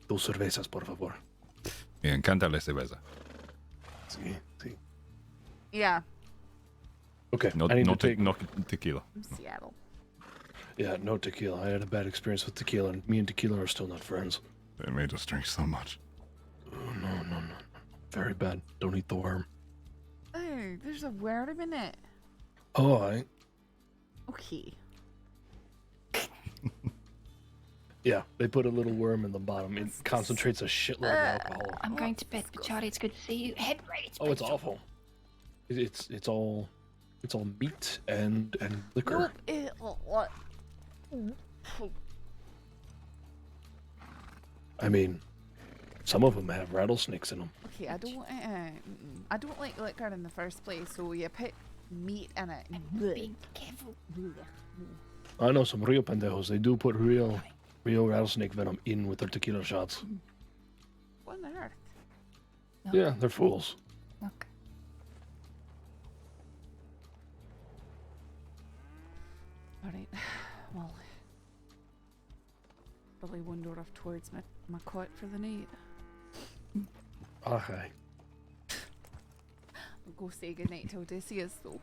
Dos cervezas, por favor. Me encanta la cerveza. See, see. Yeah. Okay, No, I need no, to take. no tequila. From Seattle. Yeah, no tequila. I had a bad experience with tequila, and me and tequila are still not friends. They made us drink so much. Oh, no. Very bad. Don't eat the worm. Oh, there's a worm in it. Oh, I. Okay. Yeah, they put a little worm in the bottom. It concentrates a shitload of alcohol. I'm going to bed, but Charlie, it's good to see you. Head right. Oh, it's awful. It's all meat and liquor. I mean, some of them have rattlesnakes in them. Okay, I don't like liquor in the first place, so you put meat in it. Be careful. I know some real pendejos. They do put real rattlesnake venom in with their tequila shots. What on earth? Yeah, they're fools. Look. Alright, well, probably wander off towards my cot for the night. Okay. I'll go say goodnight to Odysseus, though.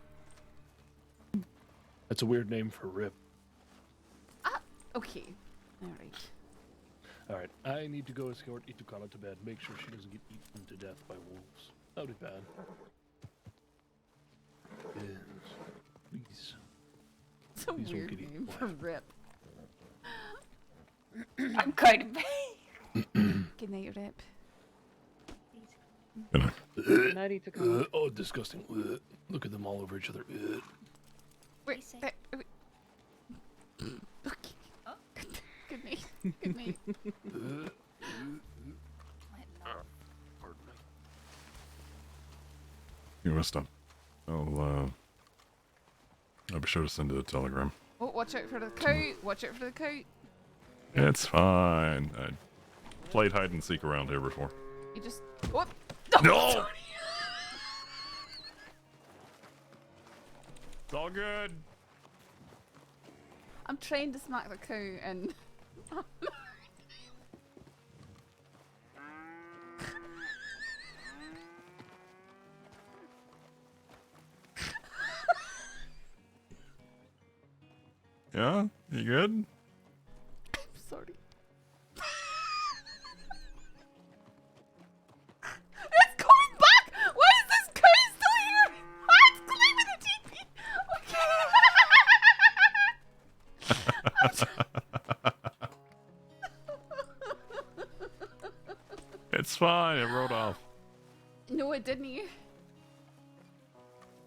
That's a weird name for Rip. Okay, alright. Alright, I need to go escort Itukala to bed. Make sure she doesn't get eaten to death by wolves. That would be bad. Yes. Please. It's a Please don't weird get eaten name for Rip. I'm going to bed. Good night, Rip. Night, Itukala. Oh, disgusting. Look at them all over each other. Wait, wait. Okay. Good night. Good night. You rest up. I'll be sure to send you a telegram. Oh, watch out for the coat. Watch out for the coat. It's fine. I played hide and seek around here before. You just... Whoop! No! It's all good. I'm trained to smack the coat and... Yeah? You good? I'm sorry. It's coming back! Why is this coat still here? Why it's climbing the TP? It's fine. It rode off. No, it didn't. You.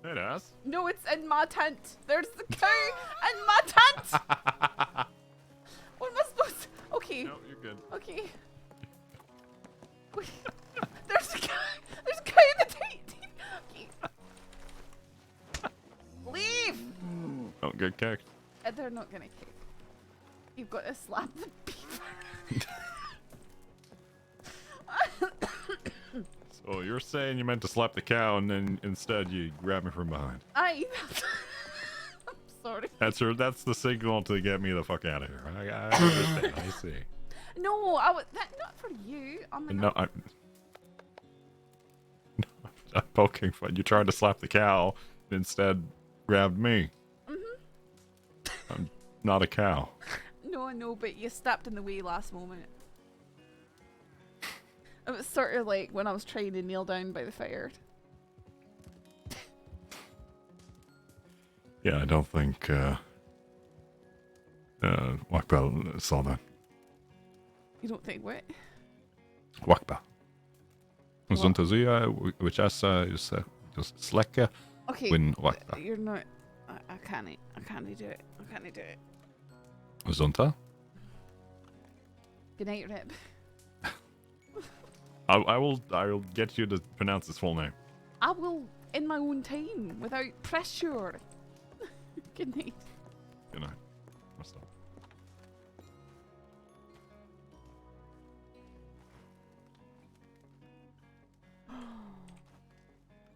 It has. No, it's in my tent. There's the cow in my tent. What am I supposed to... Okay. No, you're good. Okay. Wait. There's a cow. There's a cow in the tent. Okay. Leave. Don't get kicked. They're not gonna kick. You've got to slap the beaver. So you're saying you meant to slap the cow and then instead you grab me from behind. I'm sorry. That's the signal to get me the fuck out of here. I understand. I see. No, that not for you. No, I'm poking fun. You tried to slap the cow, and instead grabbed me. I'm not a cow. No, I know, but you stepped in the way last moment. It was sort of like when I was trying to kneel down by the fire. Yeah, I don't think Wakbel saw that. You don't think what? Wakbel. Zunta Zia, which is släcka Okay, when Wakbel. you're not. I can't do it. I can't do it. Zunta? Good night, Rip. I will get you to pronounce his full name. I will in my own time without pressure. Good night. Good night. Rest up.